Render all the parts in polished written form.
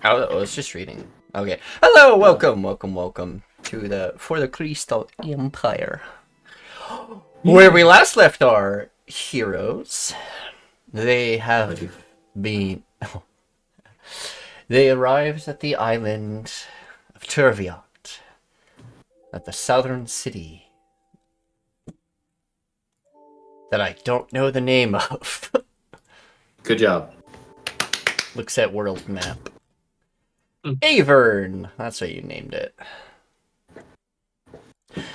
Oh, I was just reading. Okay. Hello, welcome to the For the Crystal Empire. Where we last left our heroes, they have been... They arrived at the island of Turviot, at the southern city that I don't know the name of. Good job. Looks at world map. Avern! That's what you named it.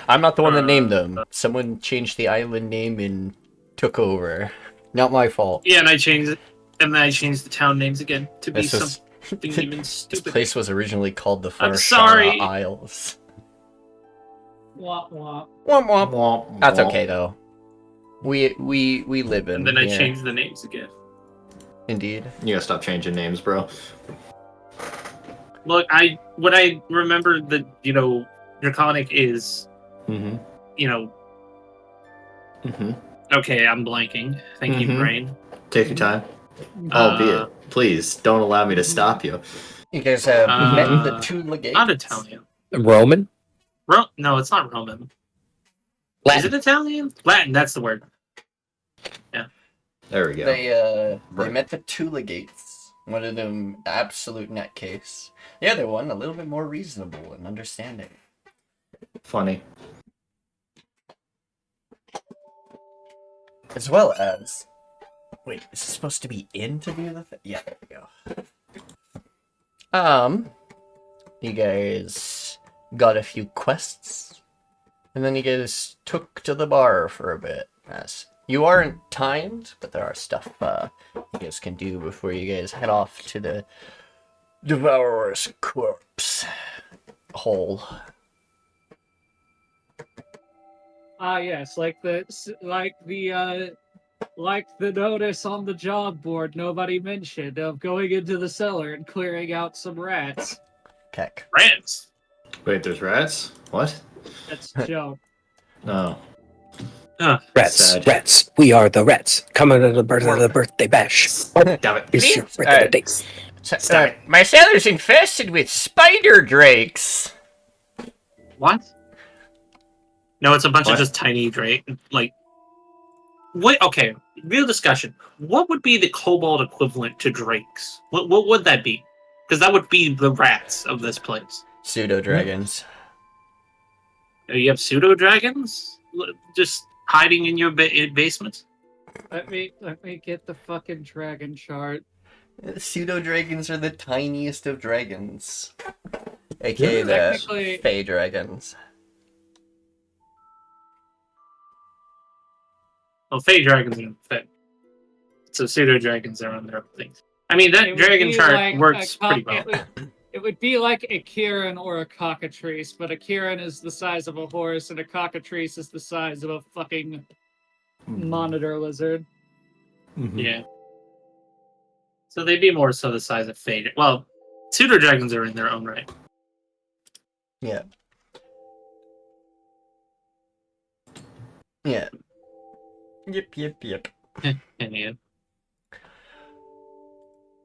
I'm not the one that named them. Someone changed the island name and took over. Not my fault. Yeah, and I changed it, and then I changed the town names again to be This was something even this stupid. place was originally called the I'm Farshara sorry. Isles. Womp womp. Womp womp. Womp, That's womp. okay though. We live in. And then I here. changed the names again. Indeed. You gotta stop changing names, bro. Look, what I remember that Draconic is, Mm-hmm. Mm-hmm. Okay, I'm blanking. Thank you, Mhm. brain. Take your time. Uh, Albeit, please don't allow me to stop you. You guys have met the Uh, two legates. Not Italian. Roman? No, it's not Roman. Latin. Is it Italian? Latin. That's the word. There we go. They Right. met the two legates. One of them absolute nutcase. The other one a little bit more reasonable and understanding. Funny. As well as... Wait, is it supposed to be in to do the thing? Yeah, there we go. You guys got a few quests, and then you guys took to the bar for a bit. Yes. You aren't timed, but there are stuff you guys can do before you guys head off to the Devourer's corpse hole. Ah, yes, like the notice on the job board nobody mentioned of going into the cellar and clearing out some rats. Peck. France. Wait, there's rats? What? That's a joke. No. Rats, Sad. rats. We are the rats. Coming to the birthday bash. Damn it. It's your birthday date. My cellar's infested with spider drakes. What? No, it's a bunch What? of just tiny drake. Like, what? Okay, real discussion. What would be the kobold equivalent to drakes? What would that be? Because that would be the rats of this place. Pseudo dragons. You have pseudo dragons just hiding in your basement. Let me get the fucking dragon chart. Pseudo dragons are the tiniest of dragons, aka the Technically- fey dragons. Well, fey dragons are fey. So pseudo dragons are on their own things. I mean, that It would dragon be chart like works a pretty cock- well. It would be like a Kieran or a cockatrice, but a Kieran is the size of a horse and a cockatrice is the size of a fucking monitor lizard. Mhm. Yeah. So they'd be more so the size of fey. Well, pseudo dragons are in their own right. Yeah. Yeah. Yep. And yeah.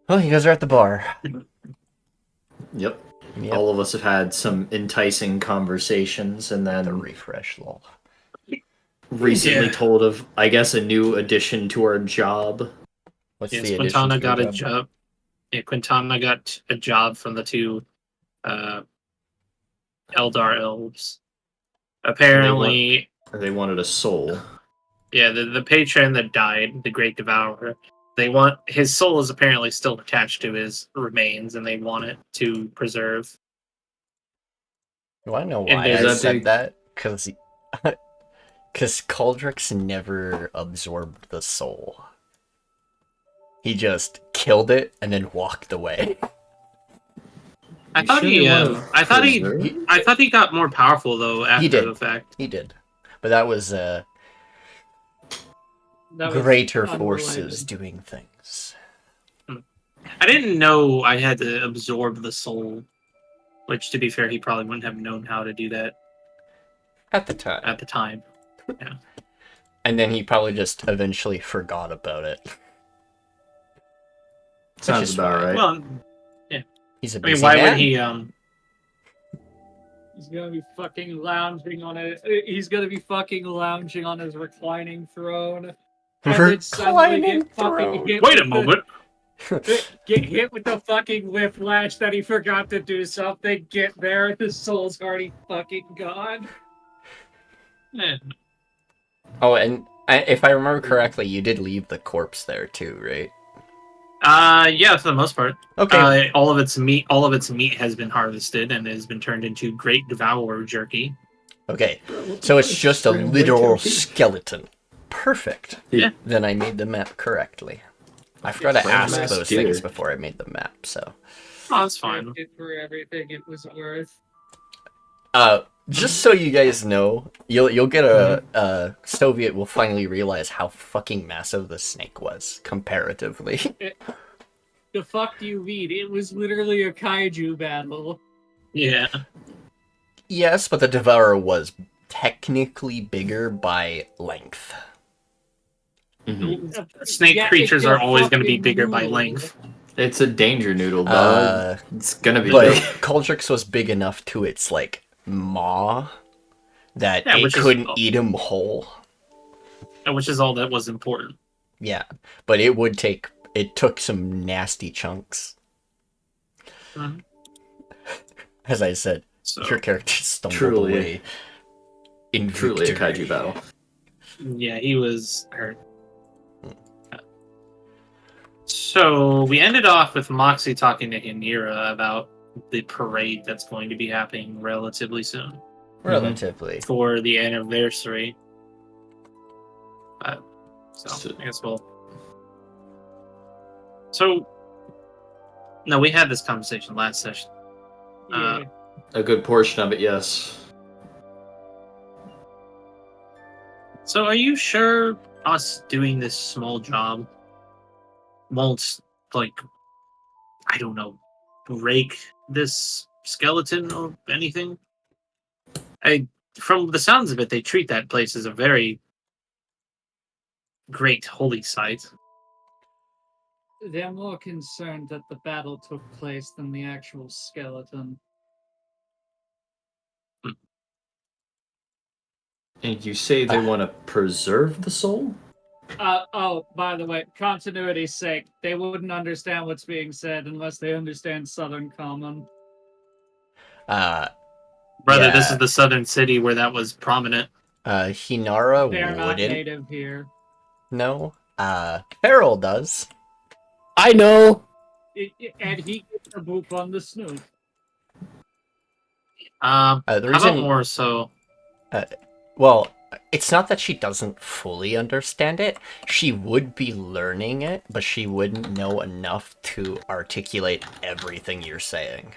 Well, you guys are at the bar. Yep. Yep. All of us have had some enticing conversations and The then refresh lol. recently Yeah. told of, I guess, a new addition to our job. What's Yes, the addition Quintana to got your a job. Yeah, Quintana got a job from the two Eldar elves. Apparently, They wanted a soul. yeah, the patron that died, the Great Devourer, they want his soul is apparently still attached to his remains, and they want it to preserve. You want to know And why I there's that said big- that? Because Cauldrix never absorbed the soul. He just killed it and then walked away. I thought he got more powerful though after did. the fact. He did. But that was That was greater unrelated. forces doing things. I didn't know I had to absorb the soul, which, to be fair, he probably wouldn't have known how to do that At the time. at the time. And then he probably just eventually forgot about it. Sounds is about fine. right. Well, yeah. He's a I mean, busy why man. would he? He's gonna be fucking lounging on it. He's gonna be fucking lounging on his reclining throne. And then suddenly Reclining get fucking throne. hit Wait with a moment. get hit with the fucking whiplash that he forgot to do something. Get there, the soul's already fucking gone. Eh, Oh, and if I remember correctly, you did leave the corpse there too, right? Yeah, for the most part. Okay. All of its meat has been harvested and has been turned into great devourer jerky. Okay. So it's just a Random literal jerky. skeleton. Perfect. Yeah. Then I made the map correctly. I forgot to Random ask ass those deer. things before I made the map, so. Oh, that's fine. It for everything it was worth. Just so you guys know, you'll get a Soviet will finally realize how fucking massive the snake was, comparatively. The fuck do you mean? It was literally a kaiju battle. Yeah. Yes, but the Devourer was technically bigger by length. Snake Yeah, creatures it's a are always going to be fucking bigger by noodle. length. It's a danger noodle, dog. It's gonna be But big. Kuldrix was big enough to its, like, maw that Yeah, it which is- couldn't eat him whole. Which is all that was important. Yeah, but it took some nasty chunks. Mhm. As I said, So, your character stumbled Truly. away in Truly a victory. kaiju battle. yeah, he was hurt. So we ended off with Moxie talking to Hynira about the parade that's going to be happening relatively soon Relatively. for the anniversary. So I guess we'll. So, no, we had this conversation last session. Yeah. A good portion of it, yes. So, are you sure us doing this small job won't, like, I don't know, break this skeleton or anything? From the sounds of it, they treat that place as a very great holy site. They're more concerned that the battle took place than the actual skeleton. And you say they want to preserve the soul? Oh, by the way, continuity's sake, they wouldn't understand what's being said unless they understand Southern Common. Brother, this Yeah. is the southern city where that was prominent. Hinara They're not wouldn't native here. know. Farrell does. I know. And he gets a boop on the snoot. The How about reason, more so? well, it's not that she doesn't fully understand it. She would be learning it, but she wouldn't know enough to articulate everything you're saying.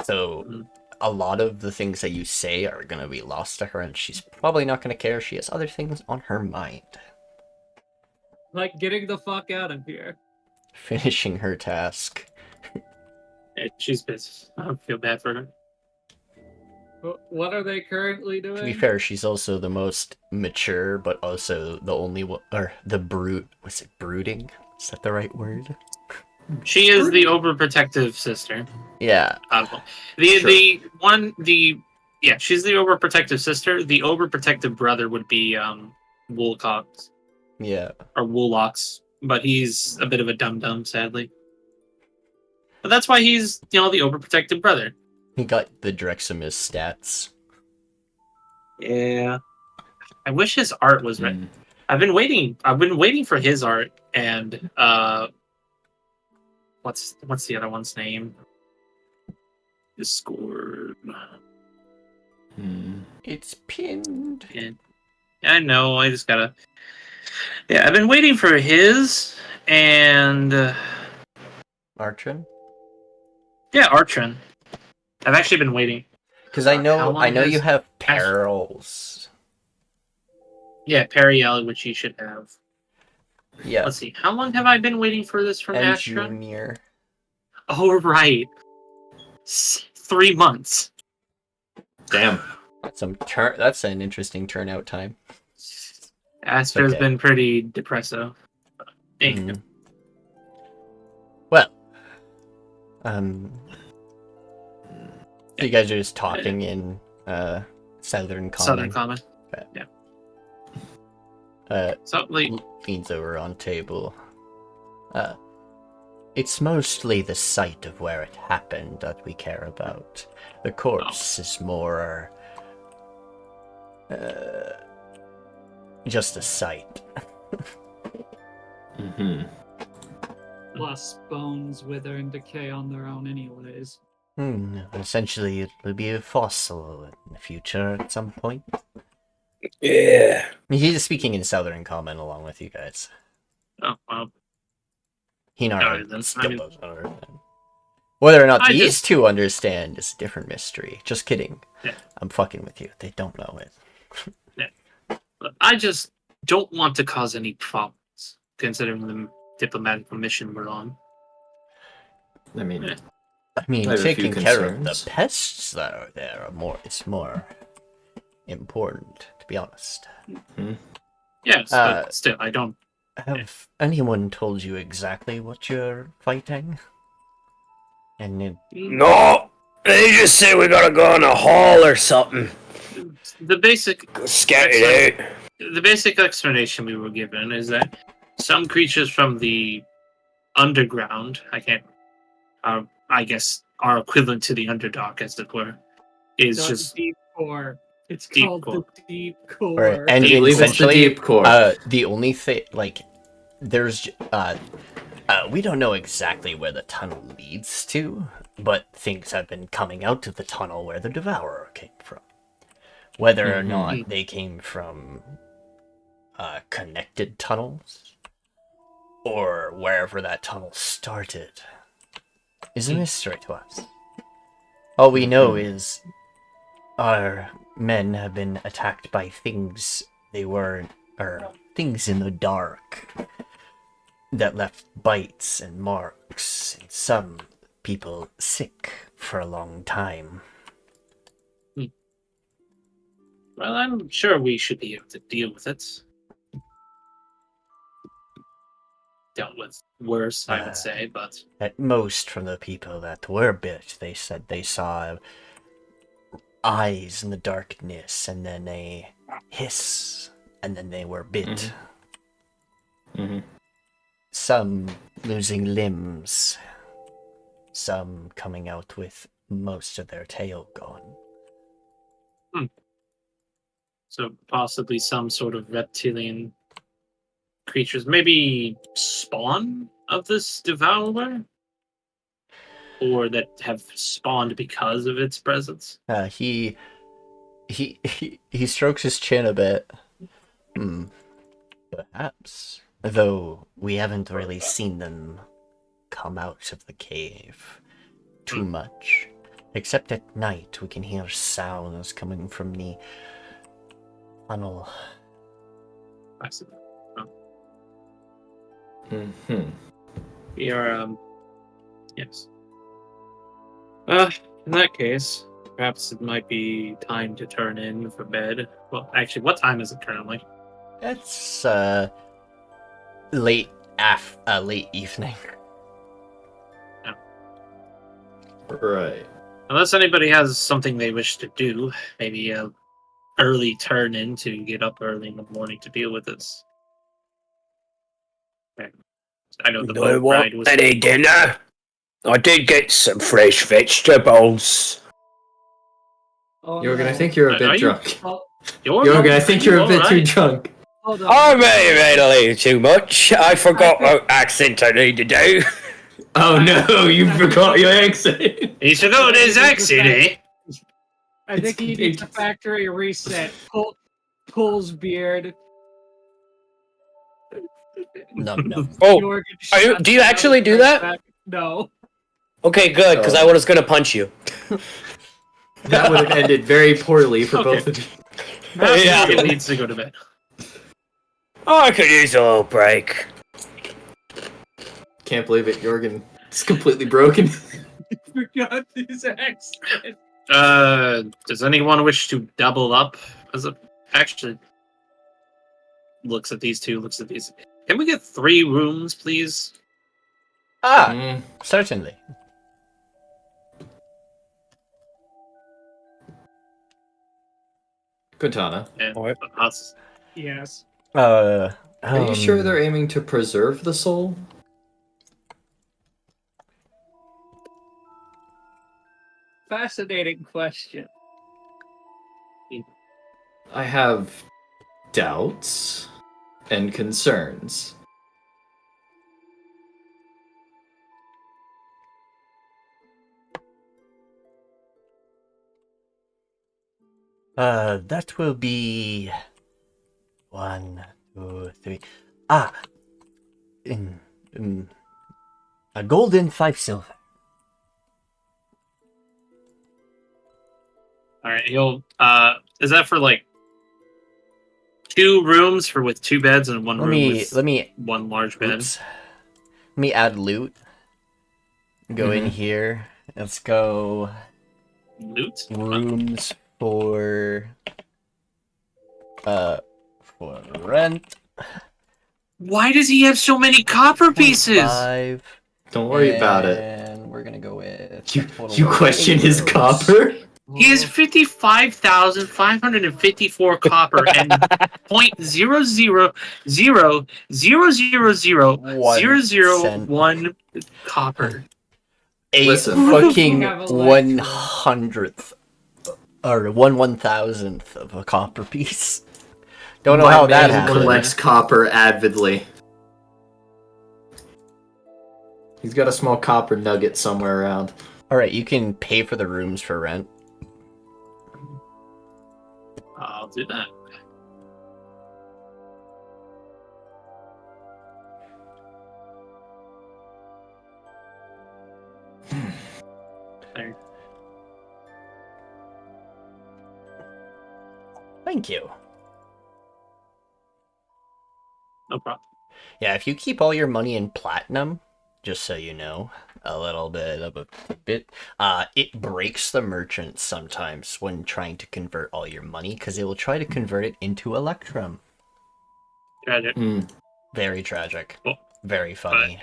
So, a lot of the things that you say are going to be lost to her, and she's probably not going to care. She has other things on her mind. Like getting the fuck out of here. Finishing her task. Yeah, she's pissed. I feel bad for her. What are they currently To be doing? fair, she's also the most mature, but also the only one, or the was it brooding? Is that the right word? She is the overprotective sister. Yeah. She's the overprotective sister. The overprotective brother would be Woolcox Yeah. or Woolox, but he's a bit of a dum-dum, sadly. But that's why he's, the overprotective brother. He got the Dreximus stats. Yeah. I wish his art was ready. Mm. I've been waiting for his art and what's the other one's name? Discord. Hmm. It's pinned. Yeah, I know. I just gotta. Yeah, I've been waiting for his and Archon? yeah, Archon. I've actually been waiting. Because I How know long you has- have perils. Yeah, Periel, which he should have. Yeah. Let's see. How long have I been waiting for this from And Astra? Junior. Oh, right. 3 months. Damn. That's an interesting turnout time. Astra's Okay. been pretty depressive. Anyway. Mhm. Well, You guys are just talking in Southern Common. Southern Common. Okay. Yeah. So, like, Leans over on table. It's mostly the site of where it happened that we care about. The corpse is more just a site. Mm-hmm. Plus, bones wither and decay on their own, anyways. Essentially, it will be a fossil in the future at some point. Yeah. He's speaking in Southern Common along with you guys. oh, well, Hinara then, still I mean- doesn't understand. Whether or not I these just- two understand is a different mystery. Just kidding. Yeah. I'm fucking with you. They don't know it. But I just don't want to cause any problems, considering the diplomatic mission we're on. I mean, Yeah. I mean, I have a few taking care of the concerns. pests that are there is more important, to be honest. Yes, Uh, but still, I don't. Have anyone told you exactly what you're fighting? And No! They just say we gotta go in a hall or something. The basic Go scout it out. the basic explanation we were given is that some creatures from the underground, I guess, are equivalent to the Underdark, as it were, is Not just deep core. It's Deep called core. the deep core. and I believe it's the essentially, deep core. the only thing, like, there's, we don't know exactly where the tunnel leads to, but things have been coming out of the tunnel where the Devourer came from. Whether or not they came from connected tunnels, or wherever that tunnel started, is a mystery to us. All we know is our men have been attacked by things things in the dark that left bites and marks, and some people sick for a long time. well, I'm sure we should be able to deal with it. Dealt with worse, I would say, but At most, from the people that were bit, they said they saw eyes in the darkness, and then a hiss, and then they were bit. Mm-hmm. Some losing limbs, some coming out with most of their tail gone. so possibly some sort of reptilian creatures, maybe spawn of this Devourer, or that have spawned because of its presence. He strokes his chin a bit. Perhaps. Though we haven't really seen them come out of the cave too much. Except at night we can hear sounds coming from the tunnel. I suppose. Mm-hmm. We are, yes. In that case, perhaps it might be time to turn in for bed. Well, actually, what time is it currently? It's late evening. Right. Unless anybody has something they wish to do, maybe a early turn in to get up early in the morning to deal with this. Okay. I know the Do I boat ride want was. any dinner? I did get some fresh vegetables. Oh, Jørgen, no. I think you're a Are bit you- drunk. Oh, Jørgen, I think you're a bit too drunk. hold on. I may have had a little too much. I forgot what accent I need to do. Oh no, you forgot your accent. He's forgotten his accent, eh? I think he needs a factory reset. Pulls beard. No. Oh, Jørgen do you shuts actually down, do turns that? back. No. okay, good, because I was gonna punch you. That would have ended very poorly for Okay. both of you. Perhaps Yeah. Jørgen needs to go to bed. Oh, I could use a little break. Can't believe it, Jørgen. It's completely broken. Forgot his accent. Does anyone wish to double up? Actually, looks at these two, looks at these. Can we get 3 rooms, please? Certainly. Quintana, And Alright. us. Yes. are you sure they're aiming to preserve the soul? Fascinating question. I have doubts and concerns. That will be 1, 2, 3. A gold and 5 silver. All right, he'll. Is that for like 2 rooms for with 2 beds and one Let room me with let me one large bed? oops. Let me add loot. Go in here. Let's go Loot. rooms for rent. Why does he have so many copper pieces? 5. Don't worry about it. And we're gonna go with You question his copper? He has 55,554 copper and 0.000000001 copper. A Listen. fucking Have a 100th or 1/1000th of a copper piece. Don't know My how that man happened. collects copper avidly. He's got a small copper nugget somewhere around. Alright, you can pay for the rooms for rent. I'll do that. There. Thank you. No problem. Yeah, if you keep all your money in platinum, just so you know, a little bit of a bit, it breaks the merchants sometimes when trying to convert all your money, because they will try to convert it into Electrum. Tragic. Very tragic. Well, Very funny.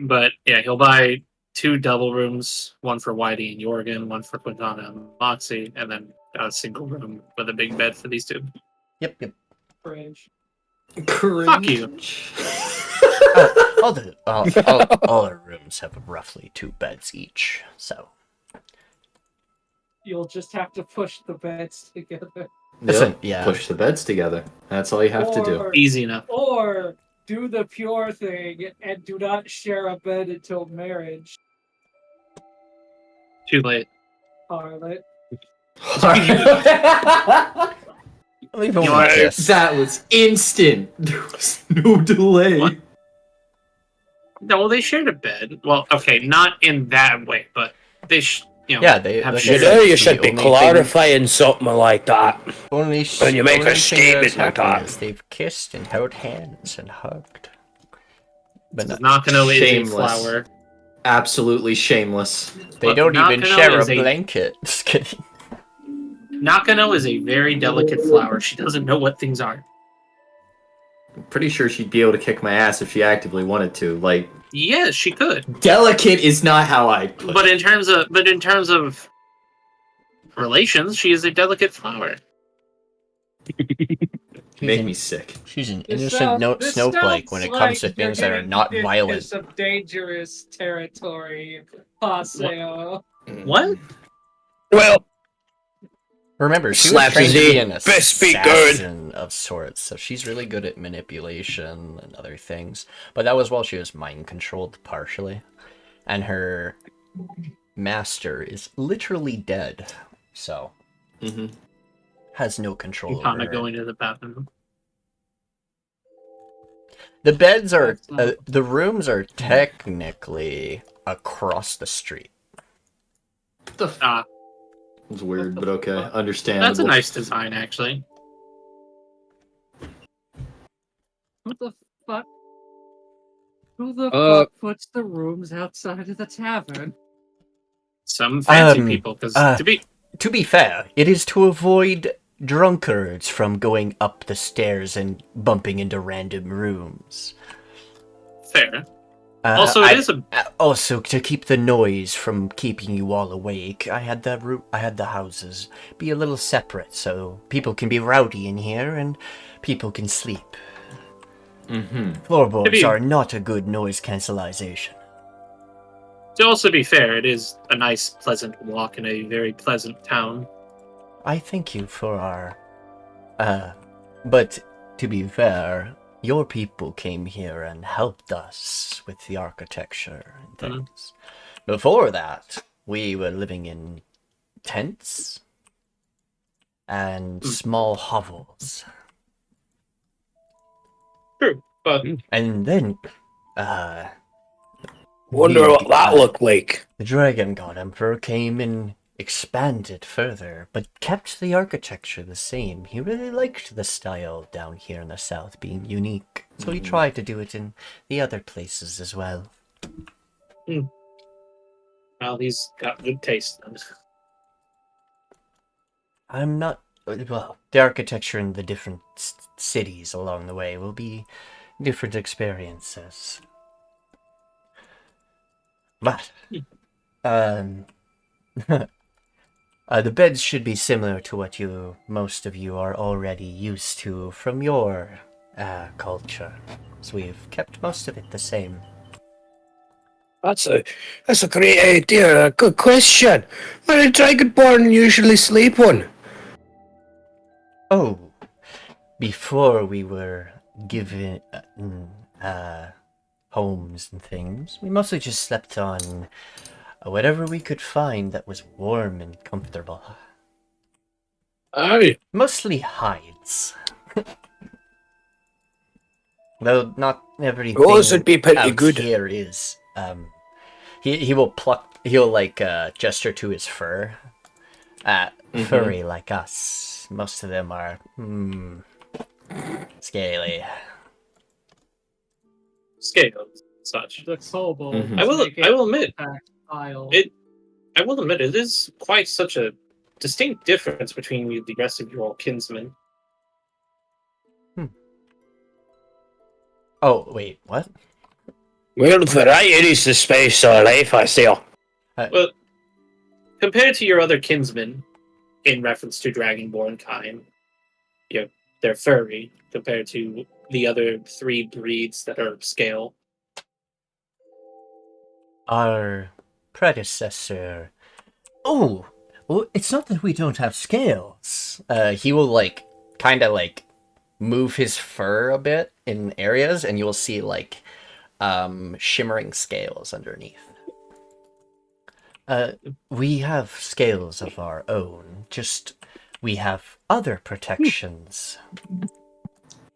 But yeah, he'll buy 2 double rooms, one for Whitey and Jørgen, one for Quintana and Moxie, and then a single room with a big bed for these 2. Yep, yep. Cringe. Fuck you. All our rooms have roughly 2 beds each, so. You'll just have to push the beds together. Listen, yeah. Push the beds together. That's all you have to do. Easy enough. Or do the pure thing and do not share a bed until marriage, Too late. harlot. Leave it You with are- this. That was instant. There was no delay. What? No, they shared a bed. Well, okay, not in that way, but they, Yeah, they have like I You said, know, you the should be only thing- clarifying something like that. Only When you make only a thing statement that's like happened that. is they've kissed and held hands and hugged. But Nakano is a Shameless. flower. Absolutely shameless. they Look, don't even Nakano share a is a- blanket. Just kidding. Nakano is a very delicate flower. She doesn't know what things are. I'm pretty sure she'd be able to kick my ass if she actively wanted to. Like, Yes, she could. delicate is not how I put But it. in terms of relations, she is a delicate flower. Make me sick. She's an This innocent sound- this snowflake when it sounds comes to like you're things that are getting not into violent. some dangerous territory, Haseo. What? Well, Remember, she was Slaps trained his to be head. an Best be good. assassin of sorts, so she's really good at manipulation and other things. But that was while she was mind controlled partially, and her master is literally dead, so has no control over Hana her. going to the bathroom. The beds are, That's not- the rooms are technically across the street. The f- Ah, It's weird, What but the okay. fuck? Understandable. that's a nice design, actually. What the fuck? Who the Uh, fuck puts the rooms outside of the tavern? Some fancy Um, people, because To be fair, it is to avoid drunkards from going up the stairs and bumping into random rooms. fair. Also, it is a Also, to keep the noise from keeping you all awake, I had the houses be a little separate so people can be rowdy in here and people can sleep. Floorboards Maybe- are not a good noise cancellation. to also be fair, it is a nice, pleasant walk in a very pleasant town. I thank you for our... but to be fair, your people came here and helped us with the architecture and things. Before that, we were living in tents and small hovels. True, but And then, Wonder what that looked like. the Dragon God Emperor came and expanded further, but kept the architecture the same. He really liked the style down here in the south being unique, so he tried to do it in the other places as well. well, he's got good taste then. I'm not... Well, the architecture in the different cities along the way will be different experiences. But, the beds should be similar to what most of you are already used to from your culture. So we've kept most of it the same. That's a great idea. A good question. Where do Dragonborn usually sleep on? Oh, before we were given homes and things, we mostly just slept on whatever we could find that was warm and comfortable. Aye. Mostly hides. Though not everything Those would be pretty out good. here is. He'll like gesture to his fur. Furry like us. Most of them are scaly. Scales, such. The kobold. I will admit, Style. I will admit, it is quite such a distinct difference between you, the rest of your kinsmen. Oh wait, what? Well, variety is the space of life, I say. Well, compared to your other kinsmen, in reference to Dragonborn kind, they're furry compared to the other 3 breeds that are scale. Our predecessor. Oh, well, it's not that we don't have scales. He will kind of move his fur a bit in areas, and you'll see shimmering scales underneath. We have scales of our own. Just we have other protections.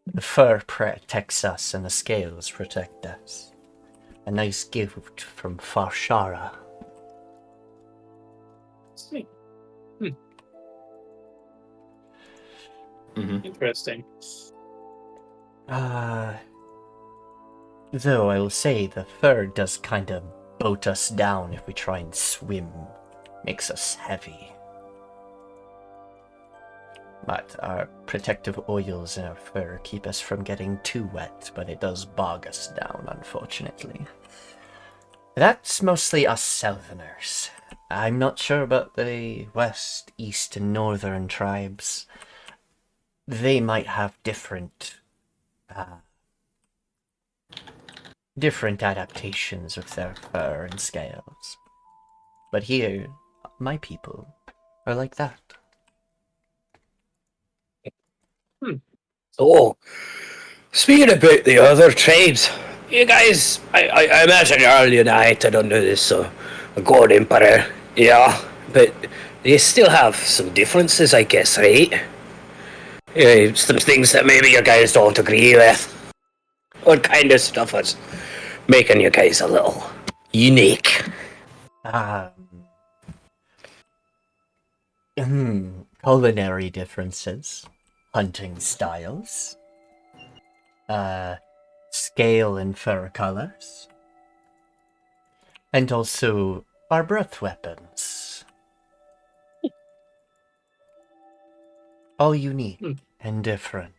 The fur protects us, and the scales protect us. A nice gift from Farshara. See. Interesting. Though I will say the fur does kind of boat us down if we try and swim. Makes us heavy. But our protective oils in our fur keep us from getting too wet, but it does bog us down, unfortunately. That's mostly us Southerners. I'm not sure about the West, East, and Northern tribes. They might have different adaptations with their fur and scales. But here, my people are like that. Oh, speaking about the other tribes, you guys, I imagine you're all united under this God Emperor, yeah, but you still have some differences, I guess, right? Yeah, some things that maybe you guys don't agree with. What kind of stuff is making you guys a little unique? Culinary differences, hunting styles, scale and fur colors, and also our breath weapons. All unique and different.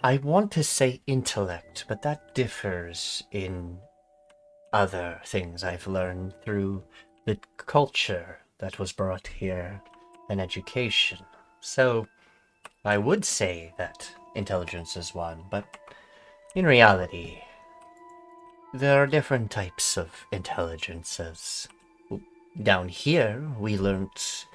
I want to say intellect, but that differs in other things I've learned through the culture that was brought here and education. So, I would say that intelligence is one, but in reality, there are different types of intelligences. Down here, we learnt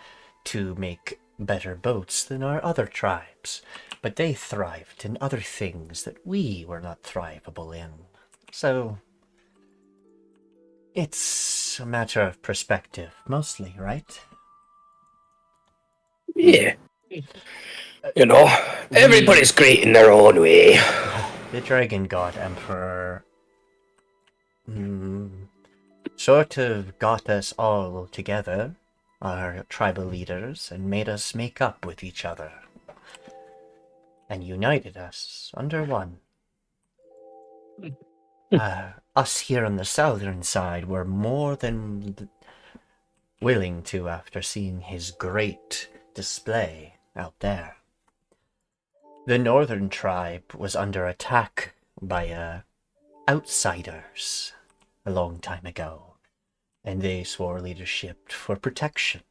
to make better boats than our other tribes, but they thrived in other things that we were not thrivable in. So, it's a matter of perspective, mostly, right? Yeah. You know, everybody's great in their own way. The Dragon God Emperor sort of got us all together, our tribal leaders, and made us make up with each other. And united us under one. Us here on the southern side were more than willing to after seeing his great display out there. The northern tribe was under attack by outsiders a long time ago, and they swore leadership for protection.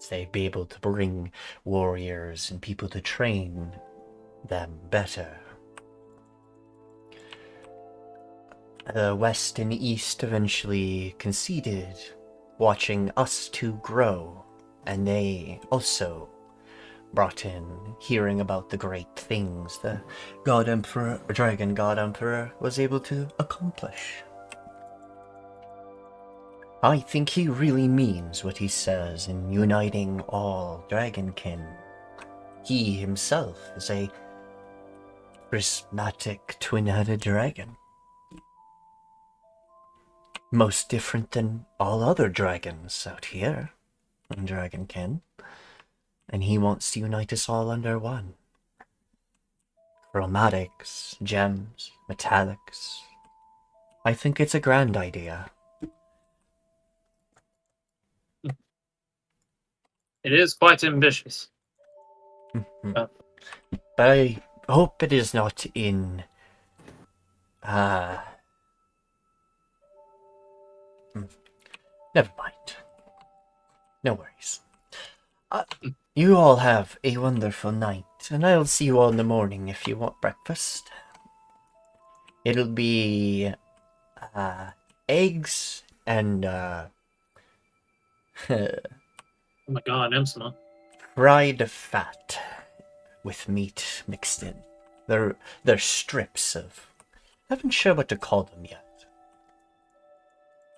They'd be able to bring warriors and people to train them better. The west and east eventually conceded, watching us two grow, and they also brought in hearing about the great things the God Emperor, or Dragon God Emperor, was able to accomplish. I think he really means what he says in uniting all dragonkin. He himself is a prismatic twin-headed dragon. Most different than all other dragons out here in dragonkin. And he wants to unite us all under one. Chromatics, gems, metallics. I think it's a grand idea. It is quite ambitious. But I hope it is not in... Never mind. No worries. You all have a wonderful night, and I'll see you all in the morning if you want breakfast. It'll be eggs and Oh my god, Emsma. fried fat with meat mixed in. They're strips of... I haven't sure what to call them yet.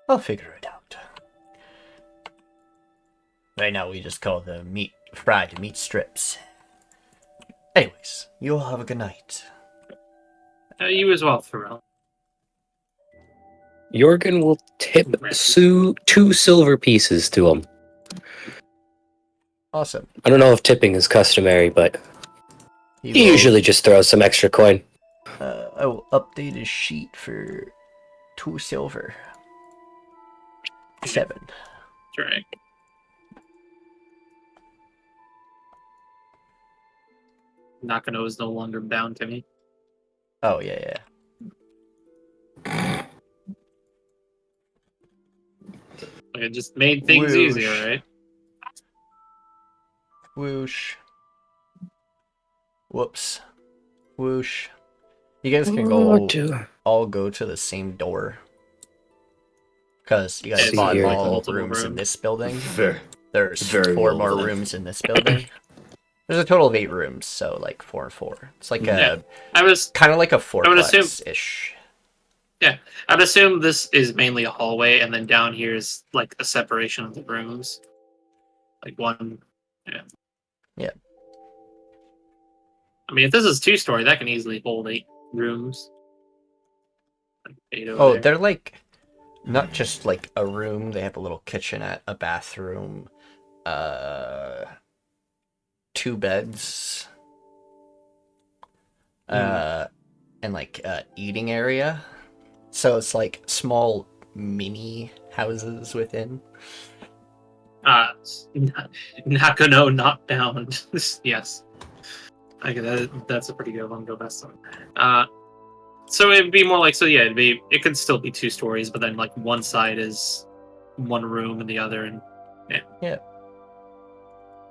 I'll figure it out. Right now we just call them fried meat strips. Anyways, you all have a good night. You as well, Pharrell. Jørgen will tip 2 silver pieces to him. Awesome. I don't know if tipping is customary, but he usually just throws some extra coin. I will update his sheet for 2 silver. 7. That's right. Nakano is no longer bound to me. Oh, yeah. Like, it just made things Whoosh. easier, right? Whoosh. Whoops. Whoosh. You guys can all go to the same door. Because you guys It's bought here. all Multiple rooms in rooms. this building. Very, There's very 4 well more then. rooms in this building. There's a total of 8 rooms, so like 4 and 4. It's like Yeah. I was kind of like a would assume- fourplex-ish. I'd assume this is mainly a hallway, and then down here is like a separation of the rooms. Like one, yeah. Yeah. I mean, if this is 2-story, that can easily hold 8 rooms. Like 8 over Oh, there. they're like not just like a room. They have a little kitchenette, a bathroom, 2 beds, and like eating area. So it's like small mini houses within. Nakano not bound. Yes. Okay, that's a pretty good one. Go best on. So it'd be more like it could still be 2 stories, but then like one side is one room and the other, and Yeah.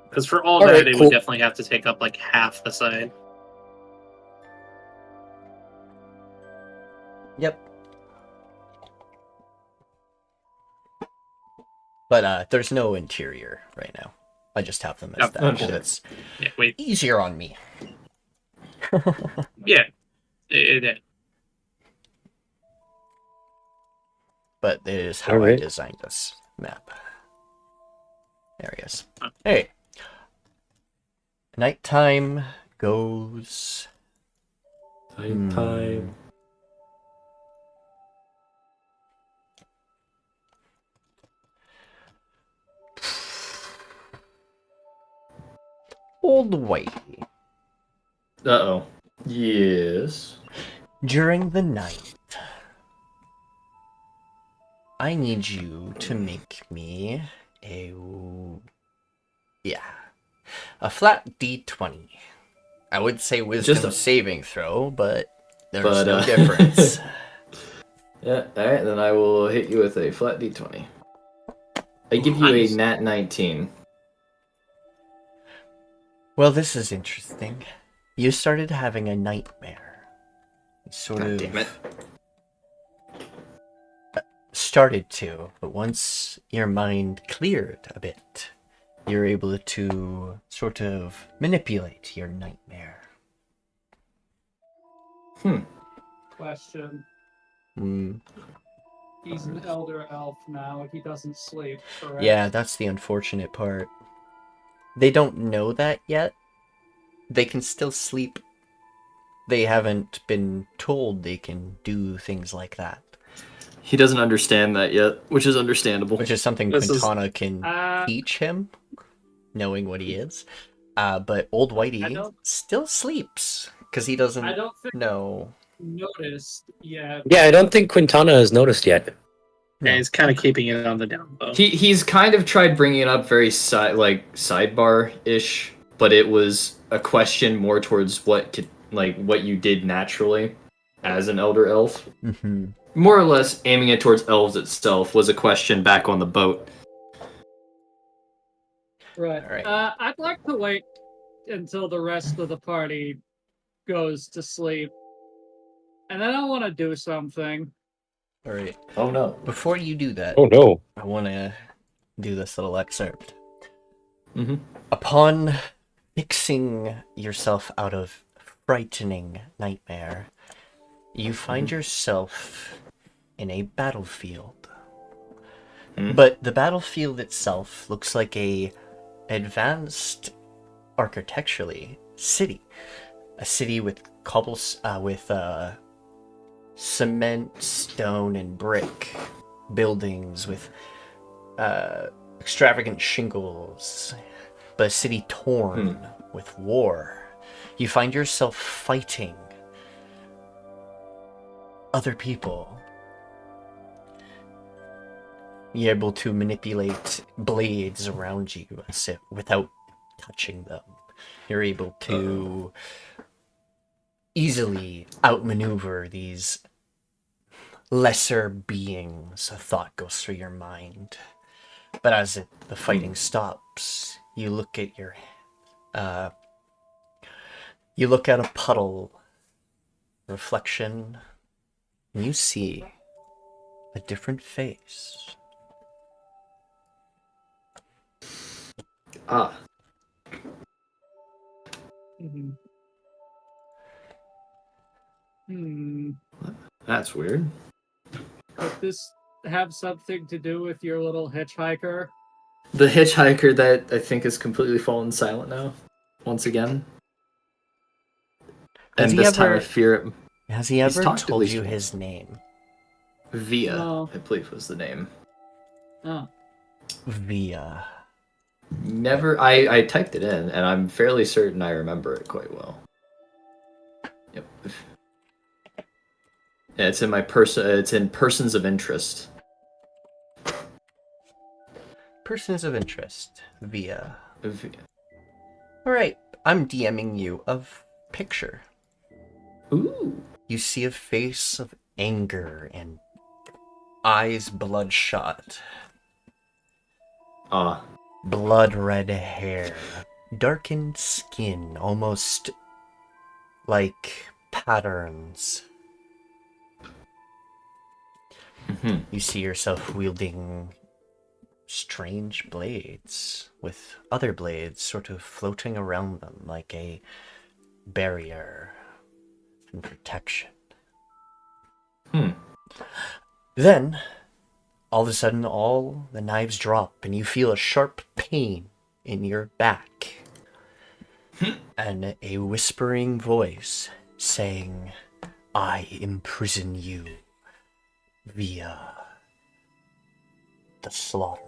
Because for all All that, right, it cool. would definitely have to take up like half the side. Yep. But there's no interior right now. I just have them as Oh, that. okay. That's Yeah, wait. easier on me. Yeah. It. But it is how I Alright. designed this map. There he is. Hey. Nighttime goes. Time. Old Whitey. Uh-oh. Yes. During the night, I need you to make me a flat D20. I would say wisdom Just a- saving throw, but there's But, no difference. Yeah, alright, then I will hit you with a flat d20. I give you Nice. a nat 19. Well, this is interesting. You started having a nightmare. You sort God of damn it. started to, but once your mind cleared a bit, you're able to sort of manipulate your nightmare. Question. Mm, He's an elder elf now. He doesn't sleep, correct? yeah, that's the unfortunate part. They don't know that yet. They can still sleep. They haven't been told they can do things like that, He doesn't understand that yet, which is understandable. which is something This is- Quintana can teach him, knowing what he is. But Old I Whitey don't- still sleeps because he doesn't I don't think know. noticed yet. Yeah, I don't think Quintana has noticed yet. No. Yeah, he's kind of keeping it on the down low. He's kind of tried bringing it up very sidebar-ish, but it was a question more towards what you did naturally as an elder elf. Mhm. More or less aiming it towards elves itself was a question back on the boat. Right. Alright. I'd like to wait until the rest of the party goes to sleep. And then I want to do something. All right. Oh no. Before you do that, Oh no. I want to do this little excerpt. Mhm. Upon fixing yourself out of frightening nightmare, you find yourself in a battlefield. Mhm. But the battlefield itself looks like a advanced architecturally city. A city with cement, stone, and brick buildings with extravagant shingles, but a city torn with war. You find yourself fighting other people. You're able to manipulate blades around you without touching them. You're able to easily outmaneuver these lesser beings. A thought goes through your mind. But as the fighting stops, you look at a puddle reflection, and you see a different face. Ah. Mhm. That's weird. Could this have something to do with your little hitchhiker? The hitchhiker that I think has completely fallen silent now, once again. Has And he this time ever- I fear it. Has he He's ever talked at told least you once. his name? Via, No. I believe was the name. Oh. Via. Never. I typed it in, and I'm fairly certain I remember it quite well. Yep. Yeah, it's in my It's in persons of interest. Persons of interest. Via. Alright, I'm DMing you a picture. Ooh. You see a face of anger and eyes bloodshot. Blood red hair. Darkened skin, almost like patterns. You see yourself wielding strange blades, with other blades sort of floating around them like a barrier and protection. Then, all of a sudden, all the knives drop, and you feel a sharp pain in your back. And a whispering voice saying, I imprison you via the slaughter.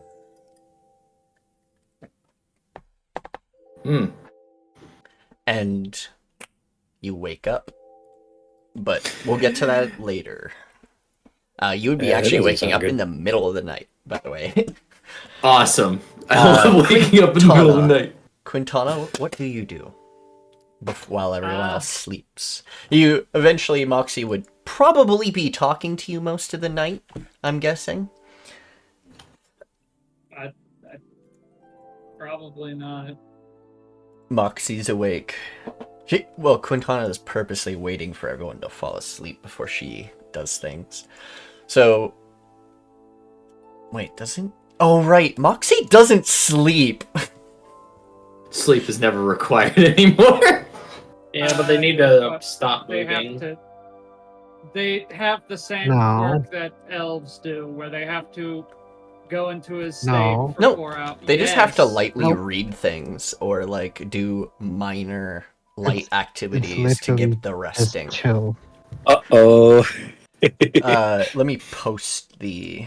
And you wake up. But we'll get to that later. You would be actually waking up in the middle of the night, by the way. Awesome. I love waking up in the middle of the night. Quintana, what do you do while everyone else sleeps? You eventually, Moxie would probably be talking to you most of the night, I'm guessing. I probably not. Moxie's awake. Quintana is purposely waiting for everyone to fall asleep before she does things. So, wait, doesn't... Oh, right, Moxie doesn't sleep. Sleep is never required anymore. Yeah, but they need to But stop They moving. have the same No. quirk that elves do, where they have to go into a state No. for No, 4 hours. They just have to Yes. lightly Nope. read things or, like, do minor light It's activities to literally get the Just resting. chill. Uh-oh. Let me post the...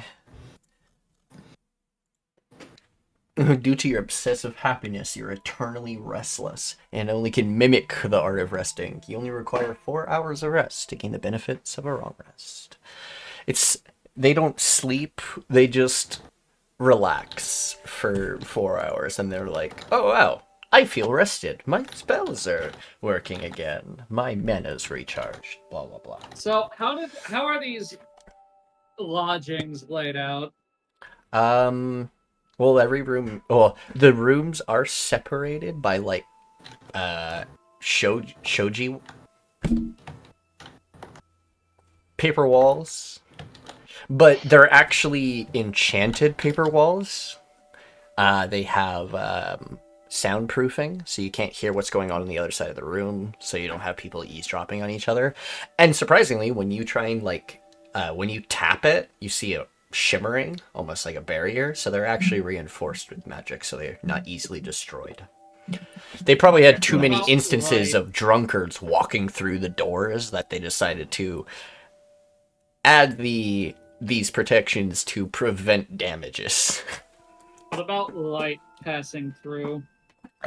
Due to your obsessive happiness, you're eternally restless and only can mimic the art of resting. You only require 4 hours of rest to gain the benefits of a long rest. They don't sleep, they just relax for 4 hours and they're like, oh wow, I feel rested. My spells are working again. My mana's recharged. Blah blah blah. So how are these lodgings laid out? Well, the rooms are separated by, like, shoji paper walls, but they're actually enchanted paper walls. They have soundproofing, so you can't hear what's going on the other side of the room, so you don't have people eavesdropping on each other. And surprisingly, when you try and, like, when you tap it, you see a shimmering, almost like a barrier, so they're actually reinforced with magic, so they're not easily destroyed. They probably had too many instances of drunkards walking through the doors that they decided to add these protections to prevent damages. What about light passing through?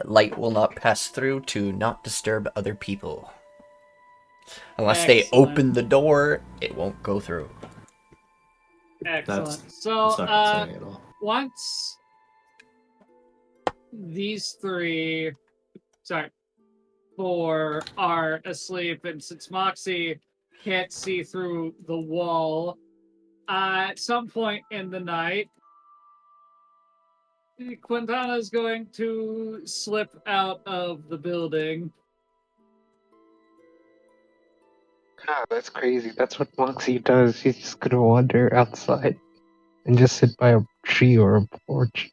Light will not pass through to not disturb other people. Unless they Excellent. open the door, it won't go through. Excellent. That's So not concerning at all. once these four are asleep, and since Moxie can't see through the wall, at some point in the night, Quintana is going to slip out of the building. God, that's crazy. That's what Moxie does. She's just gonna wander outside and just sit by a tree or a porch.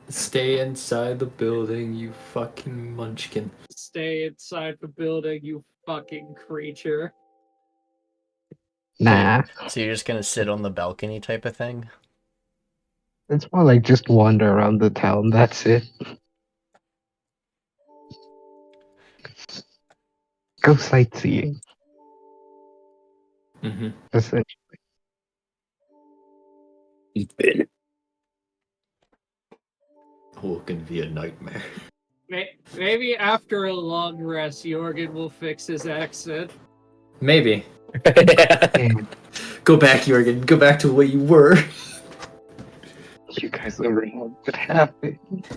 Stay inside the building, you fucking munchkin. Stay inside the building, you fucking creature. Nah, So you're just gonna sit on the balcony type of thing? it's more like just wander around the town. That's it. Go sightseeing. Mm-hmm. Essentially. Oh, it can be a nightmare. Maybe after a long rest, Jørgen will fix his accent. Maybe. And Go back, Jørgen. Go back to what you were. you guys never know what happened.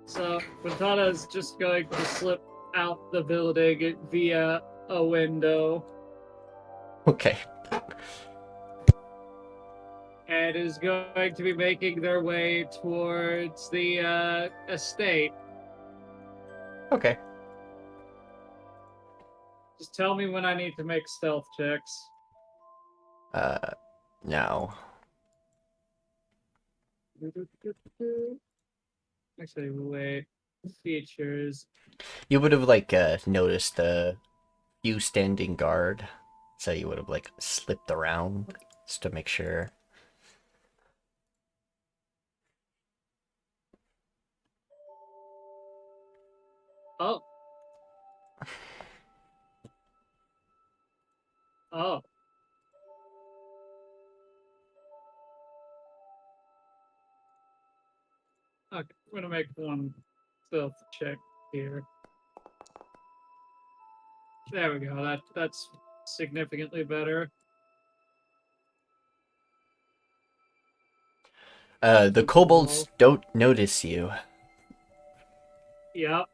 So Quintana's just going to slip out the building via a window Okay. and is going to be making their way towards the estate. Okay. Just tell me when I need to make stealth checks. Now. Actually, wait. Features. You would have, like, noticed a few standing guard. So you would have, like, slipped around just to make sure. Oh. Oh. Okay, I'm gonna make one stealth check here. There we go. That's significantly better. The kobolds don't notice you. Yep.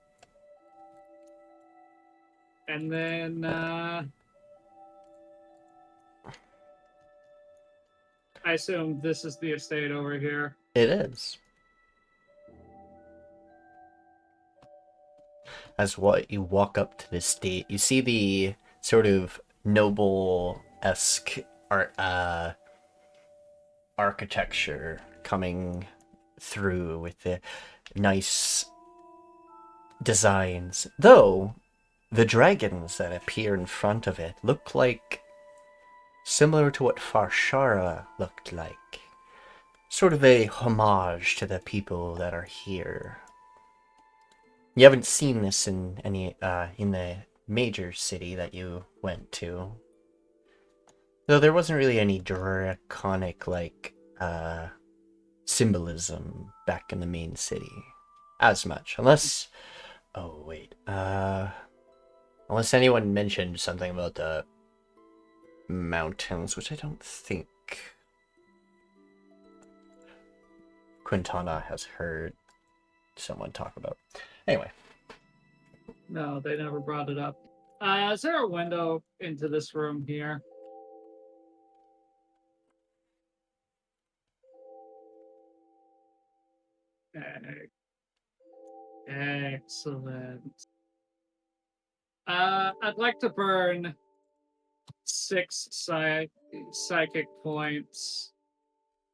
And then I assume this is the estate over here. It is. As what you walk up to this estate, you see the sort of noble-esque architecture coming through with the nice designs. Though, the dragons that appear in front of it look like similar to what Farshara looked like. Sort of a homage to the people that are here. You haven't seen this in any in the major city that you went to. Though there wasn't really any draconic like symbolism back in the main city as much. Unless unless anyone mentioned something about the mountains, which I don't think Quintana has heard someone talk about. Anyway. No, they never brought it up. Is there a window into this room here? Excellent. I'd like to burn 6 psychic points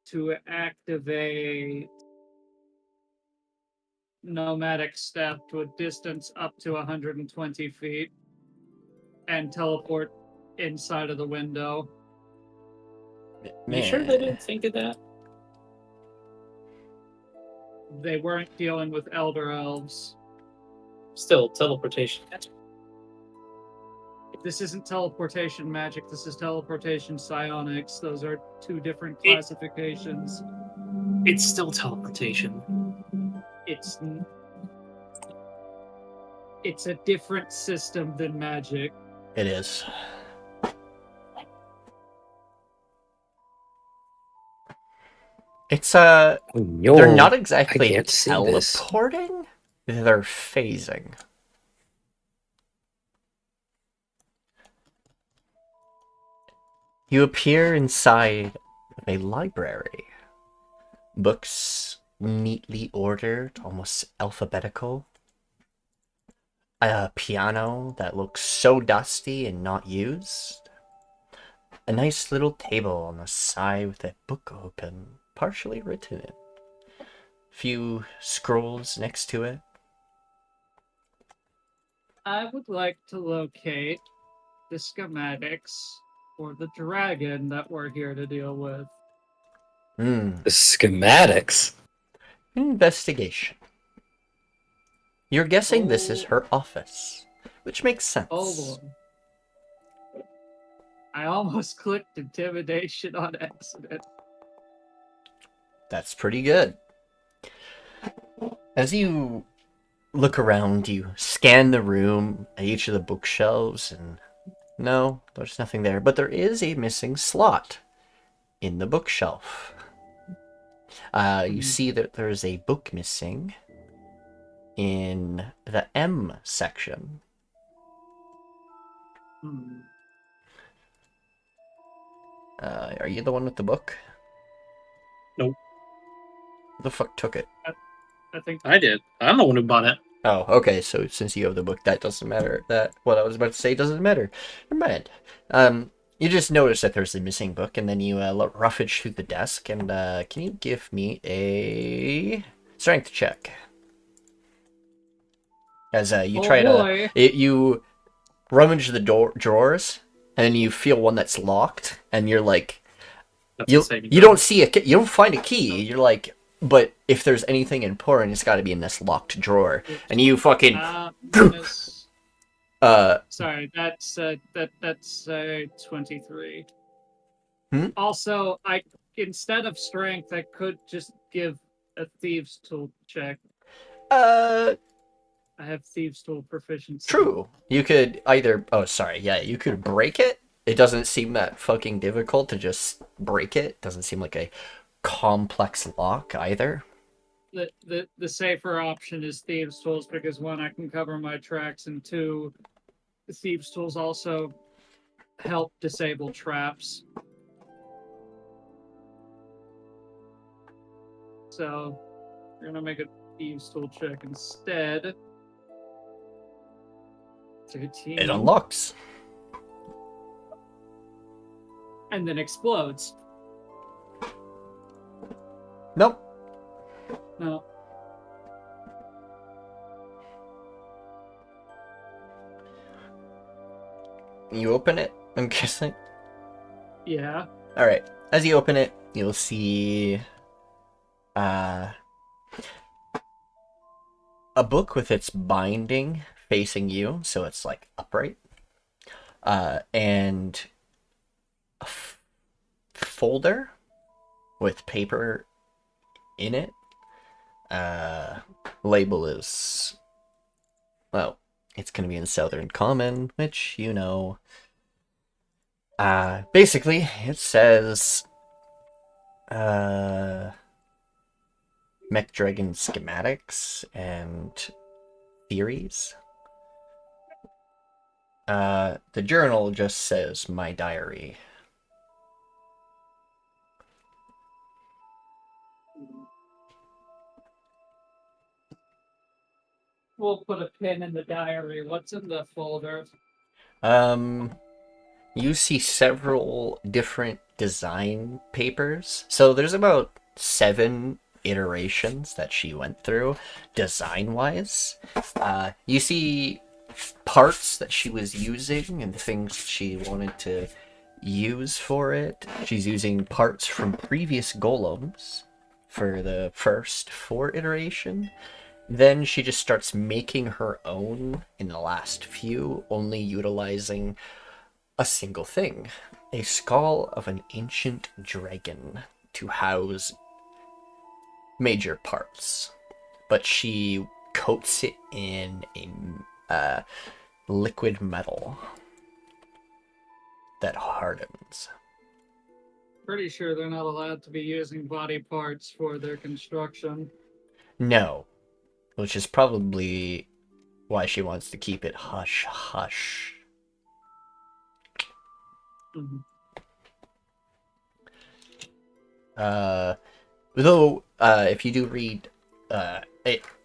to activate nomadic step to a distance up to 120 feet and teleport inside of the window. You sure they didn't think of that? They weren't dealing with elder elves. Still, teleportation. This isn't teleportation magic, this is teleportation psionics. Those are 2 different classifications. It's still teleportation. It's a different system than magic. It is. It's they're not exactly teleporting, they're phasing. You appear inside of a library. Books neatly ordered, almost alphabetical. A piano that looks so dusty and not used. A nice little table on the side with a book open, partially written in. Few scrolls next to it. I would like to locate the schematics for the dragon that we're here to deal with. The schematics? Investigation. You're guessing this is her office, which makes sense. Oh, I almost clicked intimidation on accident. That's pretty good. As you look around, you scan the room at each of the bookshelves, and no, there's nothing there. But there is a missing slot in the bookshelf. You see that there's a book missing in the M section. Are you the one with the book? Nope. Who the fuck took it? I think I did. I'm the one who bought it. Oh, okay, so since you have the book, that doesn't matter. That what I was about to say doesn't matter. Never mind. You just notice that there's a missing book, and then you roughage through the desk, and can you give me a strength check? As you try to... You rummage the drawers, and then you feel one that's locked, and you're like... You don't see a... You don't find a key. You're like... But if there's anything important, it's got to be in this locked drawer. And you fucking... sorry, that's 23. Hmm? Also, instead of strength, I could just give a thieves tool check. I have thieves tool proficiency. True. You could either... Oh, sorry. Yeah, you could break it. It doesn't seem that fucking difficult to just break it. Doesn't seem like a complex lock either. The safer option is thieves tools because one, I can cover my tracks, and two, the thieves tools also help disable traps. So we're gonna make a thieves tool check instead. 13. It unlocks. And then explodes. Nope. No. You open it, I'm guessing? Yeah. Alright. As you open it, you'll see... a book with its binding facing you, so it's like upright. And a folder with paper in it. Label is, well, it's gonna be in Southern Common, which you know. Basically, it says Mech Dragon schematics and theories. The journal just says my diary. We'll put a pin in the diary. What's in the folder? You see several different design papers. So there's about 7 iterations that she went through, design-wise. You see parts that she was using and things she wanted to use for it. She's using parts from previous golems for the first 4 iteration. Then she just starts making her own in the last few, only utilizing a single thing. A skull of an ancient dragon to house major parts. But she coats it in a liquid metal that hardens. Pretty sure they're not allowed to be using body parts for their construction. No. Which is probably why she wants to keep it hush-hush. Mm-hmm. Though, if you do read,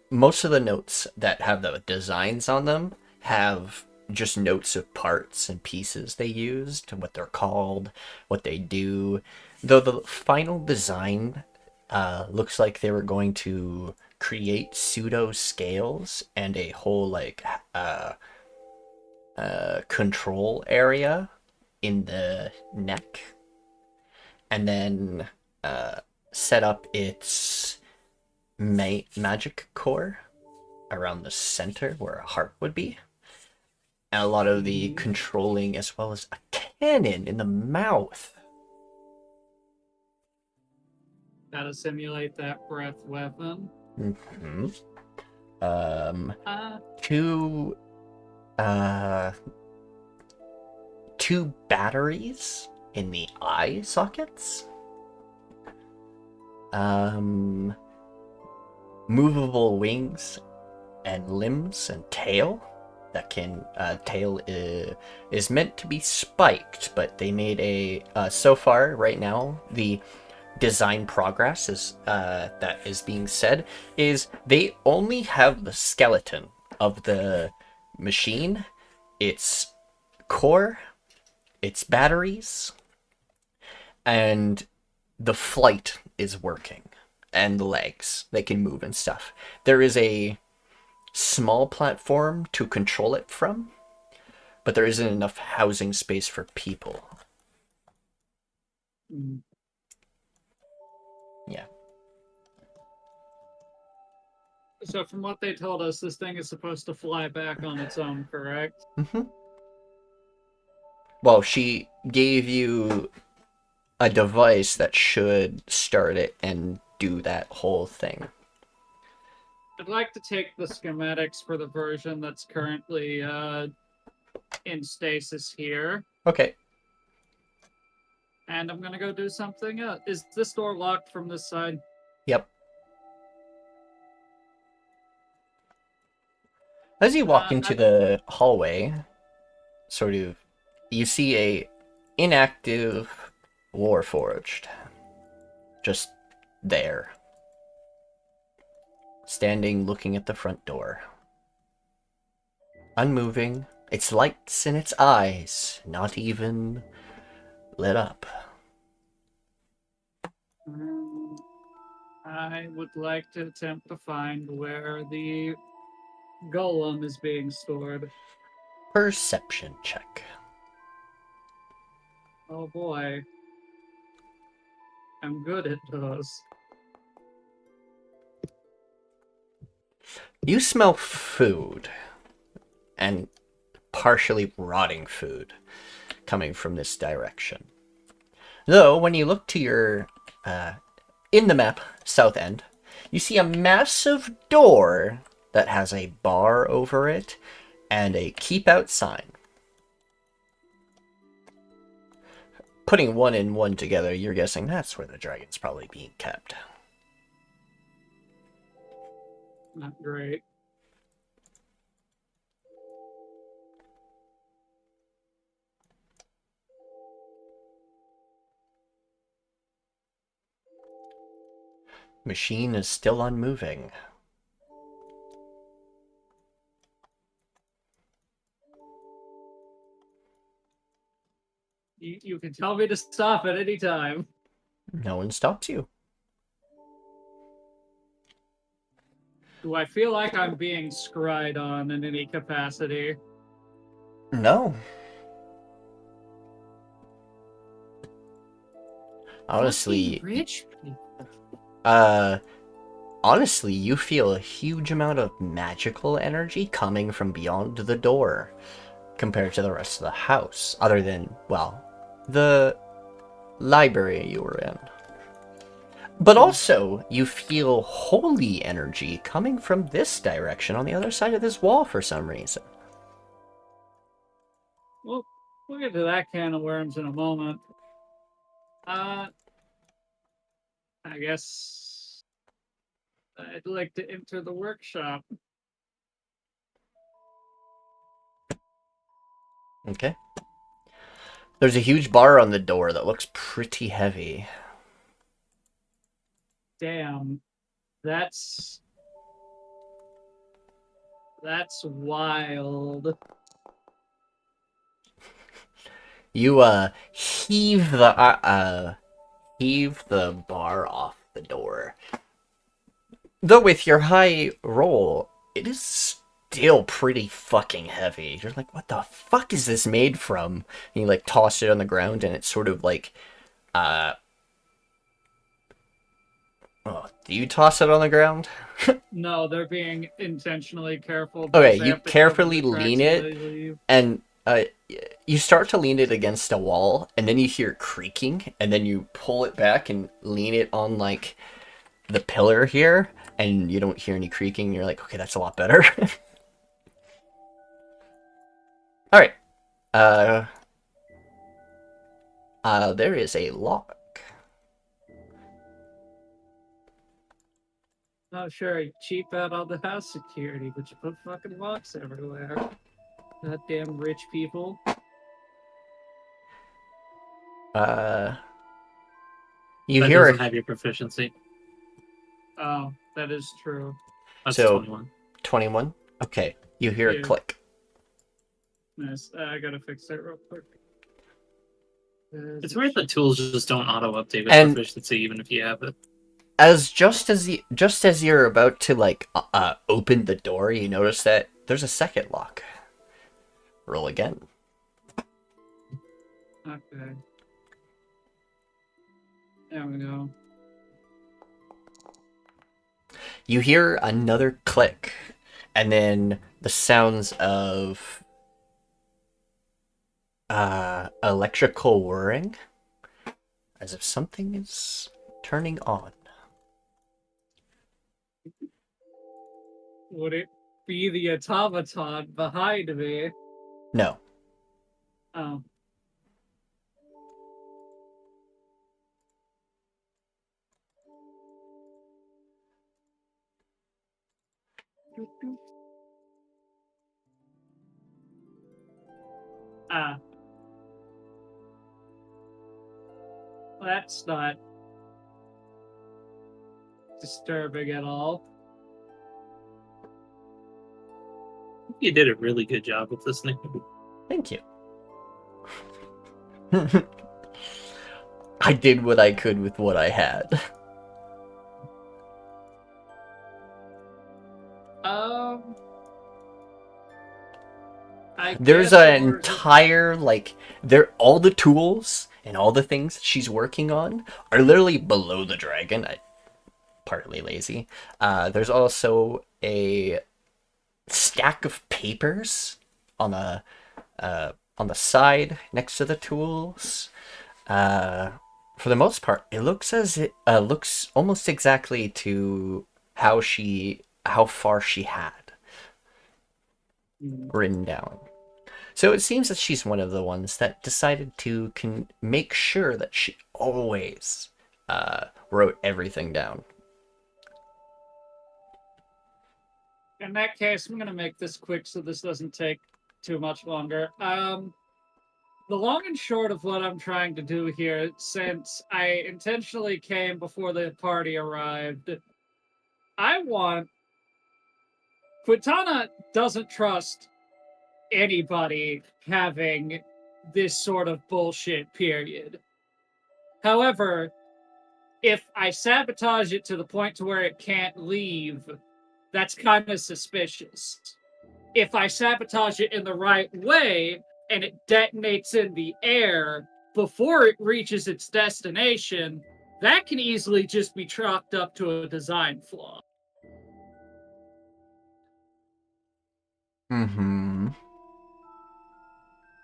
most of the notes that have the designs on them have just notes of parts and pieces they used, what they're called, what they do. Though the final design looks like they were going to create pseudo scales and a whole like control area in the neck, and then set up its magic core around the center where a heart would be, and a lot of the controlling, as well as a cannon in the mouth. Gotta simulate that breath weapon. Mm-hmm. Two batteries in the eye sockets. Movable wings and limbs and tail that can tail is meant to be spiked, but they made a so far right now the design progress is that is being said is they only have the skeleton of the machine, its core, its batteries, and the flight is working, and the legs, they can move and stuff. There is a small platform to control it from, but there isn't enough housing space for people. Mm. Yeah. So from what they told us, this thing is supposed to fly back on its own, correct? Mm-hmm. Well, she gave you a device that should start it and do that whole thing. I'd like to take the schematics for the version that's currently in stasis here, Okay. and I'm gonna go do something else. Is this door locked from this side? Yep. As you walk into the hallway, sort of, you see a inactive Warforged. Just there. Standing looking at the front door. Unmoving, its lights in its eyes not even lit up. I would like to attempt to find where the golem is being stored. Perception check. Oh boy. I'm good at those. You smell food, and partially rotting food, coming from this direction. Though, when you look to your, in the map, south end, you see a massive door that has a bar over it and a keep out sign. Putting one and one together, you're guessing that's where the dragon's probably being kept. Not great. Machine is still unmoving. You can tell me to stop at any time. No one stops you. Do I feel like I'm being scryed on in any capacity? No. Honestly, Fucking rich people. honestly, you feel a huge amount of magical energy coming from beyond the door compared to the rest of the house, other than, well, the library you were in. But also, you feel holy energy coming from this direction on the other side of this wall for some reason. Well, we'll get to that can of worms in a moment. I guess I'd like to enter the workshop. Okay. There's a huge bar on the door that looks pretty heavy. Damn, that's wild. You heave the bar off the door. Though with your high roll, it is still pretty fucking heavy. You're like, what the fuck is this made from? And you like toss it on the ground, and it's sort of like, oh, do you toss it on the ground? No, they're being intentionally careful. Okay, because they you have to carefully cover the tracks lean when it, they leave. and you start to lean it against a wall, and then you hear creaking, and then you pull it back and lean it on like the pillar here, and you don't hear any creaking. You're like, okay, that's a lot better. All right. There is a lock. Oh, sure, you cheap out on the house security, but you put fucking locks everywhere. Goddamn rich people. You That hear doesn't a, have your proficiency. Oh, that is true. That's So- 21. 21? Okay. You hear a Yeah. click. Nice. I gotta fix that real quick. It's weird that tools just don't auto-update with And- proficiency even if you have it. Just as you're about to like open the door, you notice that there's a second lock. Roll again. Okay. There we go. You hear another click, and then the sounds of electrical whirring, as if something is turning on. Would it be the automaton behind me? No. Oh. Ah. That's not disturbing at all. You did a really good job with this, Nick. Thank you. I did what I could with what I had. I There's guess an we're- entire all the tools and all the things that she's working on are literally below the dragon. I partly lazy. There's also a stack of papers on the side next to the tools. For the most part, it looks as it looks almost exactly to how far she had written down. So it seems that she's one of the ones that decided to make sure that she always wrote everything down. In that case, I'm gonna make this quick so this doesn't take too much longer. The long and short of what I'm trying to do here, since I intentionally came before the party arrived, I want... Quintana doesn't trust anybody having this sort of bullshit, period. However, if I sabotage it to the point to where it can't leave, that's kind of suspicious. If I sabotage it in the right way and it detonates in the air before it reaches its destination, that can easily just be chalked up to a design flaw. Mm-hmm.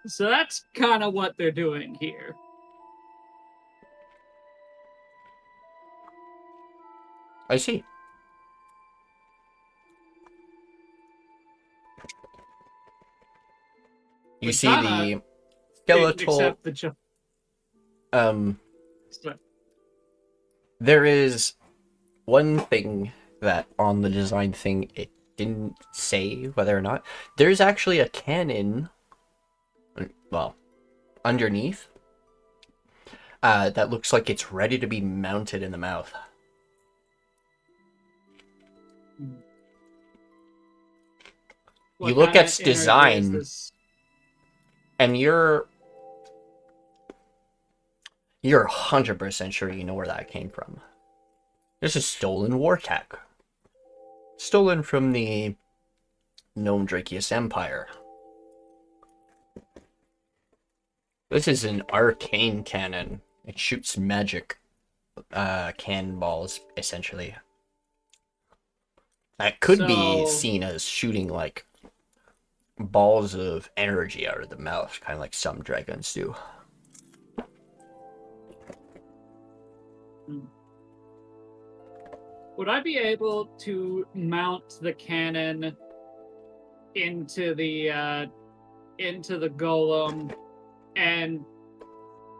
So that's kind of what they're doing here. I see. You see the Quintana skeletal. Except the jo- There is one thing that on the design thing it didn't say whether or not. There's actually a cannon, well, underneath, that looks like it's ready to be mounted in the mouth. What You look kinda at its energy is design, this? and you're 100% sure you know where that came from. This is stolen war tech. Stolen from the Gnome Drakius Empire. This is an arcane cannon. It shoots magic cannonballs, essentially. That could be So- seen as shooting like balls of energy out of the mouth, kind of like some dragons do. Would I be able to mount the cannon into the golem and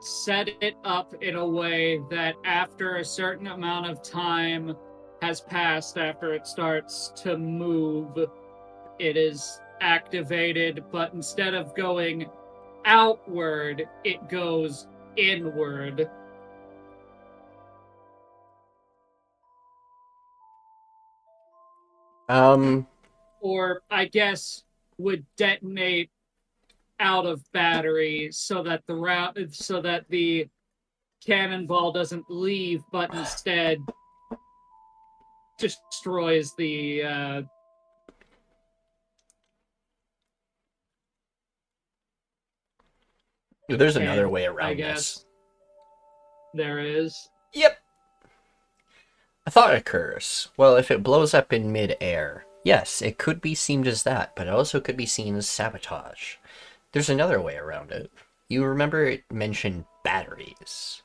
set it up in a way that after a certain amount of time has passed after it starts to move, it is activated, but instead of going outward, it goes inward. Or I guess would detonate out of battery so that the cannonball doesn't leave, but instead destroys the There's another camp, way I around guess. this. There is. Yep. A thought occurs. Well, if it blows up in mid-air, yes, it could be seen as that, but it also could be seen as sabotage. There's another way around it. You remember it mentioned batteries.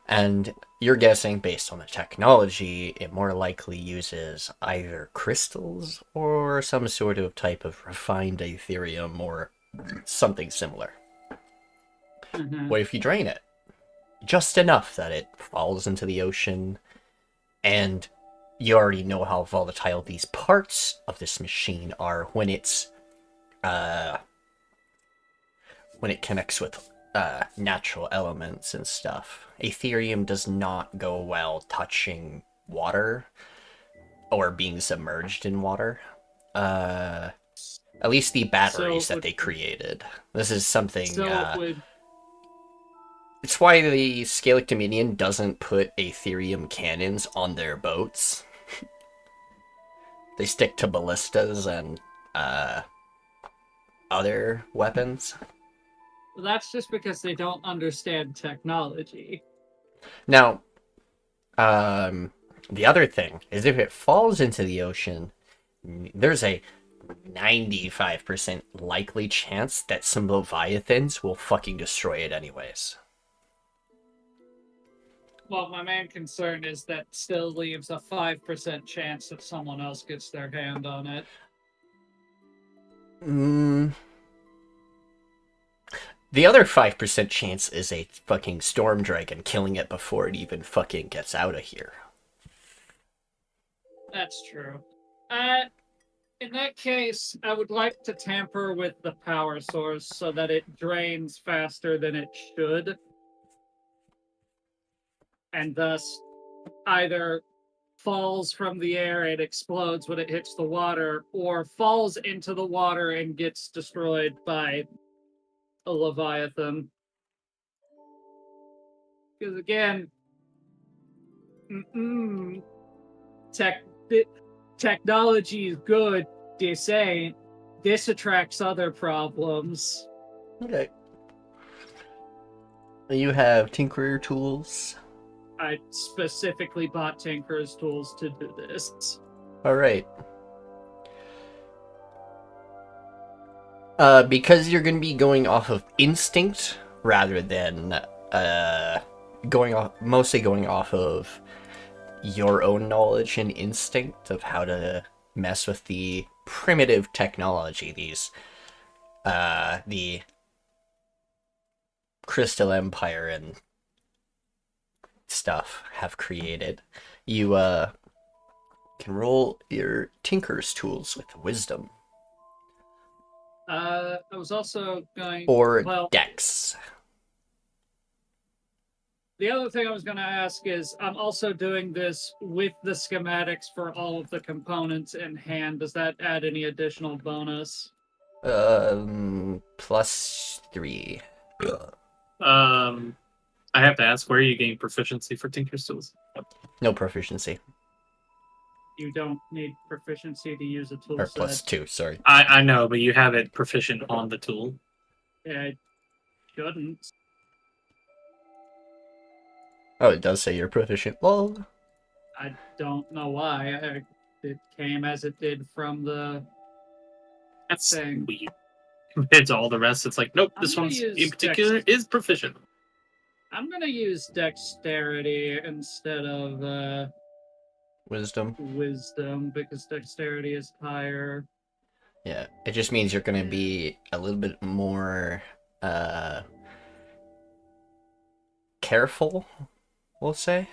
And you're guessing, based on the technology, it more likely uses either crystals or some sort of type of refined Ethereum or something similar. Mhm. What if you drain it? Just enough that it falls into the ocean, and you already know how volatile these parts of this machine are when it connects with natural elements and stuff. Ethereum does not go well touching water or being submerged in water. At least the batteries that they created. This is something. It's why the Scalyc Dominion doesn't put Ethereum cannons on their boats. They stick to ballistas and other weapons. That's just because they don't understand technology. Now, the other thing is if it falls into the ocean, there's a 95% likely chance that some Leviathans will fucking destroy it anyways. Well, my main concern is that still leaves a 5% chance that someone else gets their hand on it. The other 5% chance is a fucking storm dragon killing it before it even fucking gets out of here. That's true. In that case, I would like to tamper with the power source so that it drains faster than it should. And thus either falls from the air and explodes when it hits the water, or falls into the water and gets destroyed by a Leviathan. Because again, technology is good, this ain't. This attracts other problems. Okay. You have Tinkerer tools. I specifically bought Tinker's tools to do this. Alright. Because you're going to be going off of instinct rather than mostly going off of your own knowledge and instinct of how to mess with the primitive technology the Crystal Empire and stuff have created. You can roll your Tinker's tools with wisdom. I was also going... Or Dex. The other thing I was going to ask is, I'm also doing this with the schematics for all of the components in hand. Does that add any additional bonus? +3. I have to ask, where are you getting proficiency for Tinker's tools? No proficiency. You don't need proficiency to use a tool Or set. +2, sorry. I know, but you have it proficient on the tool. Yeah, I shouldn't. Oh, it does say you're proficient. Lol. I don't know why. It came as it did from the... That's thing. weird. Compared to all the rest, it's like, nope, this one's in particular is proficient. I'm gonna use dexterity instead of Wisdom. wisdom, because dexterity is higher. Yeah, it just means you're gonna be a little bit more careful, we'll say.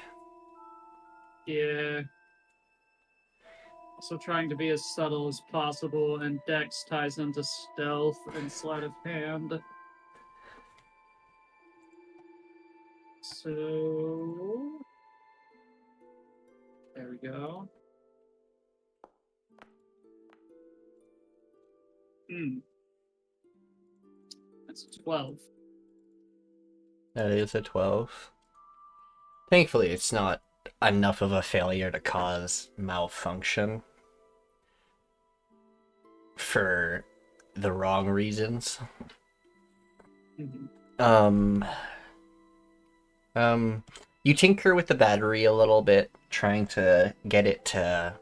Yeah. Also trying to be as subtle as possible, and Dex ties into stealth and sleight of hand. So there we go. That's a 12. That is a 12. Thankfully, it's not enough of a failure to cause malfunction for the wrong reasons. Mhm. You tinker with the battery a little bit, trying to get it to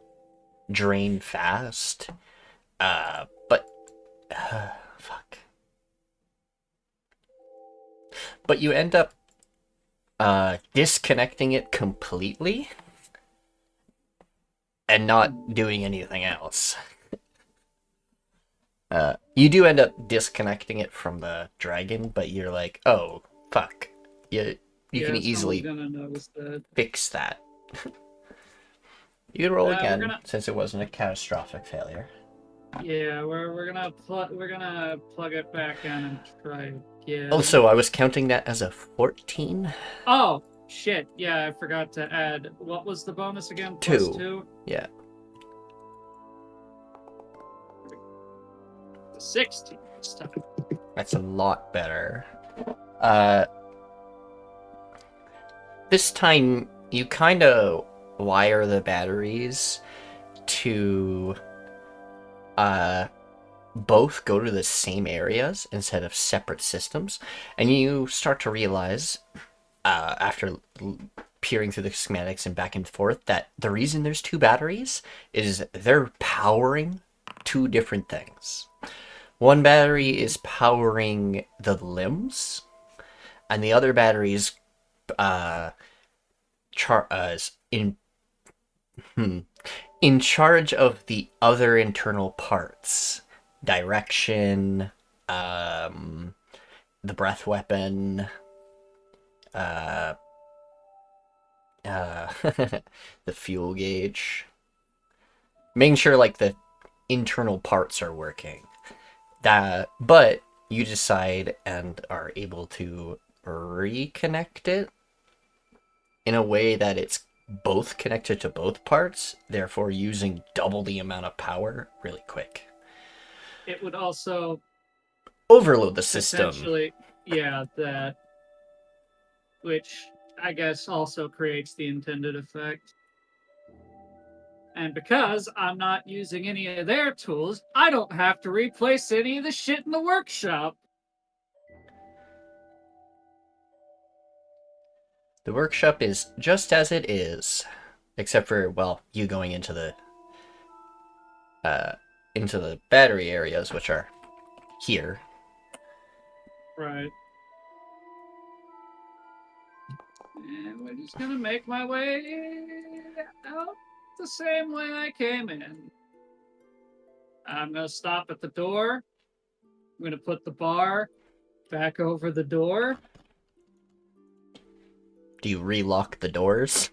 drain fast. Fuck. But you end up disconnecting it completely and not doing anything else. You do end up disconnecting it from the dragon, but you're like, oh, fuck. You can easily gonna notice that. fix that. You can roll We're again, gonna- since it wasn't a catastrophic failure. Yeah, we're gonna plug it back in and try again. Also, I was counting that as a 14. Oh shit! Yeah, I forgot to add. What was the bonus again? Two. Plus 2. Yeah. 16 this time. That's a lot better. This time, you kind of wire the batteries to both go to the same areas instead of separate systems, and you start to realize, after peering through the schematics and back and forth, that the reason there's two batteries is they're powering two different things. One battery is powering the limbs, and the other battery is in charge of the other internal parts. Direction, the breath weapon, the fuel gauge. Making sure, like, the internal parts are working. But you decide and are able to reconnect it in a way that it's both connected to both parts, therefore using double the amount of power really quick. It would also Overload the system. essentially, yeah, that, which I guess also creates the intended effect. And because I'm not using any of their tools, I don't have to replace any of the shit in the workshop. The workshop is just as it is, except for, well, you going into the battery areas, which are here. Right. And we're just gonna make my way out the same way I came in. I'm gonna stop at the door. I'm gonna put the bar back over the door. Do you relock the doors?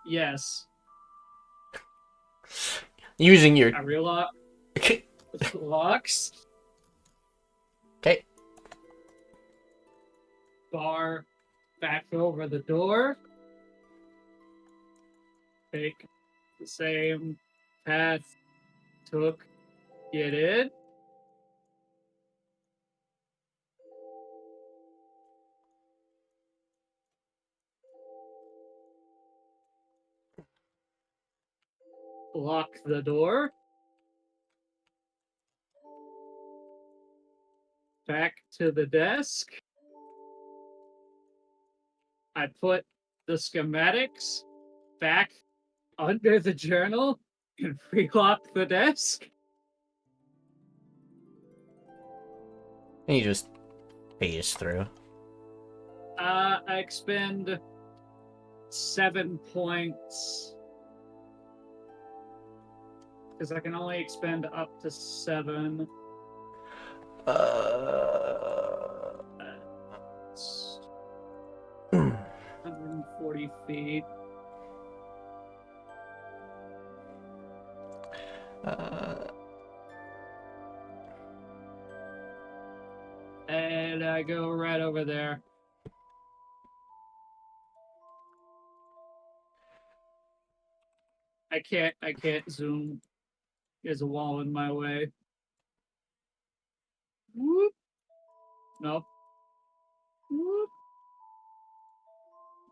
Yes. Using your... I relock the locks. Okay. Bar back over the door. Take the same path took. Get in. Lock the door. Back to the desk. I put the schematics back under the journal and relock the desk. And you just phase through. I expend 7 points. Because I can only expend up to 7. It's 140 feet. And I go right over there. I can't zoom. There's a wall in my way. Whoop. Nope. Whoop.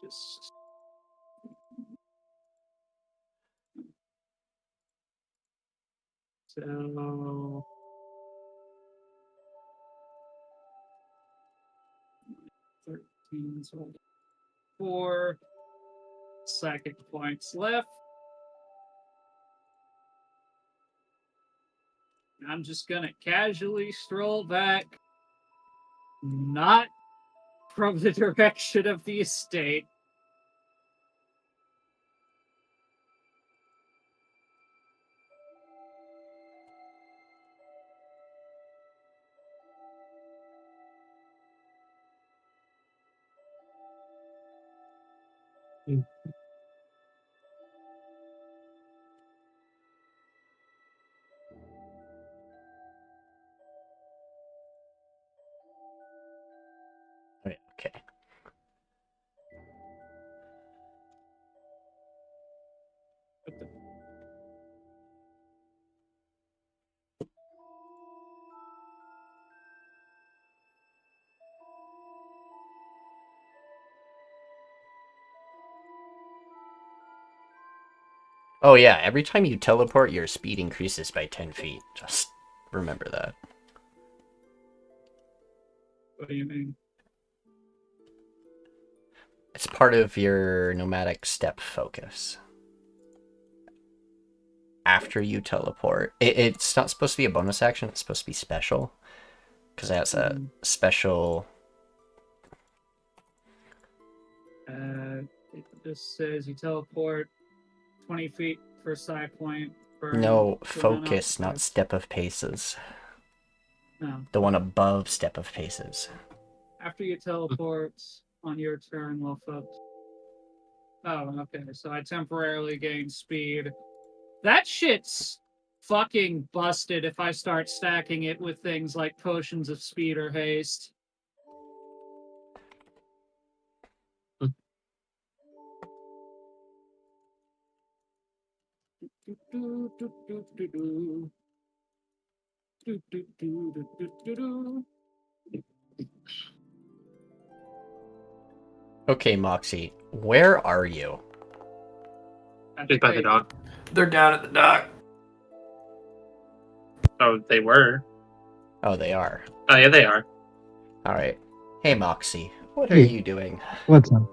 Just so 13, so 4 second points left. I'm just gonna casually stroll back, not from the direction of the estate. Right, okay. Oh yeah, every time you teleport, your speed increases by 10 feet. Just remember that. What do you mean? It's part of your nomadic step focus. After you teleport, it's not supposed to be a bonus action, it's supposed to be special. Because that's a special... It just says you teleport 20 feet for side point. No, focus, not step of paces. No. The one above step of paces. After you teleport on your turn while focused. Oh, okay. So I temporarily gain speed. That shit's fucking busted if I start stacking it with things like potions of speed or haste. Okay, Moxie, where are you? Just by the dock. They're down at the dock. Oh, they were. Oh, they are. Oh, yeah, they are. Alright. Hey, Moxie, what are Hey. you doing? What's up?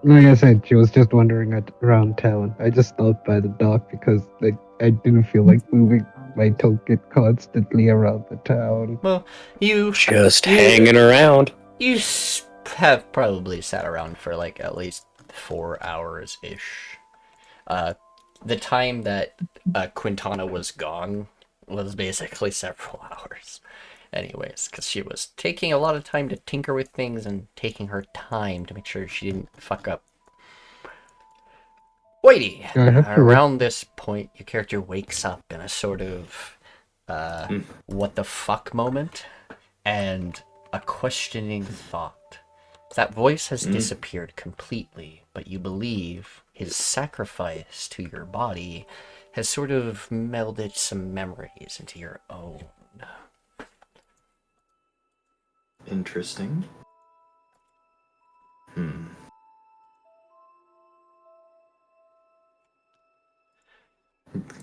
Like I said, she was just wandering around town. I just stopped by the dock because I didn't feel like moving my token constantly around the town. Well, you... Just hanging around. You have probably sat around for like at least 4 hours-ish. The time that Quintana was gone was basically several hours. Anyways, because she was taking a lot of time to tinker with things and taking her time to make sure she didn't fuck up. Whitey! Around this point, your character wakes up in a sort of what the fuck moment and a questioning thought. That voice has disappeared completely, but you believe his sacrifice to your body has sort of melded some memories into your own. Interesting.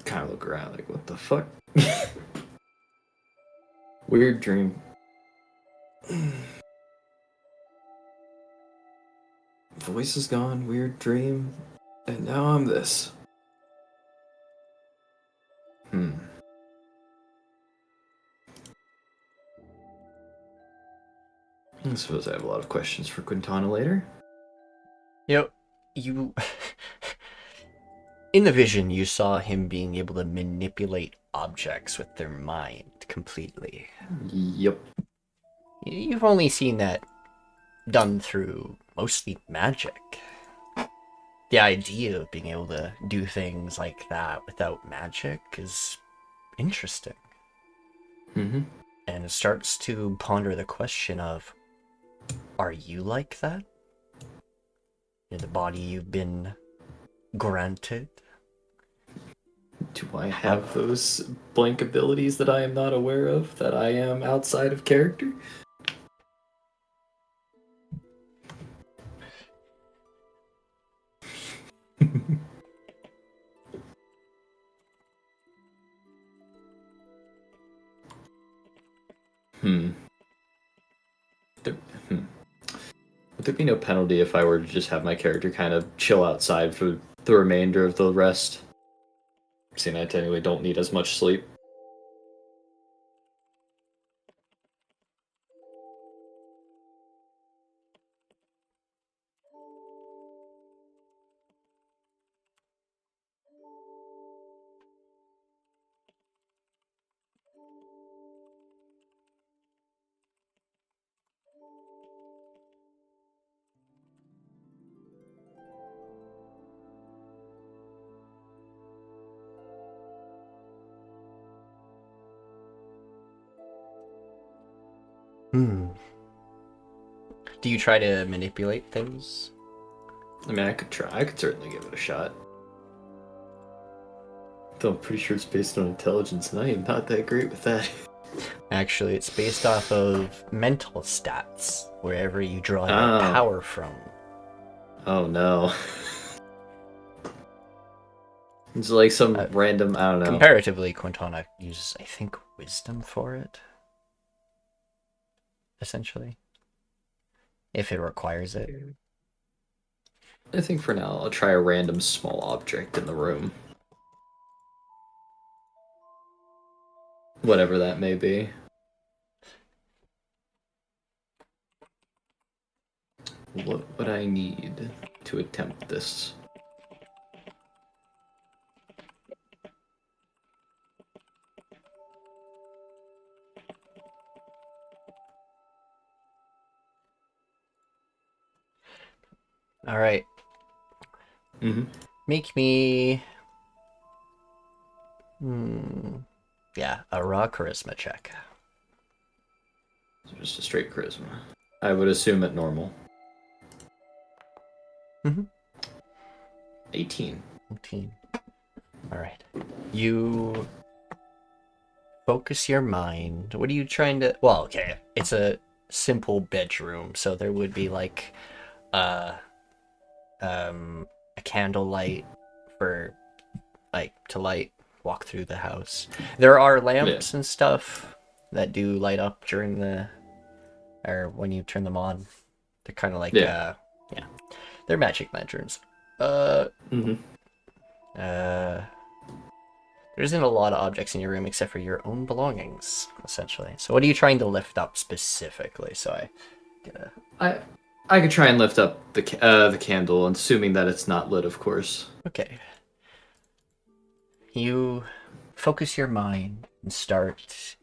Kind of look around like, what the fuck? Weird dream. Voice is gone, weird dream, and now I'm this. I suppose I have a lot of questions for Quintana later. You in the vision, you saw him being able to manipulate objects with their mind completely. Yep. You've only seen that done through mostly magic. the idea of being able to do things like that without magic is interesting. Mm-hmm. And it starts to ponder the question of, are you like that? In the body you've been granted? Do I have those blank abilities that I am not aware of, that I am outside of character? Hmm. Would there be no penalty if I were to just have my character kind of chill outside for the remainder of the rest? Seeing I technically don't need as much sleep. Do you try to manipulate things? I mean, I could try. I could certainly give it a shot. Though I'm pretty sure it's based on intelligence, and I am not that great with that. Actually, it's based off of mental stats, wherever you draw your Oh. power from. Oh no. It's like some random, I don't know. Comparatively, Quintana uses, I think, wisdom for it. Essentially. If it requires it. I think for now I'll try a random small object in the room. Whatever that may be. What would I need to attempt this? Alright. Mm-hmm. Make me... Yeah, a raw charisma check. So just a straight charisma. I would assume at normal. Mhm. 18. 18. Alright. You focus your mind. What are you trying to... Well, okay. It's a simple bedroom, so there would be like a candlelight for like to walk through the house. There are lamps and stuff that do light up during the or when you turn them on. They're kind of like they're magic lanterns. There isn't a lot of objects in your room except for your own belongings, essentially. So what are you trying to lift up specifically? So I get a... I could try and lift up the candle, assuming that it's not lit, of course. Okay. You focus your mind and start,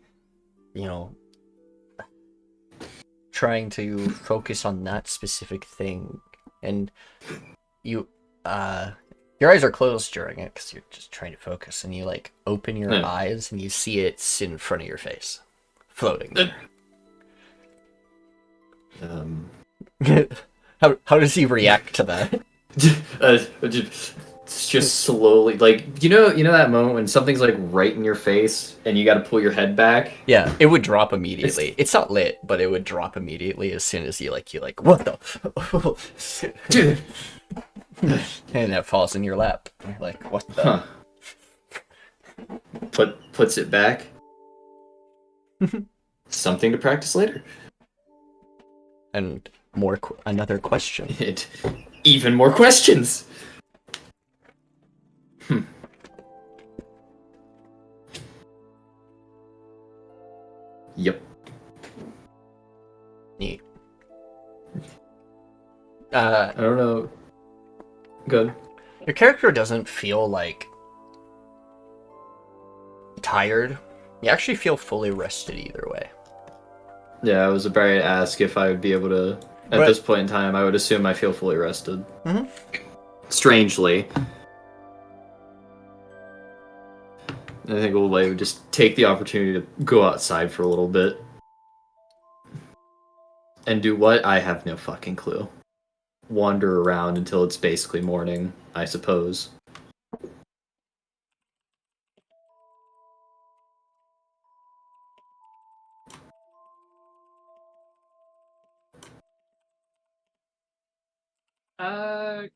trying to focus on that specific thing. And you, your eyes are closed during it because you're just trying to focus. And you, open your eyes and you see it's in front of your face. Floating there. How does he react to that? Just slowly, you know that moment when something's right in your face and you got to pull your head back. Yeah, it would drop immediately. It's not lit, but it would drop immediately as soon as you what the? And that falls in your lap. You're like, what the? Huh. Puts it back. Something to practice later. And another question. Even more questions. Yep. Neat. I don't know. Good. Your character doesn't feel tired. You actually feel fully rested either way. Yeah, I was about to ask if I would be able to. At this point in time, I would assume I feel fully rested. Mm-hmm. strangely. I think Old Whitey would just take the opportunity to go outside for a little bit. And do what? I have no fucking clue. Wander around until it's basically morning, I suppose.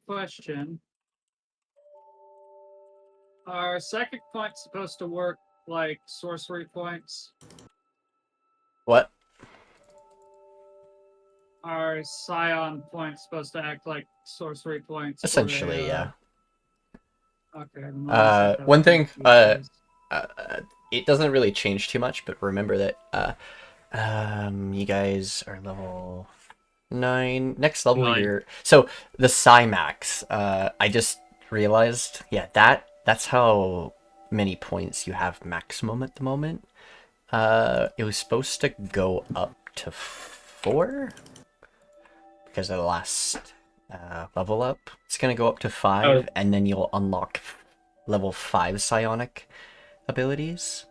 Question. Are psychic points supposed to work like sorcery points? What? Are scion points supposed to act like sorcery points? Essentially, yeah. Okay. One thing, it doesn't really change too much, but remember that, you guys are level 9. Next level, 9. you're... So, the Cymax, I just realized, yeah, that's how many points you have maximum at the moment. It was supposed to go up to 4? Because of the last level up. It's going to go up to 5, and then you'll unlock level 5 psionic abilities.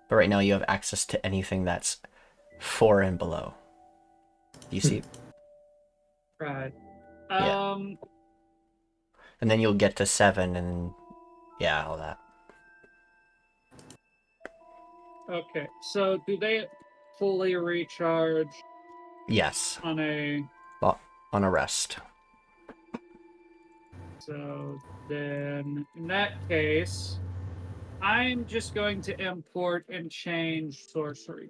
But right now you have access to anything that's 4 and below. Do you see? Right. Yeah. And then you'll get to 7 and yeah, all that. Okay. So do they fully recharge? Yes. On a rest. So then, in that case, I'm just going to import and change sorcery.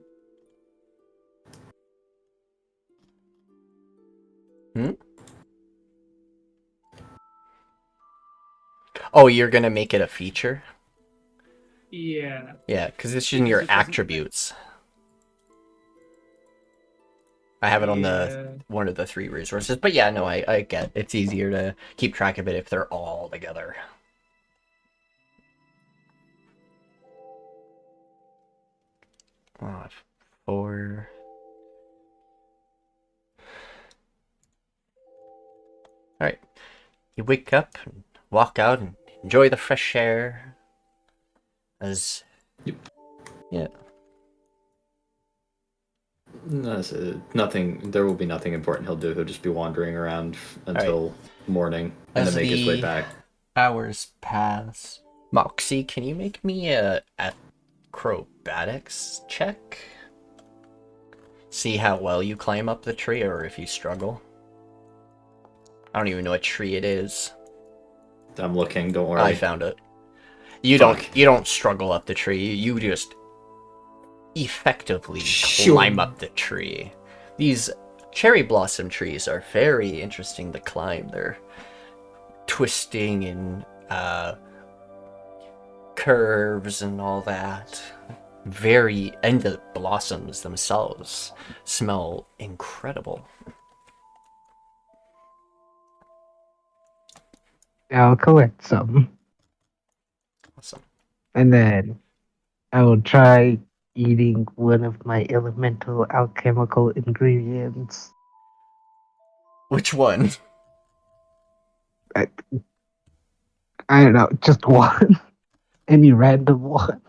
Oh, you're gonna make it a feature? Yeah. Yeah, because it's in your attributes. I have it on the one of the 3 resources, but yeah, no, I get it's easier to keep track of it if they're all together. Oh, 4. All right, you wake up and walk out and enjoy the fresh air. As yeah. Nothing. There will be nothing important he'll do. He'll just be wandering around until morning, and As then make his way back. Hours pass. Moxie, can you make me a acrobatics check? See how well you climb up the tree, or if you struggle. I don't even know what tree it is. I'm looking. Don't worry. I found it. You don't struggle up the tree. You just effectively climb up the tree. These cherry blossom trees are very interesting to climb. They're twisting and curves and all that. And the blossoms themselves smell incredible. I'll collect some. Awesome. And then I will try eating one of my elemental alchemical ingredients. Which one? I don't know, just one. Any random one.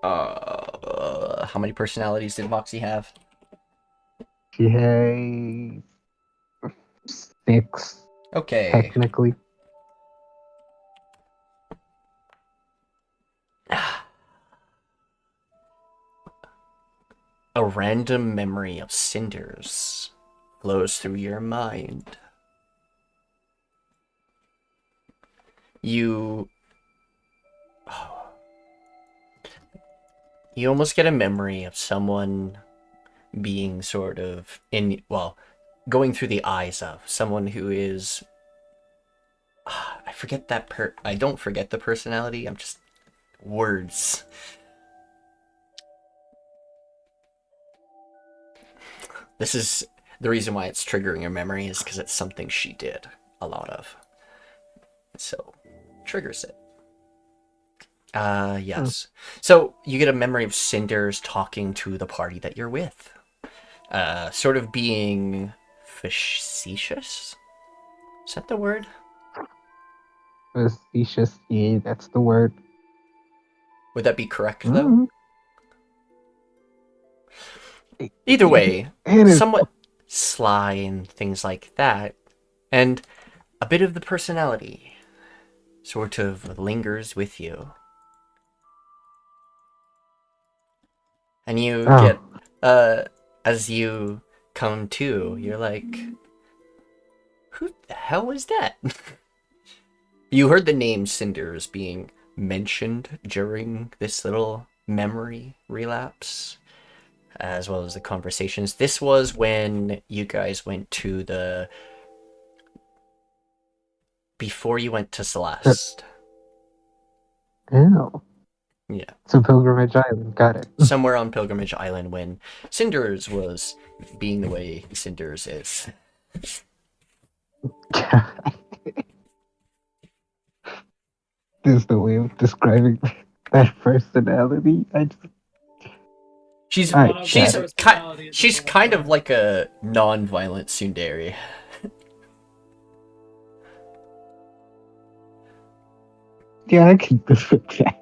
How many personalities did Moxie have? She has 6. Okay. Technically. A random memory of cinders flows through your mind. You almost get a memory of someone being sort of going through the eyes of someone who is I don't forget the personality, I'm just words. This is the reason why it's triggering your memory, is because it's something she did a lot of. So, triggers it. Yes. So, you get a memory of cinders talking to the party that you're with. Sort of being facetious? Is that the word? Facetious, yeah, that's the word. Would that be correct, though? Either way, It is. somewhat sly and things like that, and a bit of the personality sort of lingers with you. And you Oh. get, as you come to, you're like, who the hell was that? You heard the name Cinders being mentioned during this little memory relapse, as well as the conversations. This was when you guys went to the... Before you went to Celeste. Oh. Yeah. So Pilgrimage Island, got it. Somewhere on Pilgrimage Island when Cinders was being the way Cinders is. There's no way of describing that personality. She's Alright, she's got it. she's kind of like a non-violent tsundere. Yeah, I can live with that.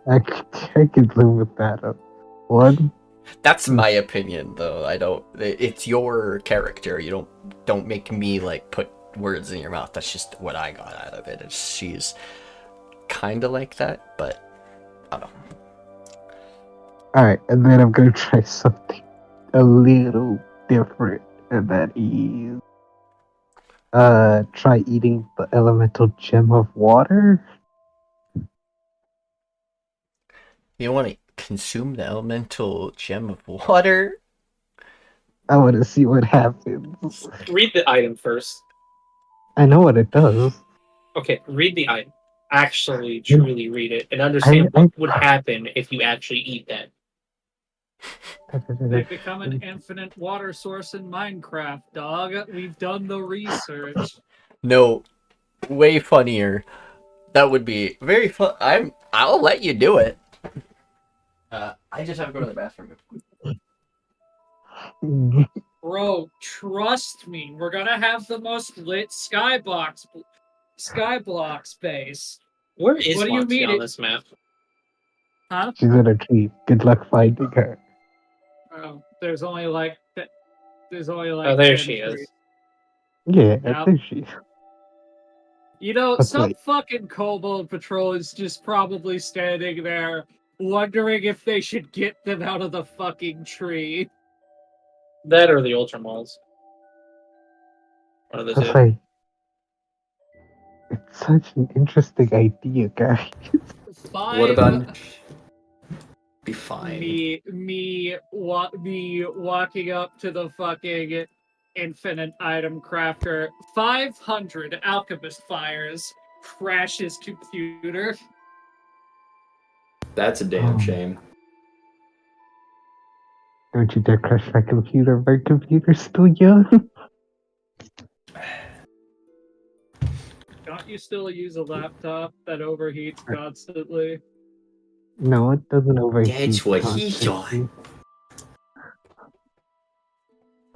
I can live with that. One. That's my opinion, though. I don't. It's your character. You don't make me like put words in your mouth. That's just what I got out of it. She's kind of like that, but I don't know. Alright, and then I'm gonna try something a little different, and that is try eating the elemental gem of water. You want to consume the elemental gem of water? I want to see what happens. Read the item first. I know what it does. Okay, read the item. Actually, truly read it and understand what would happen if you actually eat that. They become an infinite water source in Minecraft, dog. We've done the research. No, way funnier. That would be very fun. I'll let you do it. I just have to go to the bathroom. Bro, trust me, we're gonna have the most lit skyblock space. Where is What do you Moxie mean on it- this map? Huh? She's in a tree. Good luck finding her. Oh, there's only like Oh, there 10 she is. trees. Yeah, Yep. I think she. You know, That's some right. fucking kobold patrol is just probably standing there wondering if they should get them out of the fucking tree. That or the Ultramalls. One of the That's two. like. It's such an interesting idea, guys. What about be fine? me walking up to the fucking infinite item crafter. 500 alchemist fires. Crash his computer. That's a damn Oh. shame. Don't you dare crush my computer. My computer's still young. Don't you still use a laptop that overheats constantly? No, it doesn't overheat. That's what he constantly.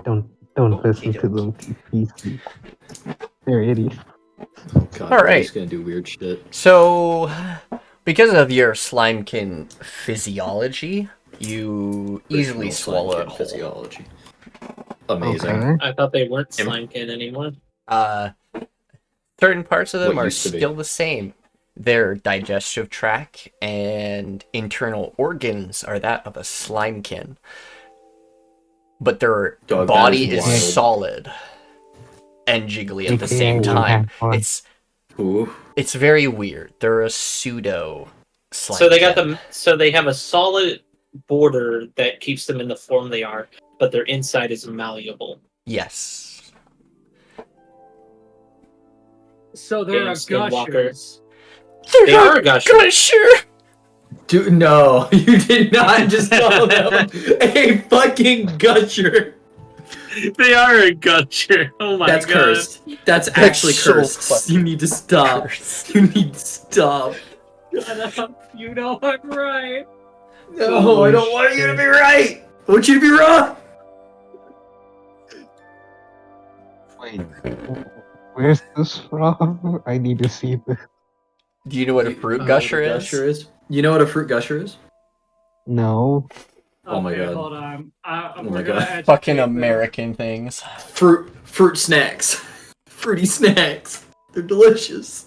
Don't listen to them, PC. They're idiots. God, All right. he's gonna do weird shit. So, because of your slimekin physiology, you easily Original swallow Slimekin it whole. physiology. Amazing. Okay. I thought they weren't Slimekin anymore. Certain parts of them What are used to be. still the same. Their digestive tract and internal organs are that of a slimekin. But their Dog, that body is is wild. solid and jiggly at the AKA same we time. have fun. Ooh. It's very weird. They're a pseudo slimekin. So they got them. So they have a solid border that keeps them in the form they are, but their inside is malleable. Yes. So they're Game a Skinwalker. gushers. They are a gusher. Gusher! Dude, no, you did not just call them a fucking gusher. They are a gusher. Oh my That's god. cursed. That's actually so cursed. fucking You need to stop. cursed. You need to stop. Shut up. You know I'm right. No, I don't want you to be right. I want you to be wrong. Wait. Where's this from? I need to see this. Do you know what a fruit gusher is? You know what a fruit gusher is? No. Oh my Okay, God. hold on. Oh We're my gonna God. educate Fucking them. American things. Fruit snacks. Fruity snacks. They're delicious.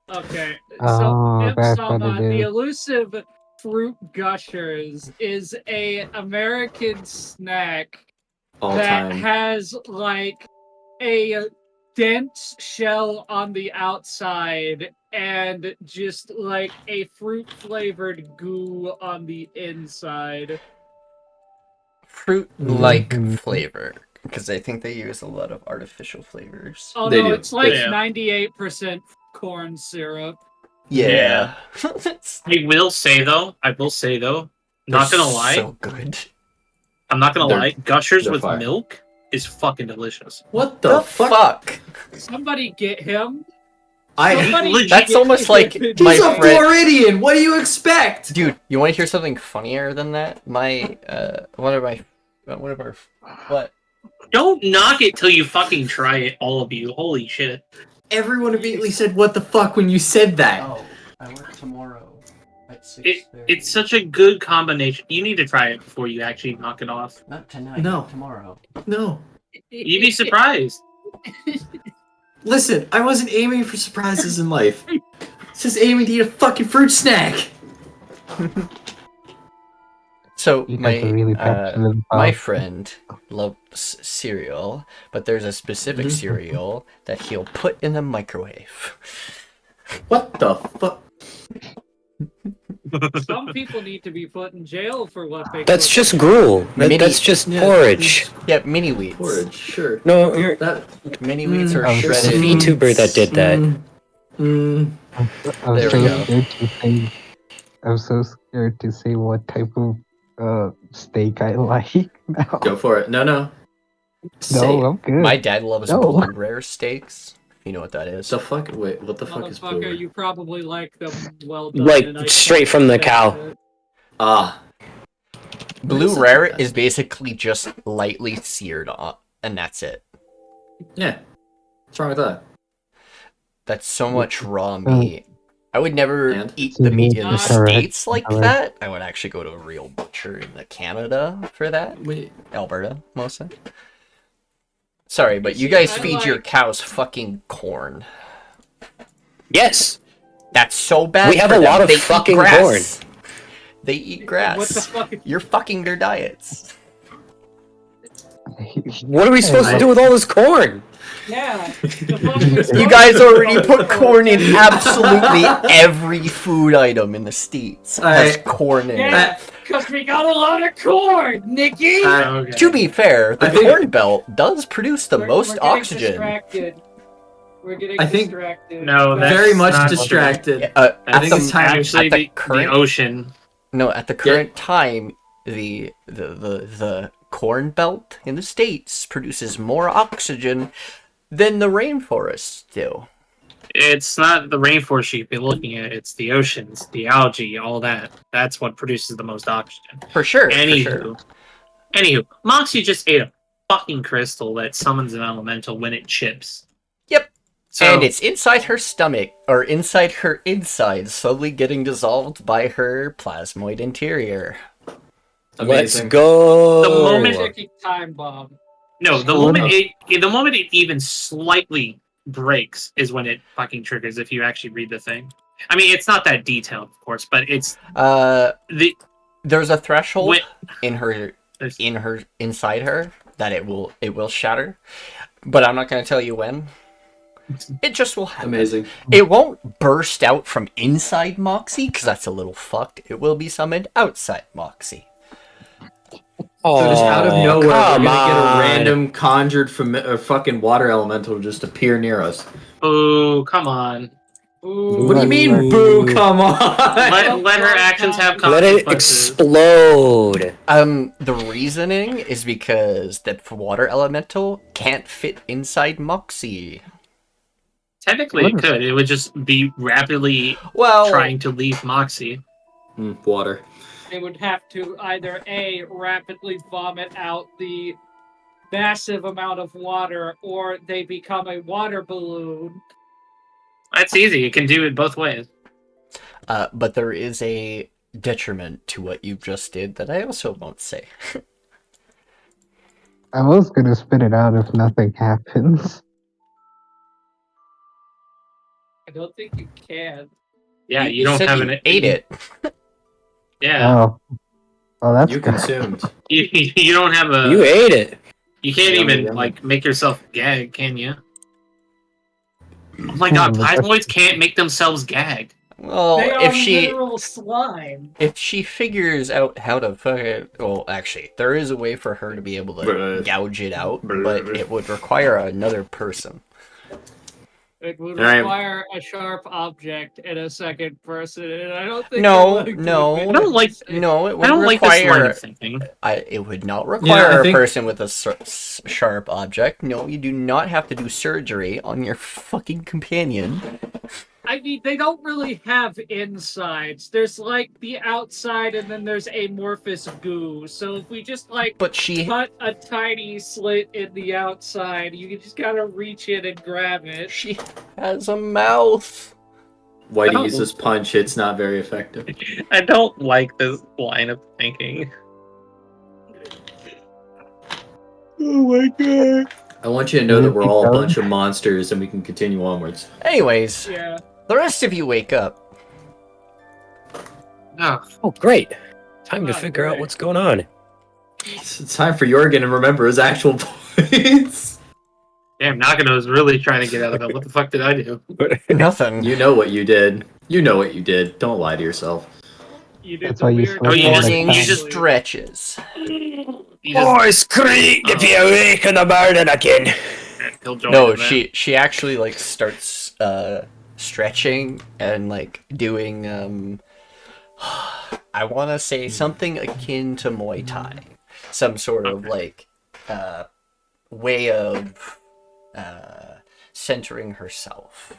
Okay, so Oh, that's what Ipsama, it the is. elusive fruit gushers is a American snack All that time. has like a dense shell on the outside and just like a fruit flavored goo on the inside. Fruit-like Mhm. flavor. Because I think they use a lot of artificial flavors. Oh They no, do. it's like Yeah. 98% corn syrup. Yeah. I will say though, not They're gonna lie, So good. I'm not gonna They're- lie, gushers they're with fire. milk is fucking delicious. What The the fuck? fuck? Somebody get him. I Somebody legit- That's get almost him like in my He's a there. friend- Floridian. What do you expect? Dude, you want to hear something funnier than that? One of our, what? Don't knock it till you fucking try it, all of you. Holy shit. Everyone immediately said, "What the fuck?" when you said that. Oh, I work tomorrow at 6:30. It's such a good combination. You need to try it before you actually knock it off. Not tonight, No. tomorrow. No. You'd be surprised. Listen, I wasn't aiming for surprises in life. It's just aiming to eat a fucking fruit snack. So You guys are really passionate my about- friend loves cereal, but there's a specific Mhm. cereal that he'll put in the microwave. What the fuck? Some people need to be put in jail for what they That's cook. just gruel. Mini- That's just Yeah, porridge. Yeah, mini wheats. Porridge, sure. No, you're That Mini wheats are Oh, there's a shredded. VTuber that did that. I was There so we go. scared to say. I'm so scared to say what type of steak I like now. Go for it. No. Say No, it. I'm good. My dad loves No. blue rare steaks. You know what that is? The fuck? Wait, what the fuck is blue? Motherfucker, you probably like them well done. Like, and I straight from the cow. Ah, Blue What rare is it? is basically just lightly seared on, and that's it. yeah. What's wrong with that? That's so much raw meat. I would never And? eat the meat in the Correct. States like Correct. that. I would actually go to a real butcher in the Canada for that. Wait. Alberta, mostly. Sorry, but you guys I feed your like- cows fucking corn. Yes. That's so bad. We have for a them. lot of They eat fucking grass. They eat grass. What the fuck? You're fucking their diets. What are we supposed to do with all this corn? Yeah. You guys already put corn in absolutely every food item in the States. Has corn in Yeah, it. because we got a lot of corn, Nikki! Okay. To be fair, the I think- corn belt does produce the We're most getting oxygen. Distracted. We're getting I think- distracted. No, that's Very much not- distracted. I I think it's time- actually at the the current ocean. No, at the current time, the corn belt in the States produces more oxygen than the rainforests do. It's not the rainforest you'd be looking at. It's the oceans, the algae, all that. That's what produces the most oxygen. For sure. Anywho, Moxie just ate a fucking crystal that summons an elemental when it chips. Yep. So, And it's inside her stomach, or inside her inside, slowly getting dissolved by her plasmoid interior. Let's Amazing. go. The moment- Ticking time bomb. no, the Hold moment up. the moment it even slightly breaks is when it fucking triggers. If you actually read the thing, I mean, it's not that detailed, of course, but it's the There's a threshold when, in her there's- inside her that it will shatter, but I'm not going to tell you when. It just will happen. Amazing. It won't burst out from inside Moxie because that's a little fucked. It will be summoned outside Moxie. Oh, So just out of nowhere, we're come gonna get a on. random conjured fucking water elemental just appear near us. oh, come on. Ooh. What do you mean, boo? Come on. Let her actions have Let it consequences. explode. The reasoning is because the water elemental can't fit inside Moxie. Technically, it could. It would just be rapidly Well, trying to leave Moxie. Water. They would have to either A, rapidly vomit out the massive amount of water or they become a water balloon. That's easy. You can do it both ways. But there is a detriment to what you just did that I also won't say. I was gonna spit it out if nothing happens. I don't think you can. Yeah, you you don't said have you an ate it. Yeah, Oh. Oh, that's You good. consumed. you don't have a. You ate it. You can't Yummy, even yummy. like make yourself gag, can you? Oh my god, but that's- plasmoids can't make themselves gag. Well, They are if she literal slime. figures out how to fucking, well, actually, there is a way for her to be able to Bruh. gouge it out, Bruh. but it would require another person. It would Alright. require a sharp object and a second person, and I don't think No, they're willing to no. admit I don't like- it. No, it I would don't like this line require. of thinking. It would not require I a think- person with a sharp object. No, you do not have to do surgery on your fucking companion. I mean, they don't really have insides. There's like the outside, and then there's amorphous goo. So if we just like But she, cut a tiny slit in the outside, you can just gotta reach in and grab it. she has a mouth. Whitey Oh. uses punch. It's not very effective. I don't like this line of thinking. Oh my god. I want you to know that we're all a bunch of monsters and we can continue onwards. Anyways, Yeah. the rest of you wake up. Oh, Oh, great. Time to Oh, figure out great. what's going on. It's time for Jørgen to remember his actual points. damn, Nagano's really trying to get out of it. What the fuck did I do? Nothing. You know what you did. You know what you did. Don't lie to yourself. You did That's the why you weird. slept Oh, you on just- the you Morning couch. just- stretches. You just Voice creak if you wake in the morning again. he'll join No, in there. she actually like starts stretching and like doing I want to say something akin to Muay Thai. Some sort of like way of centering herself.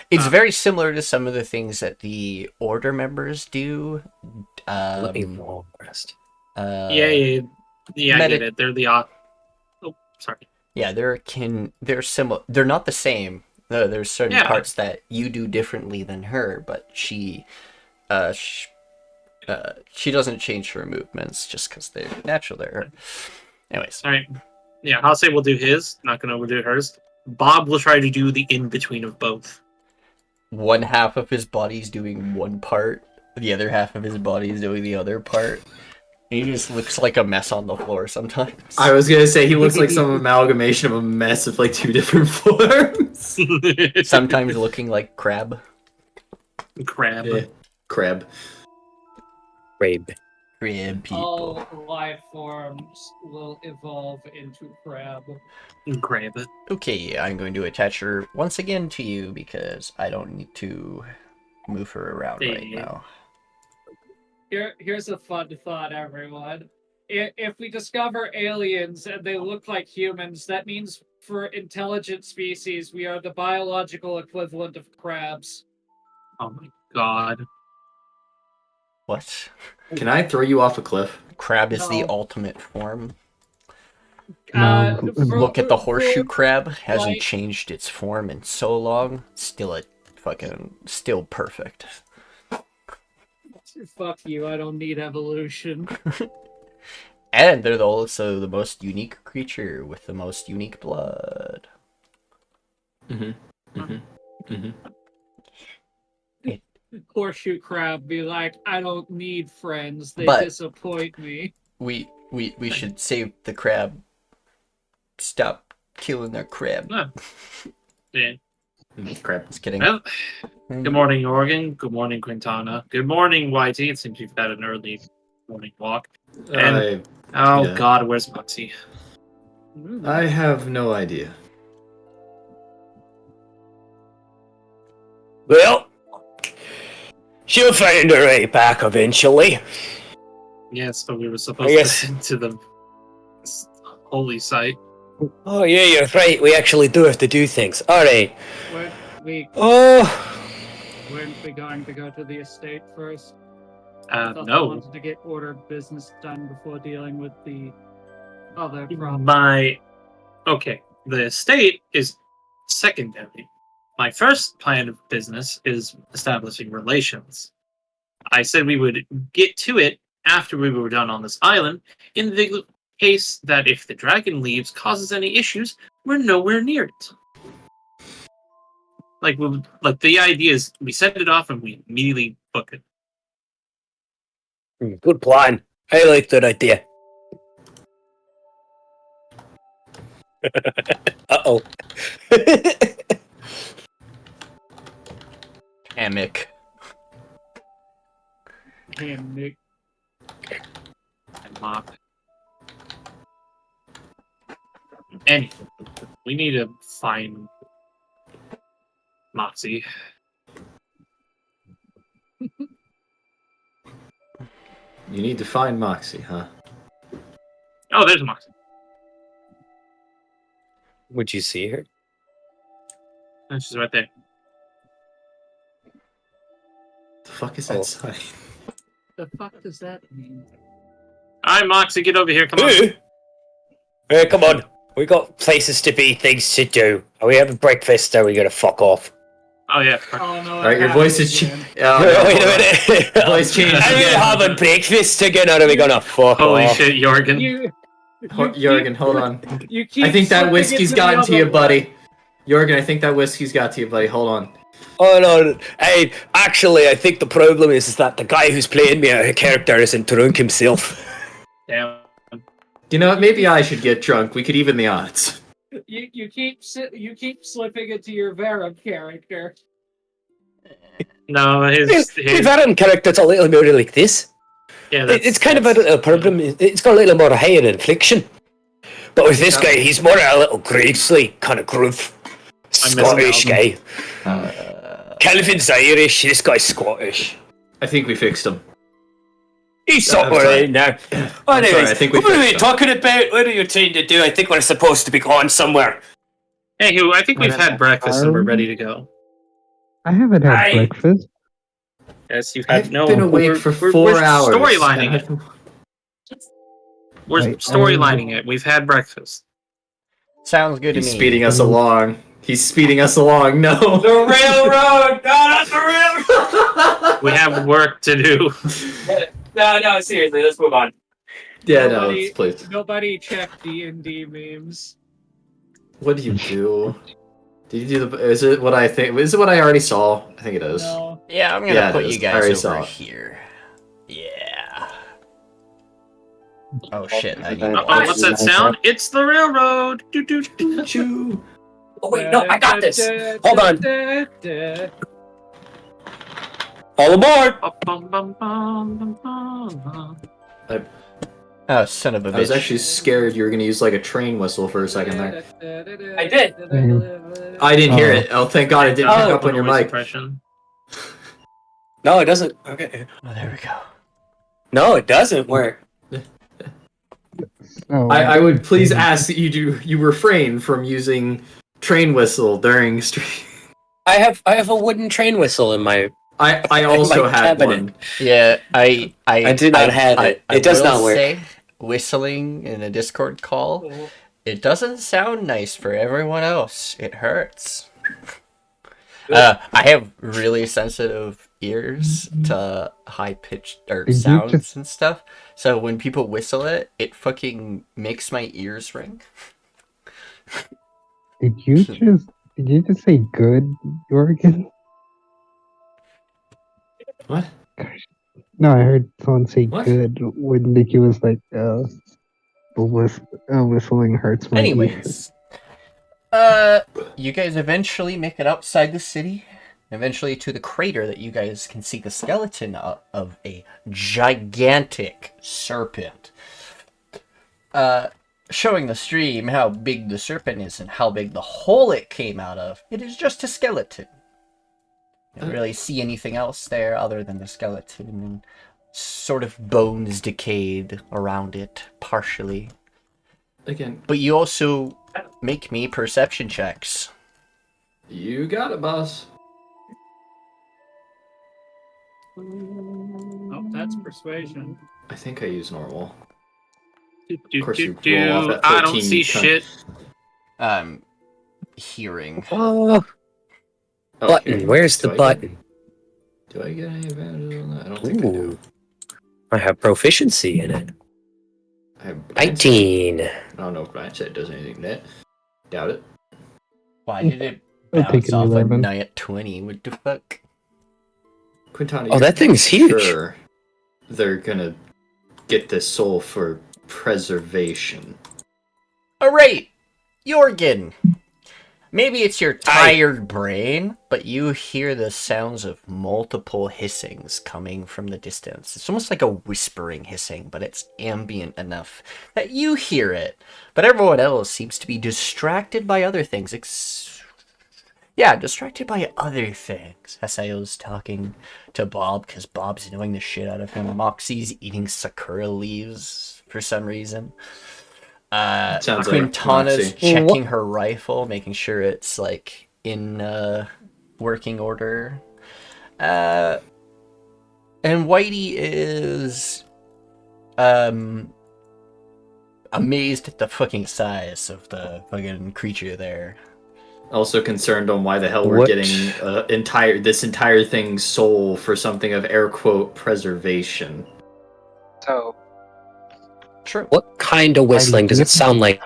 It's very similar to some of the things that the order members do. Let me long rest. Yeah, I get it. They're the oh, sorry. Yeah, they're similar. They're not the same. There's certain Yeah. parts that you do differently than her, but she doesn't change her movements just because they're natural to her. Anyways, All right. Yeah, Haseo will do his. Not gonna overdo hers. Bob will try to do the in between of both. one half of his body's doing one part, the other half of his body is doing the other part. He just looks like a mess on the floor sometimes. I was gonna say he looks like some amalgamation of a mess of like two different forms. Sometimes looking like crab. Crab. Yeah. Crab. Rabe. Crab people. All life forms will evolve into crab. Crab it. Okay, I'm going to attach her once again to you because I don't need to move her around right Yeah. now. Here's a fun thought, everyone. If we discover aliens and they look like humans, that means for intelligent species, we are the biological equivalent of crabs. Oh my god. What? Can I throw you off a cliff? Crab is the No. ultimate form. No. Look at the horseshoe crab. Hasn't like- changed its form in so long. Still still perfect. Fuck you, I don't need evolution. And they're also the most unique creature with the most unique blood. Mm-hmm. Mm-hmm. Mm-hmm. Horseshoe crab be like, I don't need friends, they But- disappoint me. We should save the crab. Stop killing the crab. No. Yeah. Crab. Just kidding. Well, good morning, Jørgen. Good morning, Quintana. Good morning, Whitey. It seems you've had an early morning walk. And- Oh Yeah. god, where's Moxie? I have no idea. Well, she'll find her way back eventually. Yes, but we were supposed I to guess- send to the holy site. Oh, yeah, you're right. We actually do have to do things. Alright. Oh, Weren't we going to go to the estate first? I thought I No. wanted to get order of business done before dealing with the other problem. The estate is secondary. My first plan of business is establishing relations. I said we would get to it after we were done on this island, in the case that if the dragon leaves causes any issues, we're nowhere near it. Like the idea is we send it off and we immediately book it. Good plan. I like that idea. Uh-oh. Hammock. Hammock. And mop. Anyway, we need to find Moxie. You need to find Moxie, huh? Oh, there's Moxie. Would you see her? Oh, she's right there. The fuck is that Oh. sign? The fuck does that mean? Alright, Moxie, get over here. Come on. Hey, come on. We got places to be, things to do. Are we having breakfast? Or are we gonna fuck off? Oh, yeah. Oh no! Alright, your voice is changed. Wait a minute. Voice changed Are we again. having breakfast again, or are we gonna fuck Holy off? shit, Jørgen. Jørgen, hold on. You keep I think that slipping whiskey's into the gotten to other you, one. buddy. Jørgen, I think that whiskey's got to you, buddy. Hold on. Oh no! Hey, actually, I think the problem is that the guy who's playing me a character isn't drunk himself. Damn. You know what? Maybe I should get drunk. We could even the odds. You keep slipping into your Vera character. No, We've his had a character that's a little more like this. yeah, It's kind of a problem. It's got a little more higher infliction. But with this guy, he's more a little Gravesley kind of groove. Scottish guy. Calvin's Irish. This guy's Scottish. I think we fixed him. He's I'm alright now. Anyways, sorry, I think we what are we fixed him. talking about? What are you trying to do? I think we're supposed to be going somewhere. Hey, I think we've had breakfast and we're ready to go. I haven't had Aye. breakfast. Yes, you've I've had no. been awake for 4 we're hours. Storylining it. We're Right, storylining it. We've had breakfast. Sounds good He's to me. speeding us along. He's speeding us along. No. The railroad! No, not the railroad! We have work to do. No, seriously, let's move on. Yeah, Nobody- no, please. Nobody checked D&D memes. What do you do? Did you do the? Is it what I think? Is it what I already saw? I think it is. No. Yeah, I'm gonna Yeah, it put is. you I guys already over saw it. here. Yeah. Oh shit! I need Oh, what's that sound? It's the railroad. Do do do. Choo. Oh wait, no, I got this. Hold on. All aboard! Bum, bum, bum, bum, bum. Oh, son of a bitch. I was actually scared you were gonna use like a train whistle for a second there. I did. I didn't hear it. Oh, thank God it didn't pick up on your Noise mic. suppression. No, it doesn't. Okay. Oh, there we go. No, it doesn't work. So, I would please ask that you refrain from using train whistle during stream. I have a wooden train whistle in my. I also My had cabinet. one. Yeah, I do not have it. It does will not work. Say, whistling in a Discord call, it doesn't sound nice for everyone else. It hurts. I have really sensitive ears to high pitched or Did you sounds just- and stuff. So when people whistle it, it fucking makes my ears ring. did you just say good, Jørgen? What? No, I heard someone say What? good when Nikki was like, whistling hurts my ears. Anyways, you guys eventually make it outside the city, eventually to the crater that you guys can see the skeleton of a gigantic serpent. Showing the stream how big the serpent is and how big the hole it came out of. It is just a skeleton. You don't really see anything else there other than the skeleton and sort of bones decayed around it, partially. Again, But you also make me perception checks. you got it, boss. Oh, that's persuasion. I think I use normal. Of course you roll off at I 14, don't see you cunt. shit. Hearing. Oh, button. Okay, Where's the do I button? Do I get any advantage on that? I don't think I do. Ooh. I have proficiency in it. I have blindsight. 19. I don't know if blindsight does anything to that. Doubt it. Why did it I'll take bounce an off a 11. nat 20? What the fuck? Quintana, Oh, you're that thing's huge. Sure they're gonna get this soul for preservation. Alright! Jørgen! Maybe it's your tired brain, but you hear the sounds of multiple hissings coming from the distance. It's almost like a whispering hissing, but it's ambient enough that you hear it. But everyone else seems to be distracted by other things. Distracted by other things. Haseo's talking to Bob because Bob's knowing the shit out of him. Moxie's eating sakura leaves for some reason. Sounds like Quintana's Moxie. checking her rifle, making sure it's like in working order. And Whitey is amazed at the fucking size of the fucking creature there. Also concerned on why the hell we're What? getting this entire thing's soul for something of air quote preservation. So, True. What kind of whistling does you- it sound like?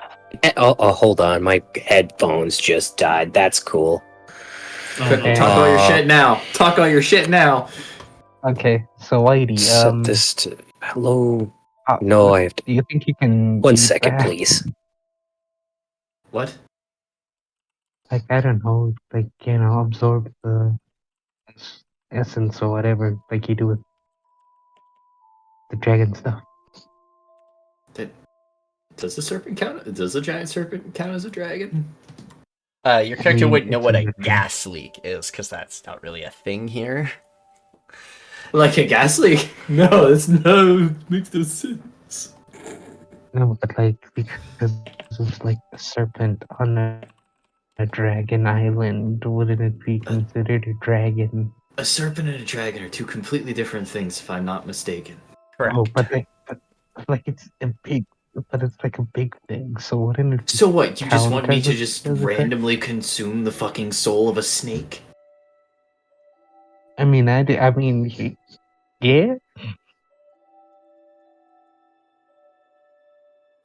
Oh, hold on. My headphones just died. That's cool. Okay. Talk all your shit now. Talk all your shit now. okay, so Whitey, Set this to... Hello? uh, No, I have to... do you think you can... 1 use second, that? please. What? Like, I don't know, like, absorb the essence or whatever, like you do with the dragon stuff. Does the serpent count? Does the giant serpent count as a dragon? Your character mean, wouldn't know it's what in a the thing. gas leak is, because that's not really a thing here. Like a gas leak? No, it's no makes no sense. No, but like, because it's like a serpent on a dragon island, wouldn't it be considered a dragon? A serpent and a dragon are two completely different things, if I'm not mistaken. Correct. Oh, but like it's a big, but it's like a big thing, so wouldn't it So what? You just want me count to as a- just as a dragon? randomly consume the fucking soul of a snake? I mean, yeah.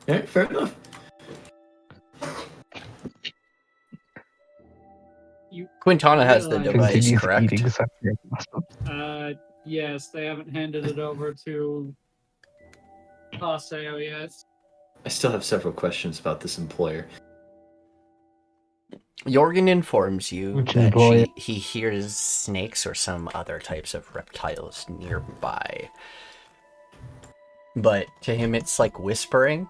Yeah, fair enough. Quintana has the Realize- device, Continues correct? eating something. Yes, they haven't handed it over to Haseo yet. I still have several questions about this employer. Jørgen informs you Which that employer? he hears snakes or some other types of reptiles nearby. But to him, it's like whispering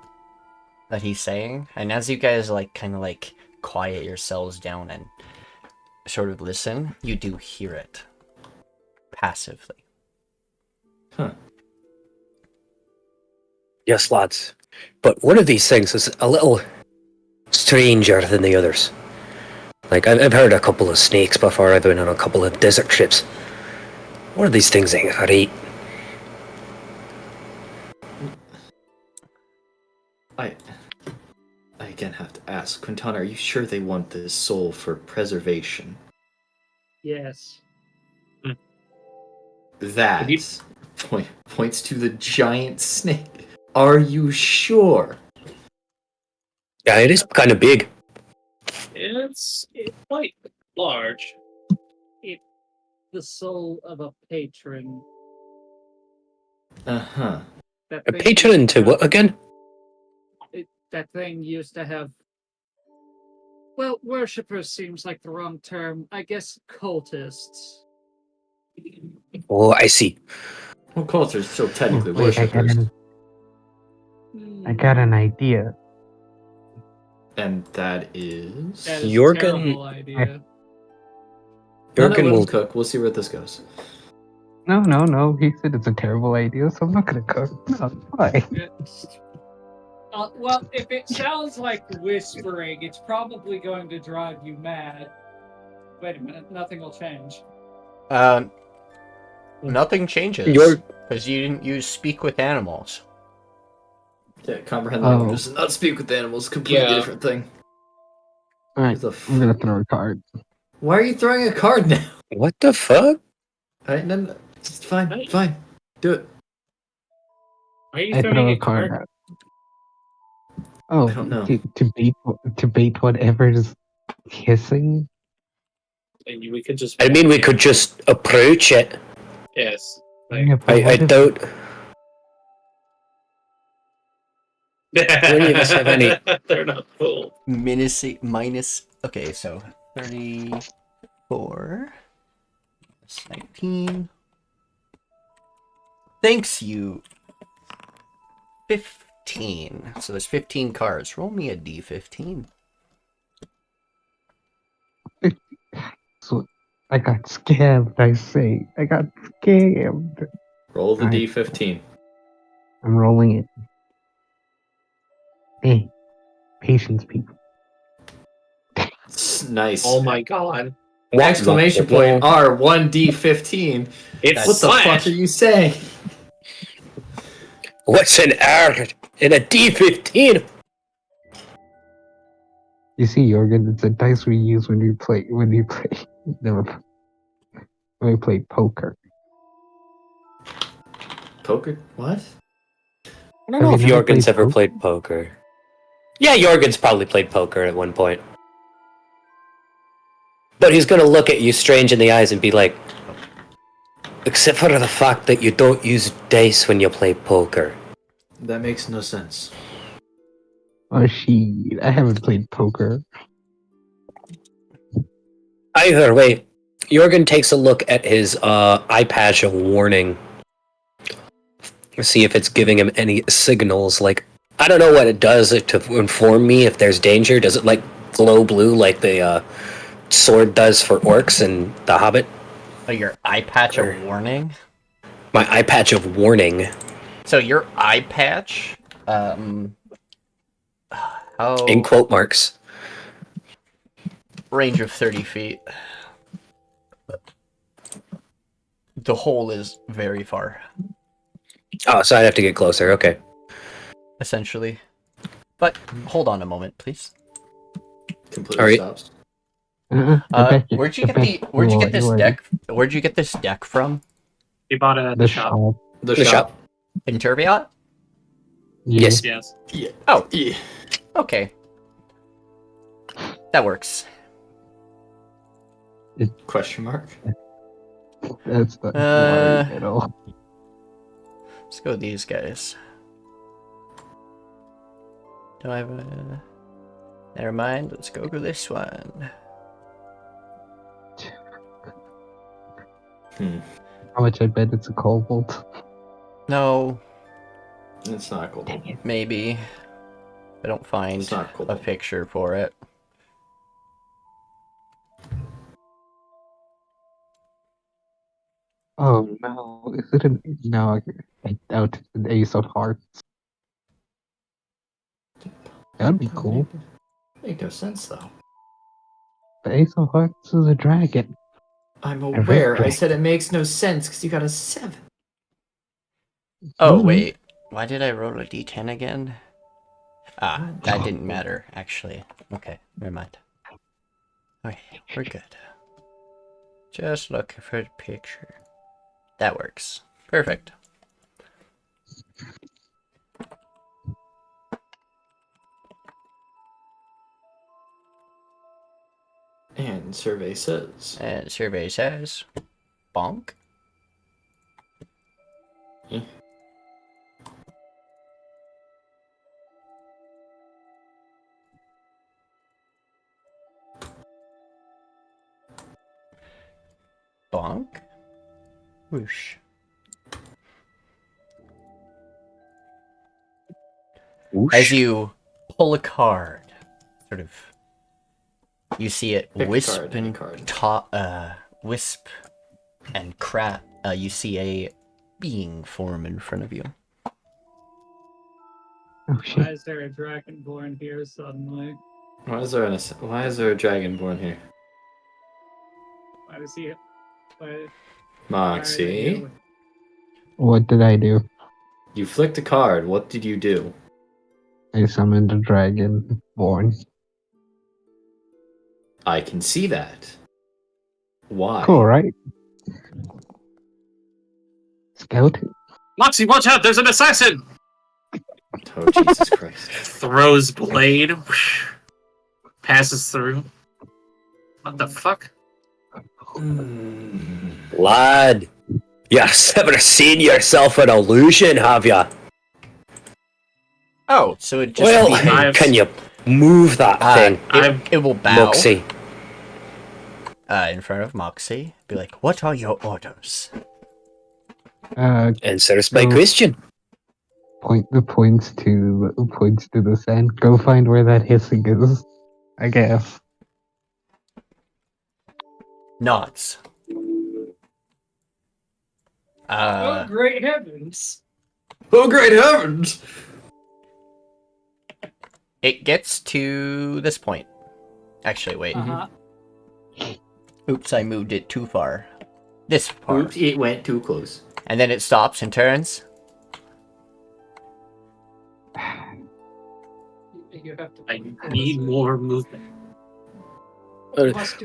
that he's saying. And as you guys kind of quiet yourselves down and sort of listen, you do hear it passively. Huh. Yes, lads. But one of these things is a little stranger than the others. Like, I've heard a couple of snakes before. I've been on a couple of desert trips. One of these things ain't for eat. I again have to ask, Quintana, are you sure they want this soul for preservation? Yes. That Have points to the giant snake. Are you sure? Yeah, it is kind of big. It's quite large. The soul of a patron. Uh-huh. That A thing patron used to to what have- again? That thing used to have. Well, worshippers seems like the wrong term. I guess cultists. Oh, I see. Well, cults are still technically Wait, I worshippers. got an idea. And that is... That is Jørgen- a terrible idea. Jørgen will will... cook. We'll see where this goes. No. He said it's a terrible idea, so I'm not gonna cook. No, why? Well, if it sounds like whispering, it's probably going to drive you mad. Wait a minute, nothing will change. Nothing changes You're- because you didn't use speak with animals. Yeah, comprehend Oh. languages and not speak with animals. Completely Yeah. different thing. Alright, What the I'm gonna throw a card. Why are you throwing a card now? What the fuck? Alright, no, it's fine, Hey. fine. Do it. Why are you I throwing throw a a card card? out. Oh, I don't know. to bait whatever's hissing. And we could just. I mean, we could just approach it. Yes. Like, Yeah, but I what if- doubt. any of us have any- They're not full. minus. Okay, so 34. That's 19. Thanks, you. 15. So there's 15 cards. Roll me a d15. So I got scammed. I say I got scammed. Roll the Alright. d15. I'm rolling it. Hey, patience, people. Nice. Oh my god. Exclamation point R1D15. It's What the fuck are you saying? What's an R in a D15? You see, Jørgen, it's a dice we use when you play. Never mind. When we play poker. Poker? What? I don't know Have if you never Jørgen's played ever poker? played poker. Yeah, Jørgen's probably played poker at one point. But he's gonna look at you strange in the eyes and be like, except for the fact that you don't use dice when you play poker. That makes no sense. Oh, shit. I haven't played poker. Either way, Jørgen takes a look at his eye patch of warning. See if it's giving him any signals. Like, I don't know what it does to inform me if there's danger. Does it like glow blue like the sword does for orcs in The Hobbit? Oh, your eye patch of warning? My eye patch of warning. So your eye patch, how... In quote marks. Range of 30 feet. The hole is very far, Oh, so I'd have to get closer. Okay. essentially. But hold on a moment, please. Completely Alright. stops. Where'd you get this deck? Where'd you get this deck from? We bought it at The the shop. shop. The shop. In Turbiot? Yeah. Yes. Yes. Yeah. Oh, Yeah. okay. That works. Question mark? That's the worry at all. Let's go with these guys. Do I have a... Never mind, let's go with this one. How much I bet it's a kobold. No, It's not cool. maybe. I don't find It's not cool. a picture for it. Oh no, is it an no? I doubt it's an Ace of Hearts. That'd be cool. Make no sense though. The Ace of Hearts is a dragon. I'm red aware. I dragon. said it makes no sense because you got a 7. Oh, Mhm. wait. Why did I roll a d10 again? Ah, that didn't matter, actually. Okay, never mind. Okay, we're good. Just looking for the picture. That works. Perfect. And survey says. And survey says... Bonk. Bonk. Whoosh. As you pull a card, sort of, you see it Pick a wisp card, any and card. wisp and crack. You see a being form in front of you. Oh Why shit! is there a dragonborn here suddenly? Why is there a dragonborn here? Why does he? Why are they Moxie, here? What did I do? you flicked a card. What did you do? I summoned a dragon born. I can see that. Why? Cool, right? Scout. Moxie, watch out! There's an assassin! Oh, Jesus Christ. Throws blade. Passes through. What the fuck? Lad, you've never seen yourself an illusion, have ya? Oh, so it just Well, behaves. can you move that thing, It will bow Moxie? in front of Moxie. Be like, what are your orders? Answers my No. question. Points to the sand. Go find where that hissing is. I guess. Nods. Oh, great heavens! Oh, great heavens! It gets to this point. Actually, wait. Uh-huh. Oops, I moved it too far. This far. Oops, it went too close. And then it stops and turns. You have to. I need more movement.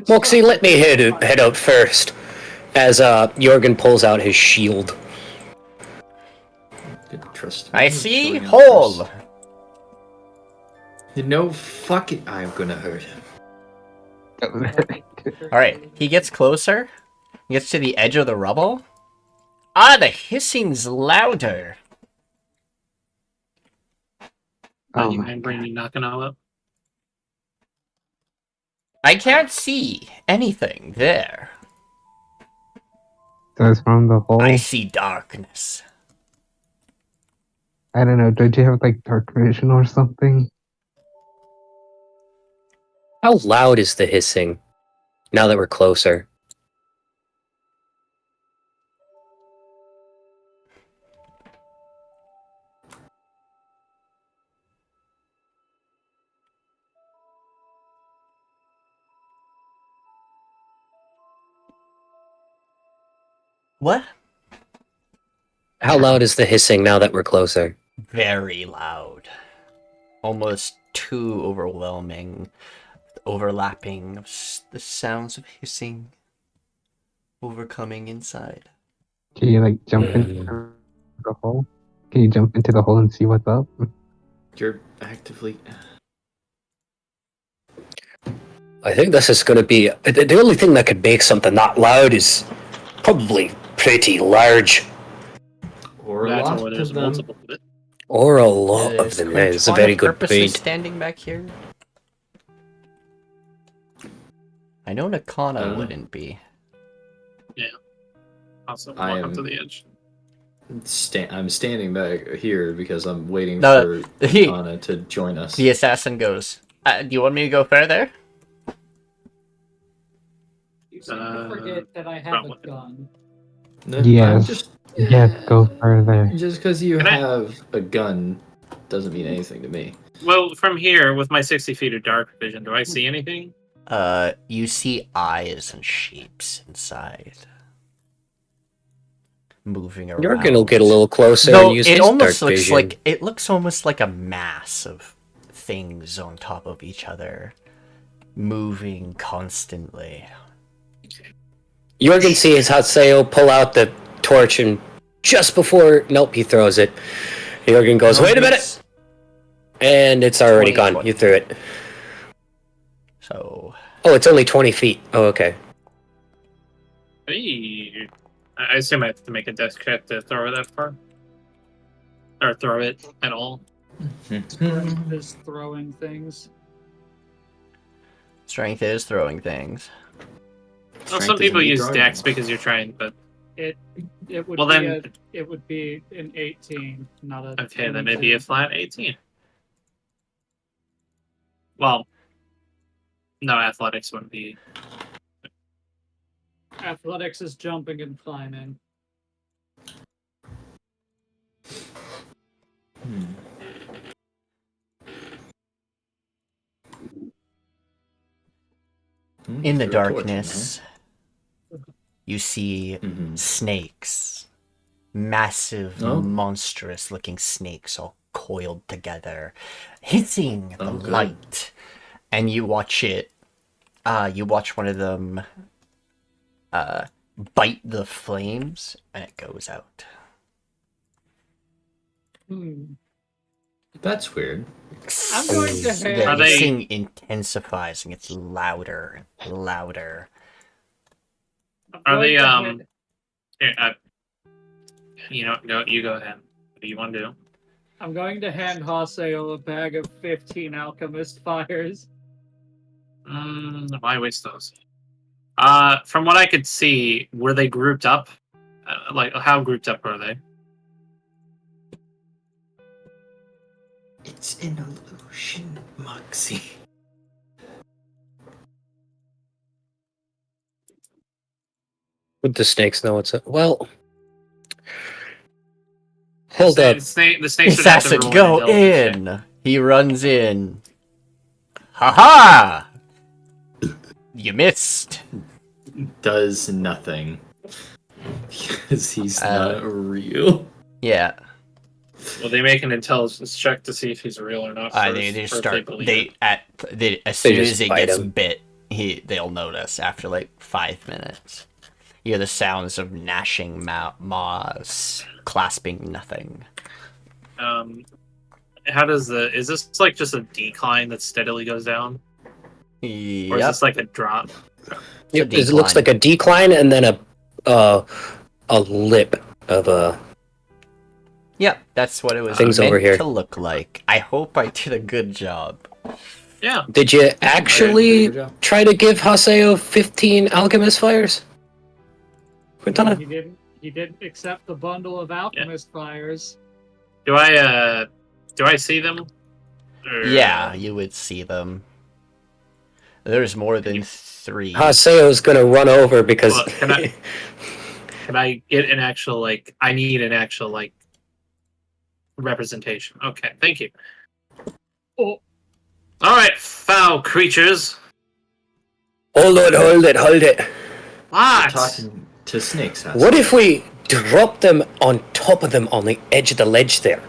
Moxie, let me head out first. As Jørgen pulls out his shield. Didn't trust I me. see Going out hole. first. You know, fuck it. I'm gonna hurt him. Alright, he gets closer. He gets to the edge of the rubble. Ah, the hissing's louder. Oh You mind bringing Nakano up? I can't see anything there. So it's from the hole. I see darkness. I don't know. Don't you have like dark vision or something? How loud is the hissing? Now that we're closer. What? How loud is the hissing now that we're closer? Very loud. Almost too overwhelming. Overlapping of the sounds of hissing. Overcoming inside. Can you like jump into the hole? Can you jump into the hole and see what's up? You're actively. I think this is going to be... The only thing that could make something that loud is probably pretty large. Or a That's lot why of there's them. multiple of it. Or a lot of Is them. Cortana It's a very good purposely point. standing back here? I know Nakana wouldn't be. Also, I walk up am- to the edge. I'm standing back here because I'm waiting No, for Anna to join us. The assassin goes, do you want me to go further? You seem to forget that I have a probably. gun. No, Yes. I'm just, Yes, go further. just because you Can I- have a gun doesn't mean anything to me. Well, from here, with my 60 feet of dark vision, do I see anything? You see eyes and shapes inside. Moving around. Jørgen will get a little closer No, and use it his almost dark looks vision. like it looks almost like a mass of things on top of each other, moving constantly. Jørgen sees Haseo pull out the torch, and just before he throws it. Jørgen goes, "Wait a minute!" And it's already 20. gone. You threw it. So Oh, it's only 20 feet. Oh, okay. Hey. I assume I have to make a death check to throw it that far? Or throw it at all? Is throwing things. strength is throwing things. Well, Strength some people isn't use drawing dex anymore. because you're trying, but It would Well, be then- it would be an 18, not a. okay, then it'd be a flat 18. Well, no, athletics wouldn't be. Athletics is jumping and climbing. In the Threw a torch, darkness, you see you know? Mhm. snakes. Massive, Oh. monstrous looking snakes all coiled together, hitting the Oh, good. light, and you watch it. You watch one of them bite the flames, and it goes out. That's weird. I'm going to The hand. hissing intensifies and gets louder and louder. Are they going to hand- you go ahead. What do you want to do? I'm going to hand Haseo a bag of 15 alchemist fires. Why waste those? From what I could see, were they grouped up? Like, how grouped up are they? It's an illusion, Moxie. Would the snakes know what's up? Well, hold up. The snakes would have to Assassin, roll an go intelligence check. in! He runs in. Ha-ha! You missed. Does nothing. Because he's Uh, not real. Yeah. Will they make an intelligence check to see if he's real or not? They first, just or if start. believe They it? as soon just as it bite gets him. bit, they'll notice after like 5 minutes. You hear the sounds of gnashing maws, clasping nothing. How does is this like just a decline that steadily goes down, or is Yep. this like a drop? Yep, It's a it looks decline. like a decline and then a lip of a. Yep, that's what it was Things meant over here. to look like. I hope I did a good job. Yeah. Did you actually Good job. try to give Haseo 15 alchemist fires? Quintana? He didn't accept the bundle of alchemist fires. Do I see them? Or, Yeah, you would see them. There's more than 3. Haseo's gonna run over because. Well, can I get an actual like? I need an actual like representation. Okay, thank you. Oh, All right, foul creatures. Hold it. What? Talking to snakes, huh? What if we drop them on top of them on the edge of the ledge there?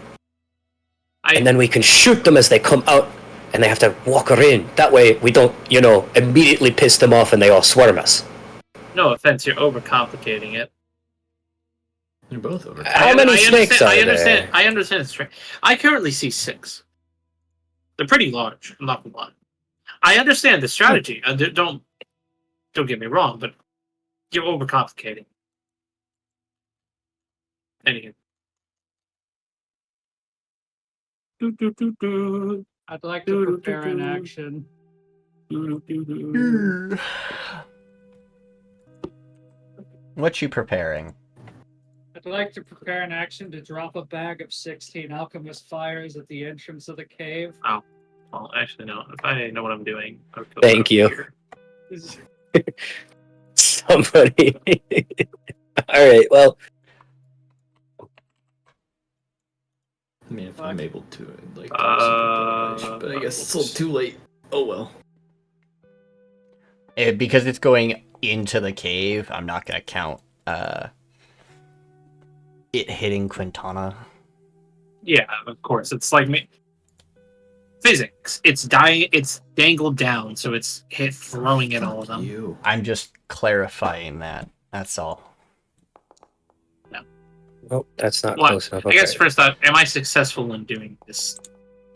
And then we can shoot them as they come out and they have to walk her in. That way we don't, immediately piss them off and they all swarm us. No offense, you're overcomplicating it. You're both over. How many snakes are there? I understand the strength. I currently see 6. They're pretty large. I'm not gonna lie. I understand the strategy. Don't get me wrong, but you're overcomplicating. Anywho. I'd like to prepare an action. What you preparing? I'd like to prepare an action to drop a bag of 16 alchemist fires at the entrance of the cave. Well, actually, no. If I know what I'm doing, I'll go Thank you. here. Somebody. Alright, well. I mean, if I'm able to, I'd like to but I guess it's still let's- too late. Oh well. Because it's going into the cave, I'm not gonna count it hitting Quintana. Yeah, of course. It's like physics. It's dangled down, so it's throwing at all of them. You. I'm just clarifying that. That's all. Oh, that's not Well, close enough. I guess Okay. first off, am I successful in doing this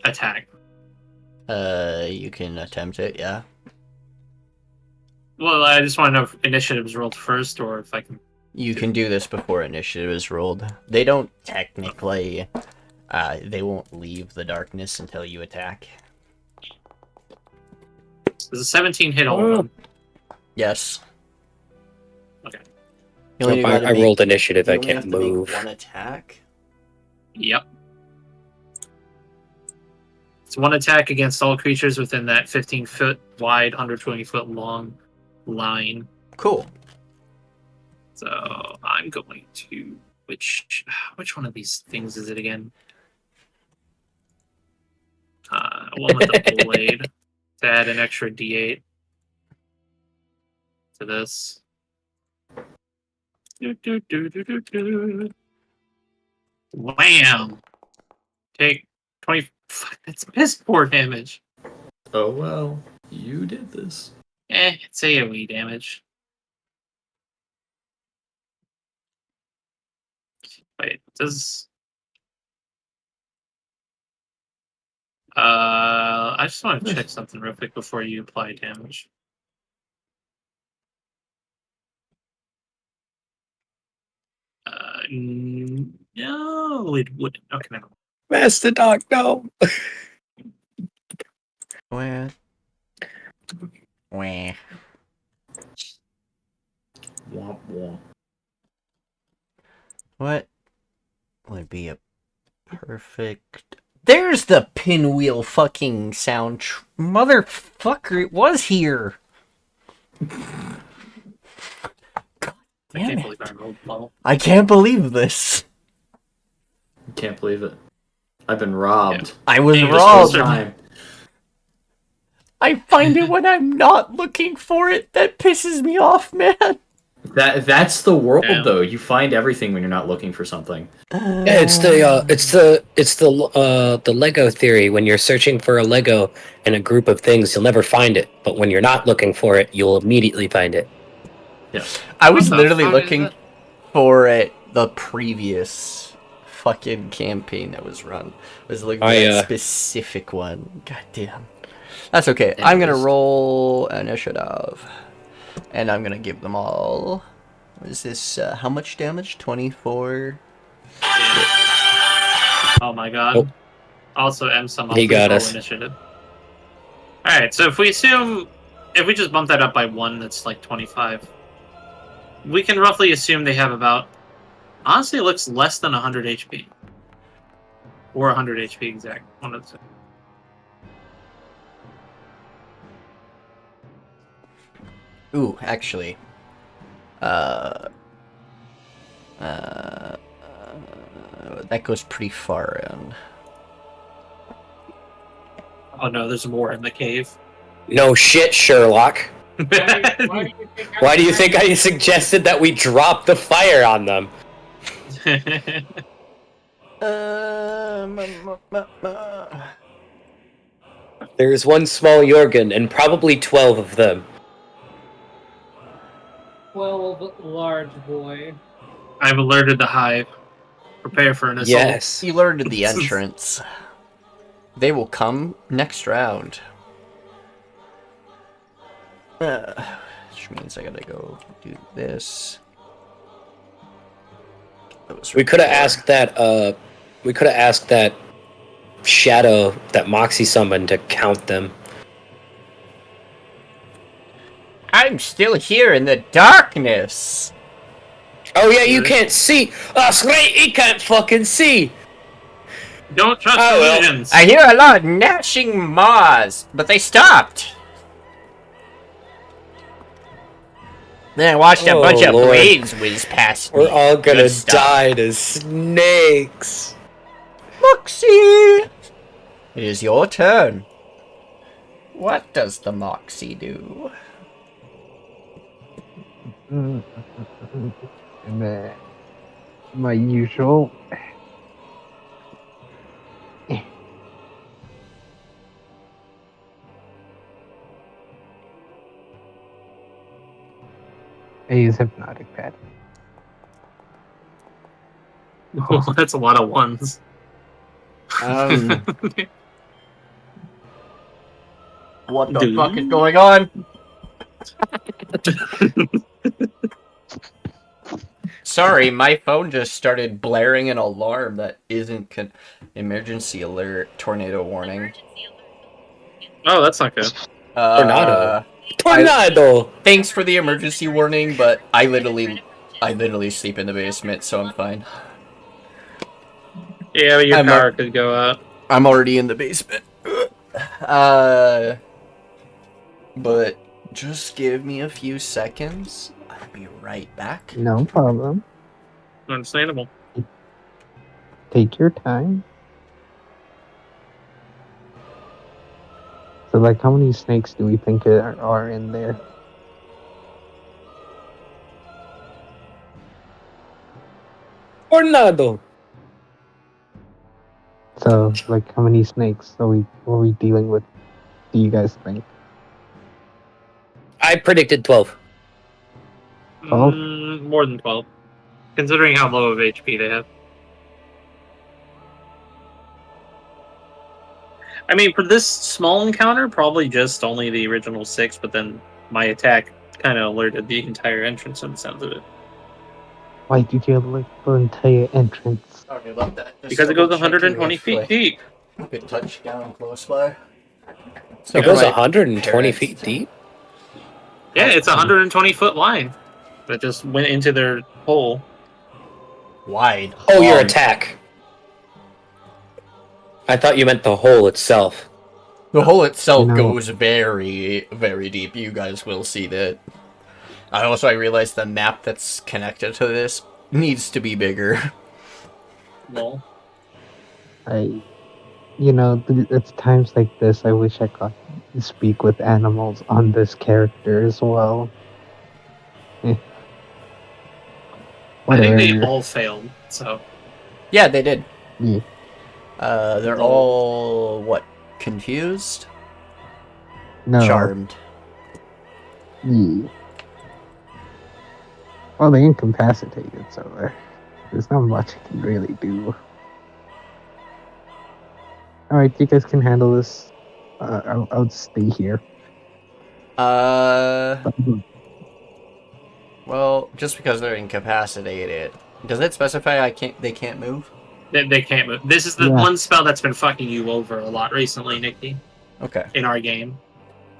attack? You can attempt it, yeah. Well, I just want to know if initiative's rolled first, or if I can. You can do this before initiative is rolled. They don't technically, they won't leave the darkness until you attack. Does a 17 hit all of them? Yes. Okay. You only Nope, gotta I make- rolled initiative. you I only can't have to make move. 1 attack. Yep. It's 1 attack against all creatures within that 15-foot wide, 120-foot long line. Cool. So I'm going to which one of these things is it again? One with the blade to add an extra D8 to this. Wham! Take 20. Fuck, that's piss poor damage. Oh well, you did this. It's AoE damage. Wait, does... I just want to check something real quick before you apply damage. No, it wouldn't. Okay, never mind. Master Dog, no. Wah. Wah. Womp womp. What would be a perfect... There's the pinwheel fucking sound. Motherfucker, it was here. God I damn can't it. believe I rolled low. I can't believe this. Can't believe it. I've been robbed. I was Hey, This Rob. whole robbed. time. I find it when I'm not looking for it. That pisses me off, man. That's the world, Damn. though. You find everything when you're not looking for something. Yeah, it's the Lego theory. When you're searching for a Lego in a group of things, you'll never find it. But when you're not looking for it, you'll immediately find it. Yeah. I was What the literally fuck is looking that? for it the previous fucking campaign that was run. I was looking for I, that specific one. God damn. That's okay. I'm gonna Anyways. roll initiative. And I'm gonna give them all... What is this? How much damage? 24? Oh my god. Nope. Also, M-Sum He got us. initiative. Alright, so if we assume... If we just bump that up by 1, that's like 25. We can roughly assume they have about... Honestly, it looks less than 100 HP. Or 100 HP exact. One of the two. Ooh, actually. That goes pretty far in. Oh no, there's more in the cave. No shit, Sherlock. Why Why do you think I suggested that we drop the fire on them? There's one small Jørgen and probably 12 of them. 12 large boy. I've alerted the hive. Prepare for an assault. Yes. You learned the entrance. They will come next round. Which means I gotta go do this. We could have asked that. We could have asked that shadow that Moxie summoned to count them. I'm still here in the darkness. Oh yeah, you can't see. That's right. He can't fucking see. Don't trust Oh, well. illusions. I hear a lot of gnashing maws, but they stopped. Then I watched a Oh, bunch of Lord. blades whiz past me. We're all gonna Good stuff. die to snakes. Moxie! It is your turn. What does the Moxie do? And my usual. I use hypnotic pad. Oh, that's a lot of ones. What the Dude. fuck is going on? Sorry, my phone just started blaring an alarm that isn't emergency alert, tornado warning. Oh, that's not good. Tornado. Tornado. Thanks for the emergency warning, but I literally sleep in the basement, so I'm fine. Yeah, but your I'm power could go out. I'm already in the basement. But just give me a few seconds. I'll be right back. No problem. Understandable. Take your time. So, like, how many snakes do we think are in there? Tornado. So, like, how many snakes are we dealing with? Do you guys think? I predicted 12. 12? More than 12, considering how low of HP they have. I mean, for this small encounter, probably just only the original 6, but then my attack kind of alerted the entire entrance in the sounds of it. Why did you alert the entire entrance? Sorry about that. Just Because it goes double-checking 120 if, feet like, deep. Good touchdown close by. It goes my 120 parents- feet deep? Yeah, it's a 120-foot line that just went into their hole. Wide. Oh, your long. attack. I thought you meant the hole itself. The hole itself You know- goes very, very deep. You guys will see that. I realized the map that's connected to this needs to be bigger. Well, It's times like this I wish I could speak with animals on this character as well. I Whatever. think they all failed, so... Yeah, they did. Yeah. They're all, what, confused? No. Charmed. Yeah. Well, they incapacitated, so there's not much I can really do. Alright, you guys can handle this. I'll stay here. Well, just because they're incapacitated, does it specify they can't move? They can't move. This is the one spell that's been fucking you over a lot recently, Nikki, Okay. in our game.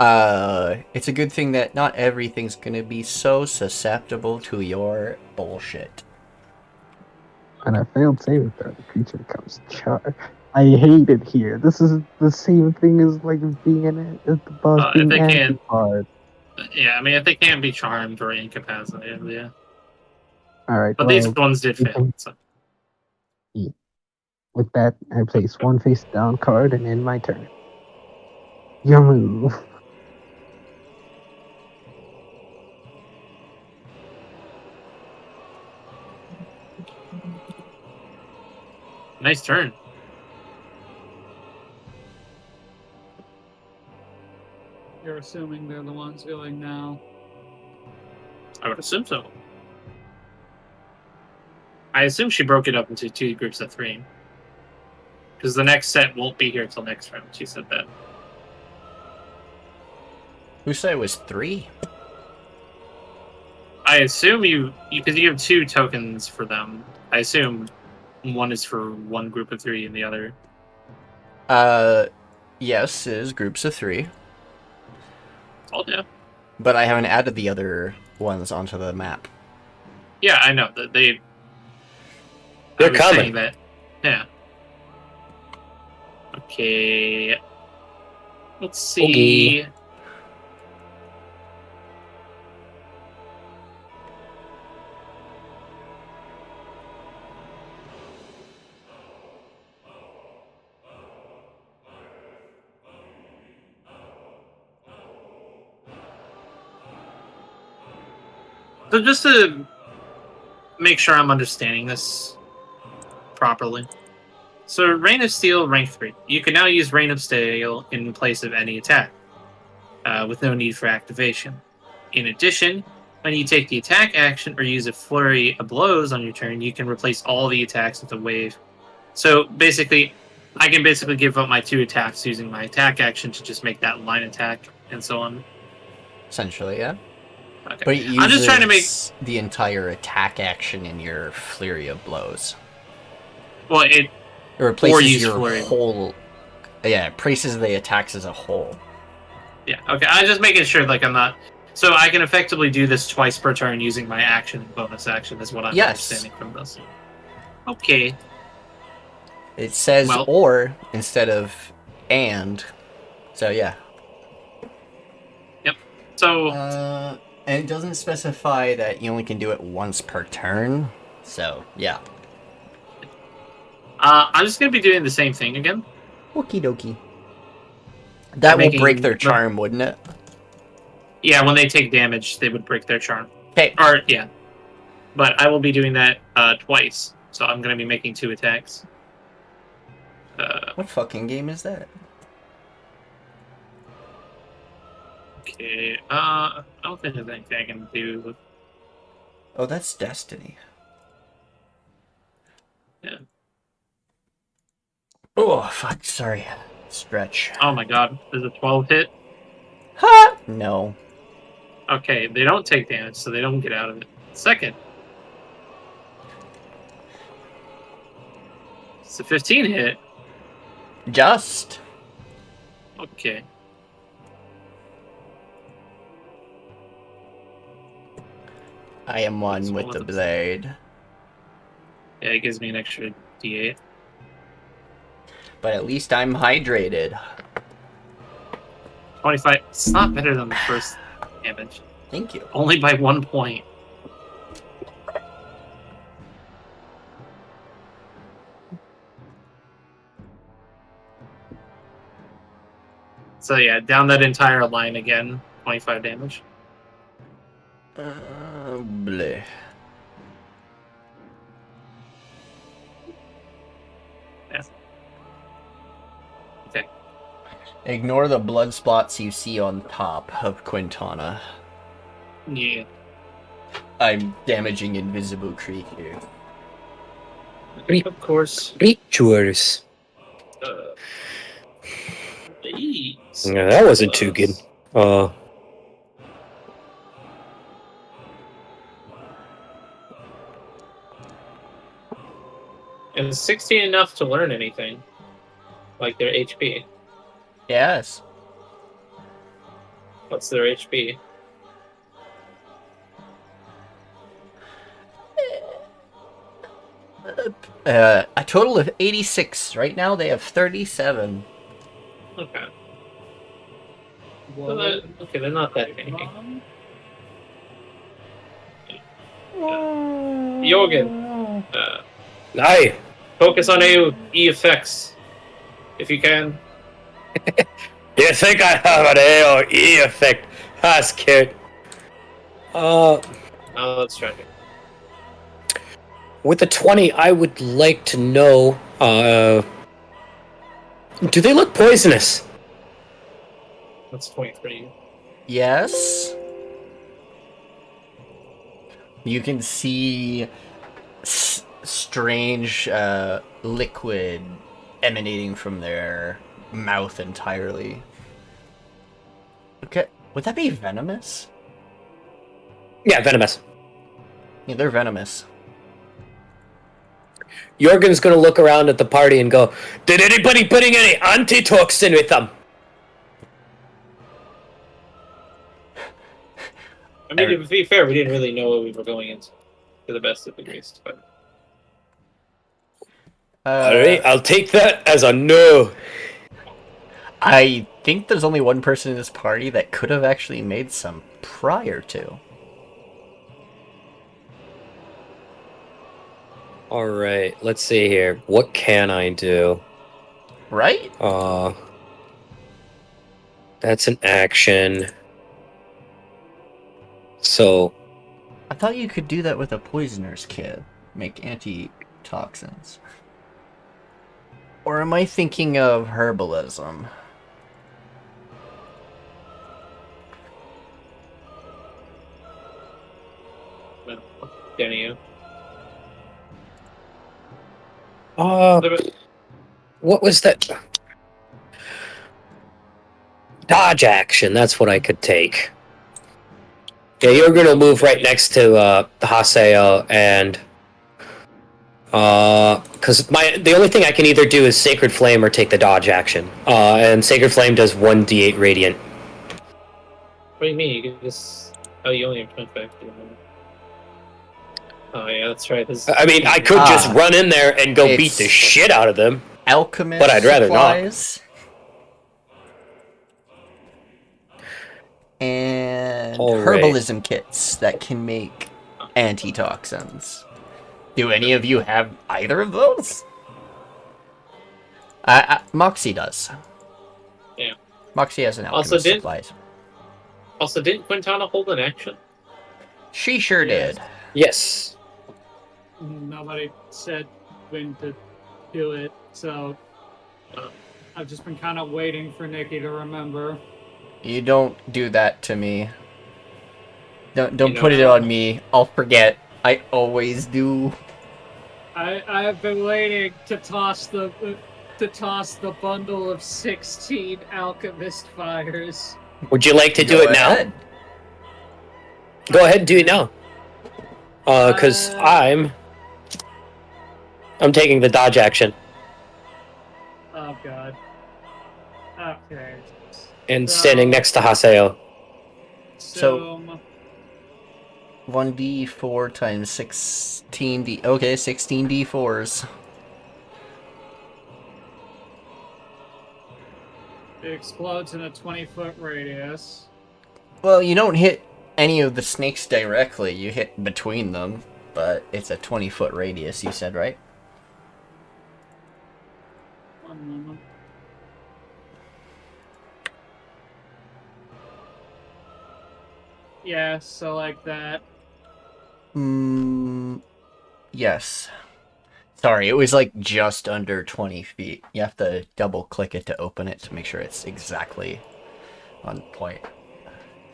It's a good thing that not everything's gonna be so susceptible to your bullshit. And I failed saving throw. The creature becomes charged. I hate it here. This is the same thing as like being the boss If being they can't- anti-hard. Yeah, I mean, if they can't be charmed or incapacitated, yeah. Alright, But these ones did fail, so... with that, I place one face down card and end my turn. Your move. Nice turn. You're assuming they're the ones going now. I would assume so. I assume she broke it up into 2 groups of 3. Because the next set won't be here till next round. She said that. Who said it was 3? I assume because you have 2 tokens for them. I assume one is for one group of 3 and the other. Yes, it is groups of 3. Oh, yeah. But I haven't added the other ones onto the map. Yeah, I know. That They're I was coming. saying that. Yeah. Okay. Let's see. Okay. So just to make sure I'm understanding this properly. So Rain of Steel, rank 3. You can now use Rain of Steel in place of any attack, with no need for activation. In addition, when you take the attack action or use a flurry of blows on your turn, you can replace all the attacks with a wave. So basically, I can basically give up my 2 attacks using my attack action to just make that line attack, and so on. Essentially, yeah. Okay. But it uses I'm just trying to make... the entire attack action in your flurry of blows. Well, it replaces use your flurry. whole... Yeah, it replaces the attacks as a whole. Yeah, okay. I'm just making sure, like, I'm not... So I can effectively do this twice per turn using my action and bonus action, is what I'm understanding from this. Okay. It says Well- or instead of and. So, yeah. So, And it doesn't specify that you only can do it once per turn. So, yeah. I'm just going to be doing the same thing again. Okie dokie. That will Making- break their charm, wouldn't it? Yeah, when they take damage, they would break their charm. Okay. Or, yeah. But I will be doing that twice. So I'm going to be making 2 attacks. What fucking game is that? Okay. I don't think there's anything I can do. Oh, that's Destiny. Yeah. Oh, fuck, sorry. Stretch. Oh my god. There's a 12 hit. Ha! No. Okay, they don't take damage, so they don't get out of it. Second. It's a 15 hit. Just. Okay. I am one with the blade. Yeah, it gives me an extra D8. But at least I'm hydrated. 25. It's not better than the first damage. Thank you. Only by 1 point. So yeah, down that entire line again. 25 damage. Bleh. Yeah. Okay. Ignore the blood spots you see on top of Quintana. Yeah. I'm damaging invisible creature. Of course. Creatures. Please. Yeah, that wasn't too good. And is 16 enough to learn anything? Like their HP? Yes. What's their HP? A total of 86. Right now they have 37. Okay. So okay, they're not that many. Jørgen, Aye. focus on AoE effects, if you can. You think I have an AoE effect? That's cute. Oh, let's try it. With the 20, I would like to know, do they look poisonous? That's 23. Yes. You can see strange liquid emanating from their mouth entirely. Okay, would that be venomous? Yeah, venomous. Yeah, they're venomous. Jørgen's gonna look around at the party and go, did anybody putting any antitoxin with them? I mean, to be fair, we didn't really know what we were going into, to the best of degrees. But Alright, I'll take that as a no. I think there's only one person in this party that could have actually made some prior to. Alright, let's see here. What can I do? Right? That's an action. So, I thought you could do that with a poisoner's kit. Make antitoxins. Or am I thinking of herbalism? well, Danny, you. what was that? Dodge action, that's what I could take. Yeah, you're gonna move right next to the Haseo, and because the only thing I can either do is Sacred Flame or take the dodge action. And Sacred Flame does 1d8 radiant. What do you mean? You can just... Oh, you only have 25. Oh, yeah, that's right. I mean, I could just run in there and go beat the shit out of them. Alchemist but I'd rather supplies. And herbalism kits that can make antitoxins. Do any of you have either of those? Moxie does. Yeah. Moxie has an alchemist supplies. Also, didn't Quintana hold an action? She sure did. Yes. Nobody said when to do it, so I've just been kind of waiting for Nikki to remember. You don't do that to me. Don't You put it know- on me. I'll forget. I always do. I have been waiting to toss the bundle of 16 alchemist fires. Would you like to do Go it now? ahead. Go ahead and do it now. Because I'm taking the dodge action Oh god. Okay. and standing next to Haseo. So- 1d4 times 16d. Okay, 16d4s. It explodes in a 20-foot radius. Well, you don't hit any of the snakes directly. You hit between them, but it's a 20-foot radius, you said, right? One moment. Yeah, so like that. Yes. Sorry, it was like just under 20 feet. You have to double click it to open it to make sure it's exactly on point.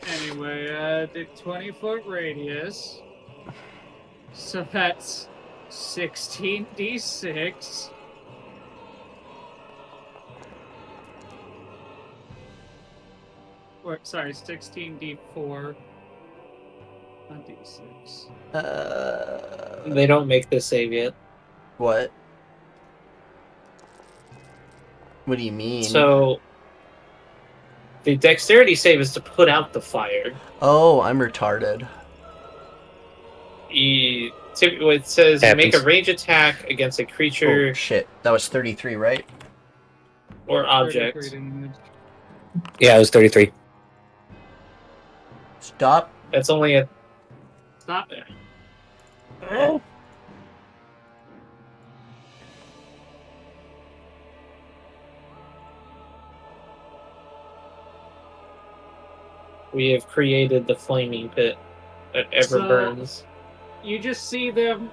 Anyway, the 20-foot radius. So that's 16d6. Or, sorry, 16d4. Not d6. They don't make the save yet. What? What do you mean? So the dexterity save is to put out the fire. Oh, I'm retarded. It says you make a Happens. range attack against a creature Oh, shit. That was 33, right? or object. 33 damage. Yeah, it was 33. Stop. That's only a Stop. We have created the flaming pit that ever So- burns. You just see them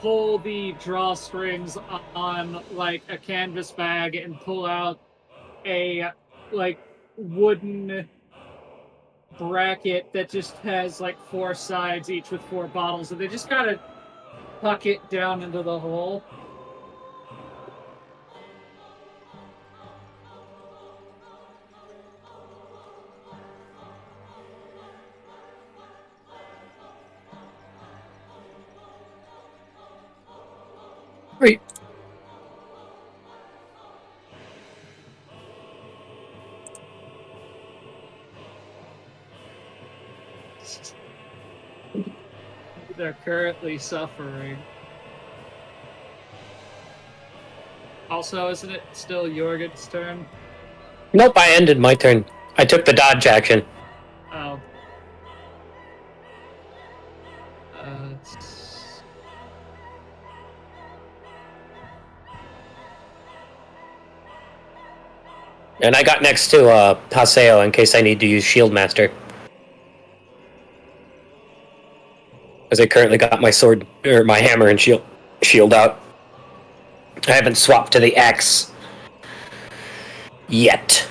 pull the drawstrings on like a canvas bag and pull out a like wooden bracket that just has like 4 sides, each with 4 bottles, and they just kind of tuck it down into the hole. Great. They're currently suffering. Also, isn't it still Jørgen's turn? Nope, I ended my turn. I took the dodge action. Oh. And I got next to Haseo in case I need to use Shield Master. Because I currently got my sword, or my hammer and shield out. I haven't swapped to the axe yet.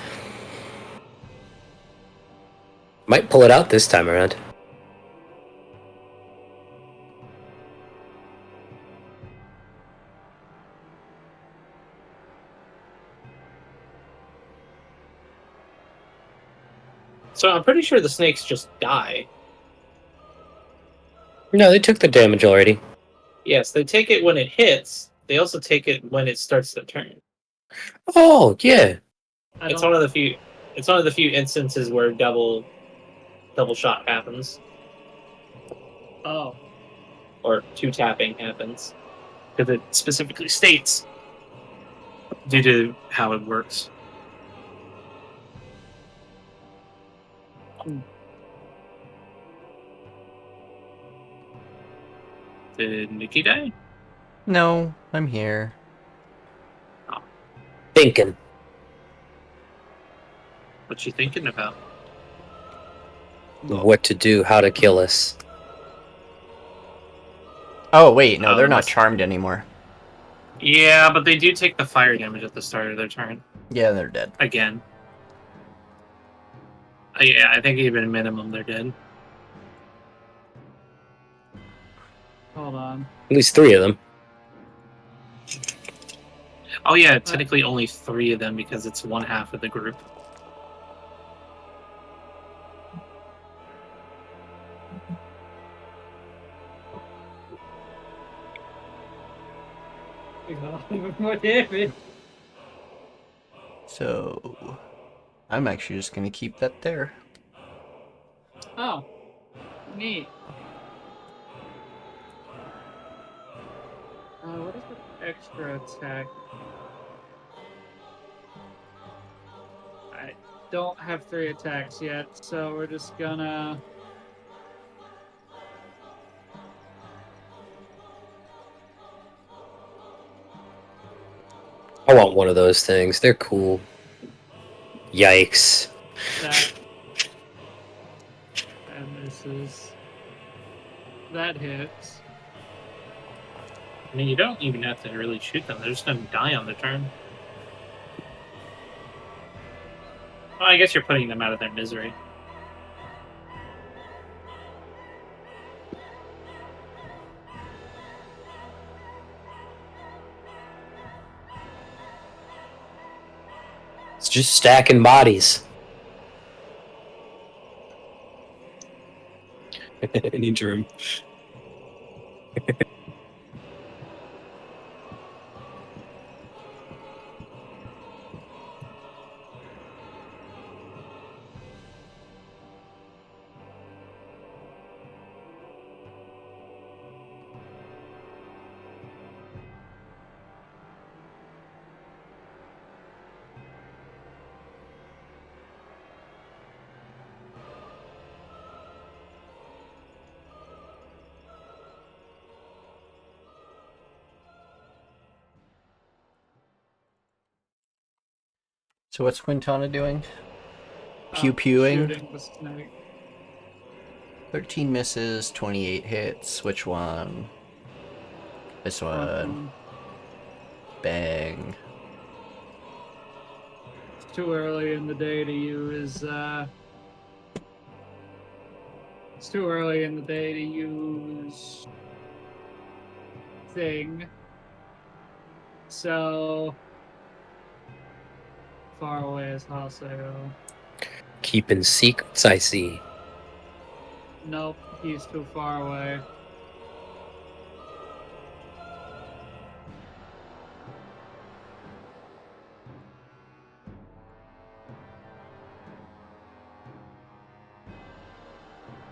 Might pull it out this time around. So I'm pretty sure the snakes just die. No, they took the damage already. Yes, they take it when it hits. They also take it when it starts their turn. Oh, yeah. It's one of the few. It's one of the few instances where double shot happens, Oh. or 2 tapping happens, because it specifically states due to how it works. Did Nikki die? No, I'm here. Thinking. What's she thinking about? What to do, how to kill us. Oh, wait, no, they're not must- charmed anymore. Yeah, but they do take the fire damage at the start of their turn. Yeah, they're dead. Again. Yeah, I think even minimum they're dead. Hold on. At least 3 of them. Oh yeah, technically only 3 of them because it's 1/2 of the group. Even more damage. So, I'm actually just gonna keep that there. Oh, neat. What is the extra attack? I don't have 3 attacks yet, so we're just gonna... I want one of those things. They're cool. Yikes. That misses. That hits. I mean, you don't even have to really shoot them. They're just going to die on the turn. Well, I guess you're putting them out of their misery. It's just stacking bodies. I need to room. So what's Quintana doing? Pew-pewing? Shooting the snake. 13 misses, 28 hits. Which one? This one. Bang. It's too early in the day to use, It's too early in the day to use... thing. So... Far away is Haseo. Keeping secrets, I see. Nope, he's too far away.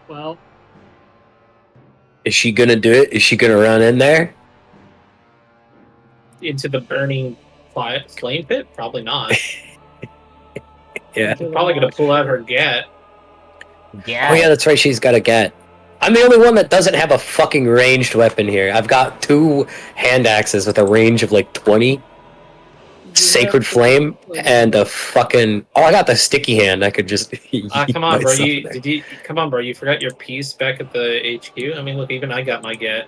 Well, Is she gonna do it? Is she gonna run in there? Into the burning flame pit? Probably not. Yeah. Probably going to pull out her gat. Yeah. Oh yeah, that's right, she's got a gat. I'm the only one that doesn't have a fucking ranged weapon here. I've got 2 hand axes with a range of like 20. Sacred Flame and a fucking... Oh, I got the sticky hand. I could just... Come on, bro. myself there. Come on, bro. You forgot your piece back at the HQ? I mean, look, even I got my gat.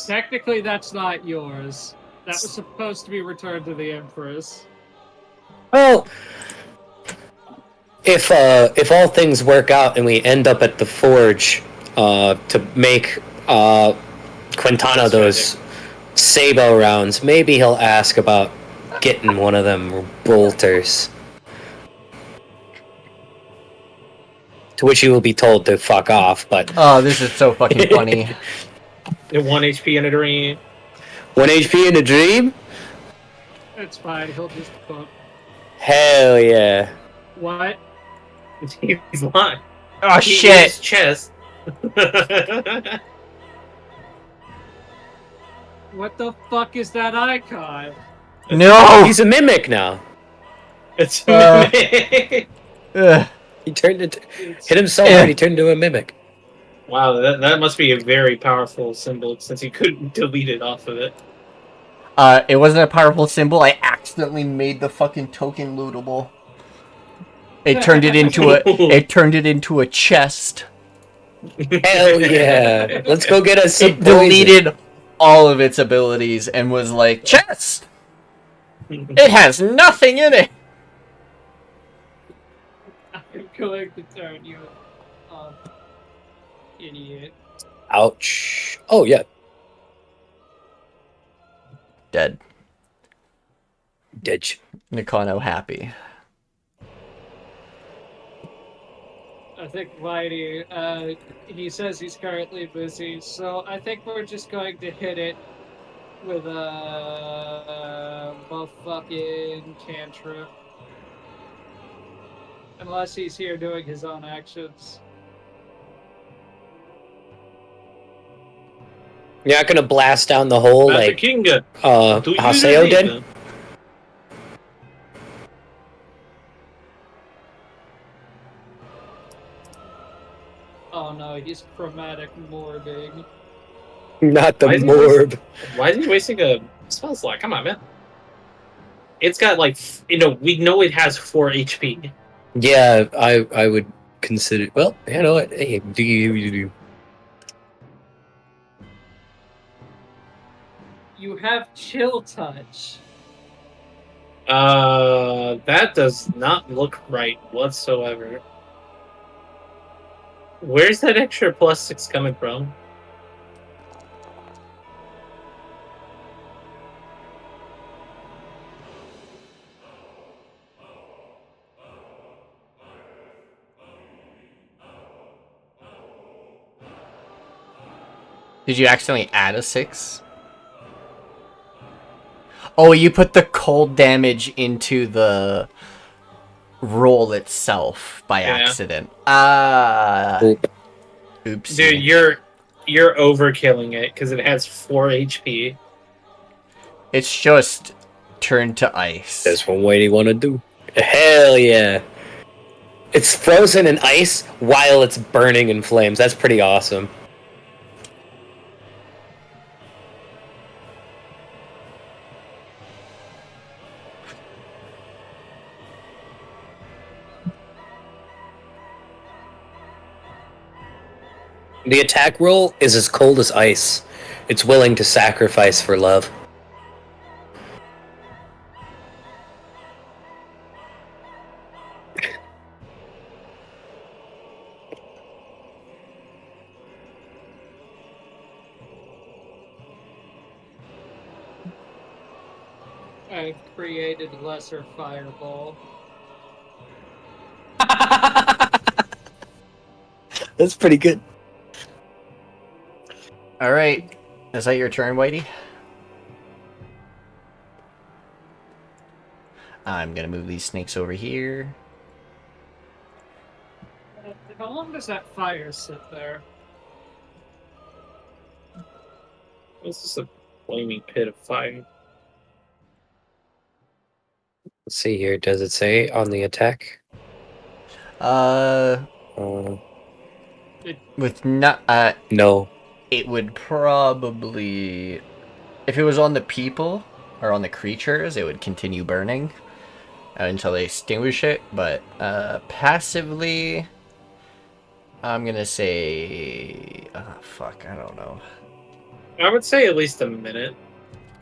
Technically, that's not yours. That was supposed to be returned to the Empress. Well, if all things work out and we end up at the forge to make Quintana those Sabo rounds, maybe he'll ask about getting one of them bolters. To which he will be told to fuck off, but... Oh, this is so fucking funny. 1 HP in a dream. 1 HP in a dream? It's fine, he'll just cook. Hell yeah. What? He's lying. Oh, He shit! used chest. What the fuck is that icon? No! He's a mimic now. It's Ugh. He turned into... Hit himself and he turned into a mimic. Wow, that must be a very powerful symbol since you couldn't delete it off of it. It wasn't a powerful symbol. I accidentally made the fucking token lootable. It turned it into a chest. Hell yeah. Let's go get us some It deleted all of its abilities and was like, chest! It has nothing in it! I'm going to turn you idiot. Ouch. Oh, yeah. Dead. Ditch. Nikano happy. I think Whitey, he says he's currently busy, so I think we're just going to hit it with a fucking cantrip. Unless he's here doing his own actions. You're not gonna blast down the hole Master like King, Haseo did? Oh no, he's chromatic morbing. Not the Why is he morb. Why is he wasting a spell slot? Come on, man. It's got like, we know it has 4 HP. Yeah, I would consider. Well, you know what? Hey, do. You have chill touch. That does not look right whatsoever. Where's that extra +6 coming from? Did you accidentally add a 6? Oh, you put the cold damage into the roll itself by accident. Oops. Dude, you're overkilling it because it has 4 HP. It's just turned to ice. That's what Whitey want to do. Hell yeah! It's frozen in ice while it's burning in flames. That's pretty awesome. The attack roll is as cold as ice. It's willing to sacrifice for love. I've created lesser fireball. That's pretty good. Alright. Is that your turn, Whitey? I'm gonna move these snakes over here. How long does that fire sit there? This is a flaming pit of fire. Let's see here. Does it say on the attack? With not No. it would probably, if it was on the people or on the creatures, it would continue burning until they extinguish it. But passively, I'm gonna say, fuck, I don't know. I would say at least a minute.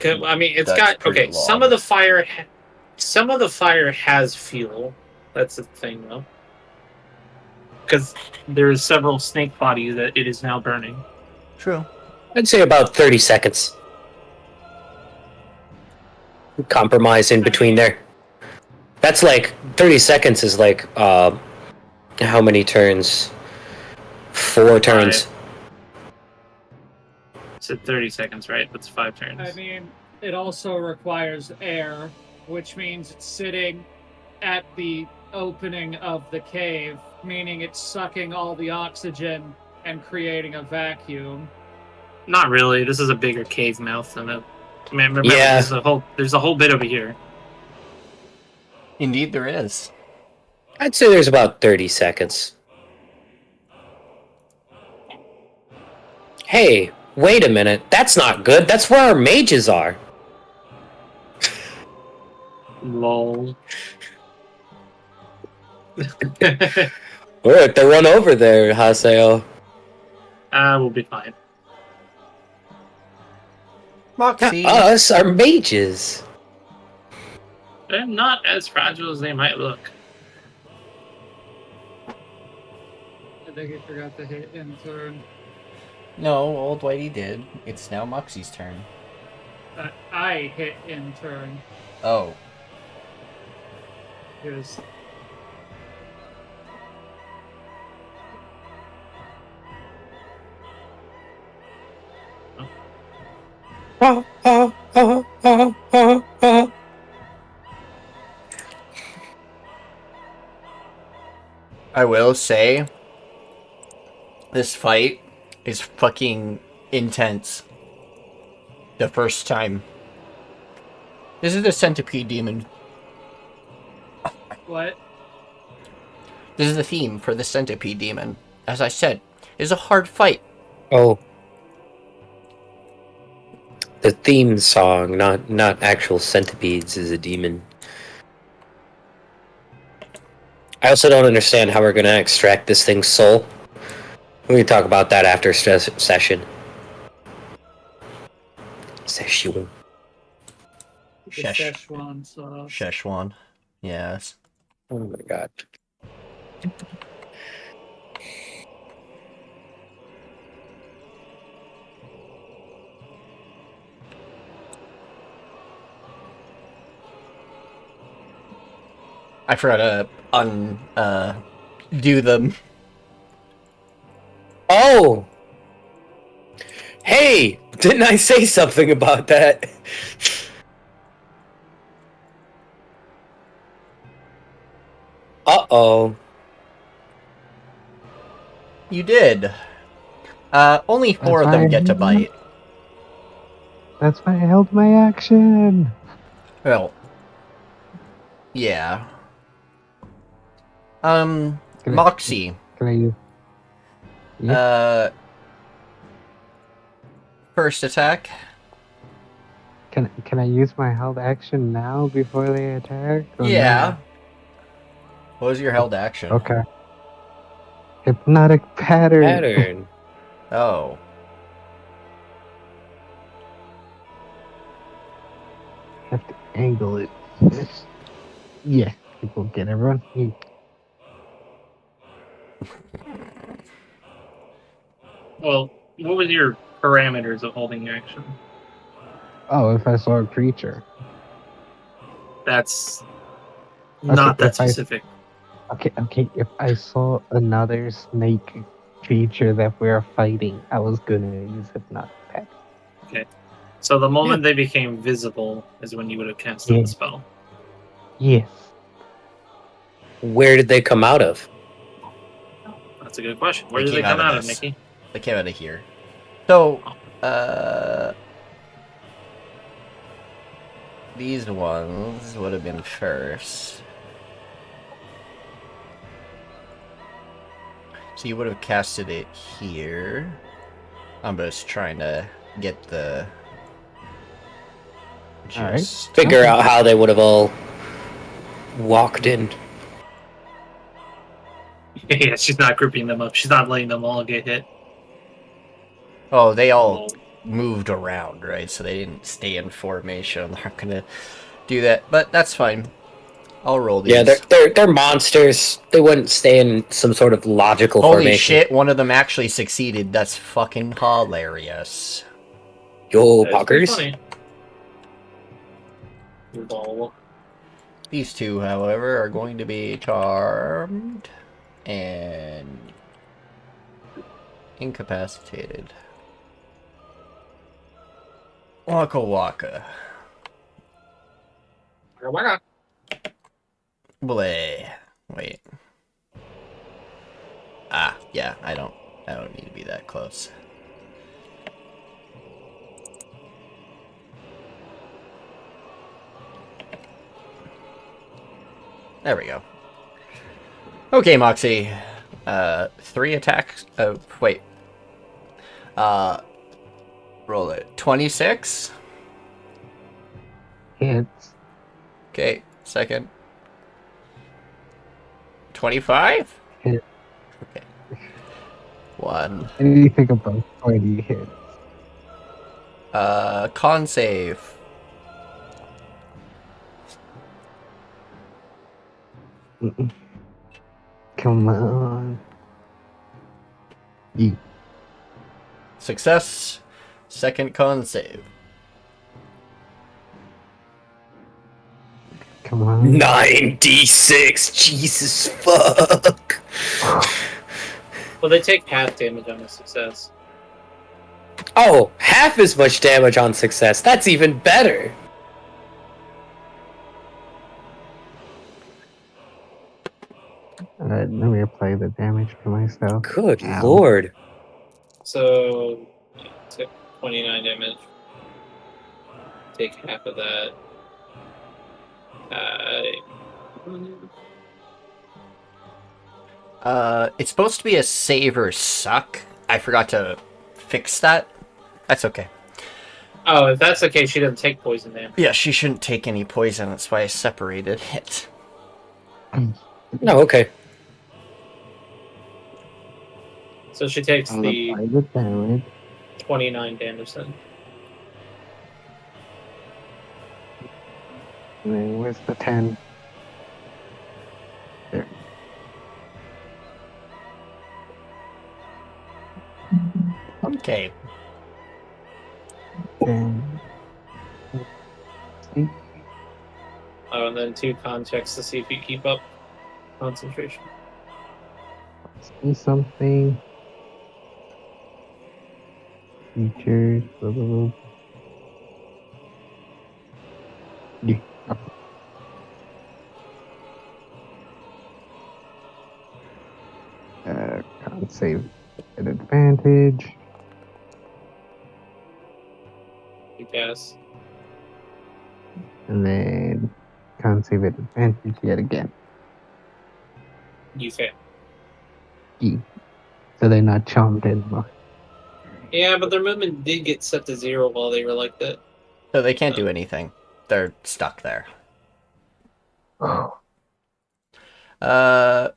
'Cause, I mean, it's That's got pretty okay. Some long. of the fire has fuel. That's the thing, though. Because there's several snake bodies that it is now burning. True. I'd say about 30 seconds. Compromise in between there. That's like 30 seconds is like how many turns? 4 turns. It's 30 seconds, right? That's 5 turns. I mean, it also requires air, which means it's sitting at the opening of the cave, meaning it's sucking all the oxygen and creating a vacuum. Not really. This is a bigger cave mouth than a. I mean, remember, Yeah. there's a whole bit over here. Indeed, there is. I'd say there's about 30 seconds. Hey, wait a minute. That's not good. That's where our mages are. Lol. We're at the run over there, Haseo. We'll be fine. Moxie. Us are mages. They're not as fragile as they might look. I think he forgot to hit in turn. No, Old Whitey did. It's now Moxie's turn. I hit in turn. Oh. Because I will say, this fight is fucking intense. The first time. This is the centipede demon. what? This is the theme for the centipede demon. As I said, it's a hard fight. Oh. The theme song, not actual centipedes, is a demon. I also don't understand how we're gonna extract this thing's soul. We can talk about that after session. Session. The Shesh. Szechuan sauce. Szechuan. Yes. Oh my god. I forgot to do them. Oh! Hey! Didn't I say something about that? Uh-oh. You did. Only 4 of That's them why get to I- bite. That's why I held my action. Well, yeah. Can Moxie. Can I use? Yeah. First attack. Can I use my held action now before they attack? or Yeah. What was your held action? no? Okay. Hypnotic pattern. Pattern. Oh. Have to angle it. Yeah. People get everyone. Well, what was your parameters of holding action? Oh, if I saw a creature. That's not that if I- specific. Okay. If I saw another snake creature that we're fighting, I was gonna use hypnotic pattern. So the moment they became visible is when you would have casted Yeah. the spell. Yes. Where did they come out of? That's a good question. Where They did they came out come of out of, this. Nikki? They came out of here. So, these ones would have been first. So you would have casted it here. I'm just trying to get the Alright. gist. Figure out how they would have all walked in. Yeah, she's not grouping them up. She's not letting them all get hit. Oh, they all moved around, right? So they didn't stay in formation. They're not gonna do that, but that's fine. I'll roll these. Yeah, they're monsters. They wouldn't stay in some sort of logical Holy formation. shit, one of them actually succeeded. That's fucking hilarious. Yo, That's pretty poggers. funny. Lol. These two, however, are going to be charmed and incapacitated. Waka waka. Bleh. Wait. Ah, yeah, I don't need to be that close. There we go. Okay, Moxie. 3 attacks. Oh, wait. Roll it. 26. Hits. Okay, second. 25? Hit. Okay. 1. Anything above 20 hits. Con save. Come on. Yeet. Success. Second con save. Come on. 9d6. Jesus fuck. Well, they take half damage on a success. Oh, half as much damage on success. That's even better. Let me apply the damage to myself. Good Ow. lord. So, took 29 damage. Take half of that. It's supposed to be a save or suck. I forgot to fix that. That's okay. Oh, if that's the case, she doesn't take poison damage. Yeah, she shouldn't take any poison. That's why I separated it. No, okay. So she takes I'll the apply the damage. 29 damage then. And then where's the 10? There. Okay. Then. See? Oh, and then 2 con checks to see if you keep up concentration. See something. Features. Blah, blah, blah. Yeah. Can't save at advantage. You guess. And then can't save at advantage yet again. You fail. E. So they're not charmed anymore. Yeah, but their movement did get set to 0 while they were like that. So they can't do anything. They're stuck there. Uh...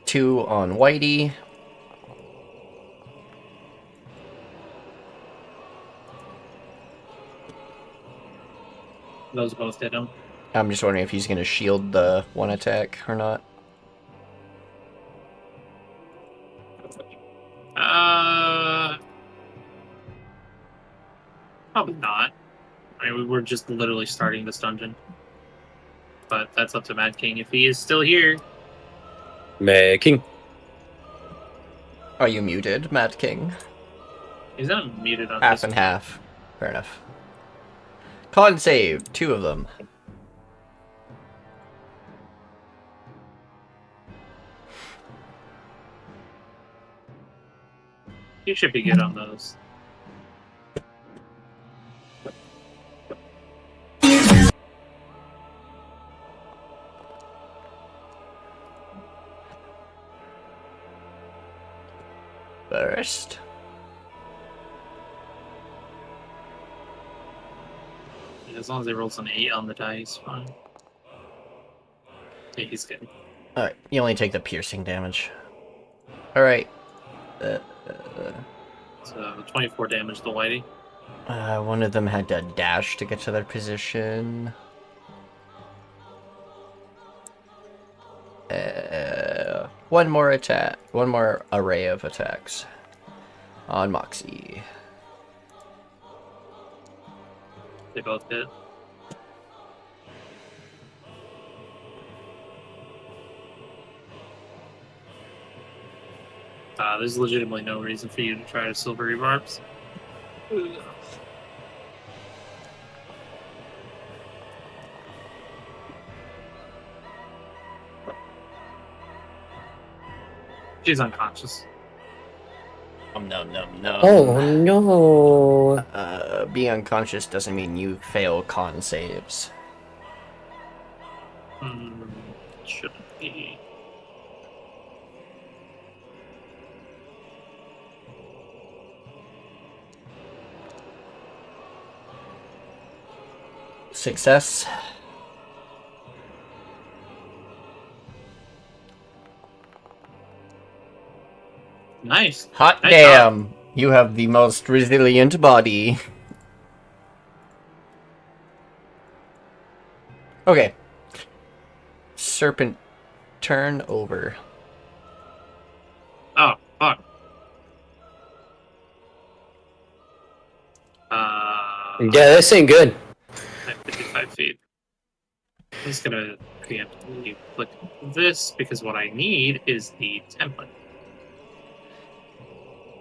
2 on Whitey. Those both hit him. I'm just wondering if he's going to shield the one attack or not. Probably not. I mean, we were just literally starting this dungeon. But that's up to Mad King if he is still here. Making. Are you muted, Mad King? He's not muted on Half this. and half. Fair enough. Con save, 2 of them. You should be good on those. First. As long as he rolls an 8 on the die, he's fine. Yeah, he's good. Alright, you only take the piercing damage. Alright. So 24 damage to Whitey. One of them had to dash to get to their position. One more attack. One more array of attacks. On Moxie. They both hit. There's legitimately no reason for you to try to silvery barbs. She's unconscious. No. Oh no. Being unconscious doesn't mean you fail con saves. Shouldn't be. Success. Nice. Hot Nice damn! You have the most resilient body. Okay. Serpent, turn over. Oh, fuck. Yeah, this ain't good. 55 feet. I'm just gonna preemptively click this because what I need is the template.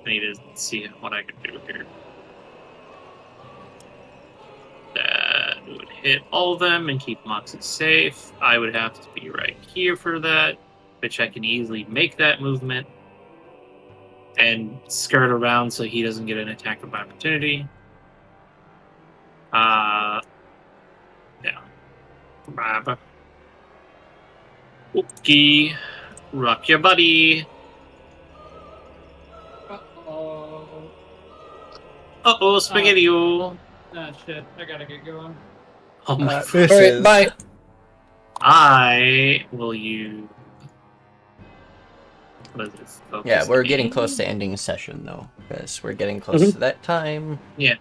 I need to see what I can do here. That would hit all of them and keep Moxie safe. I would have to be right here for that, which I can easily make that movement and skirt around so he doesn't get an attack of opportunity. Yeah. Grab. Okay. Rock your buddy. Uh-oh. Uh-oh, spaghetti-o. Ah, shit. I gotta get going. Oh my This All right, is... bye. I will use... What is this? Focus Yeah, we're getting aim? close to ending session, though. Because we're getting close to that time. Yeah.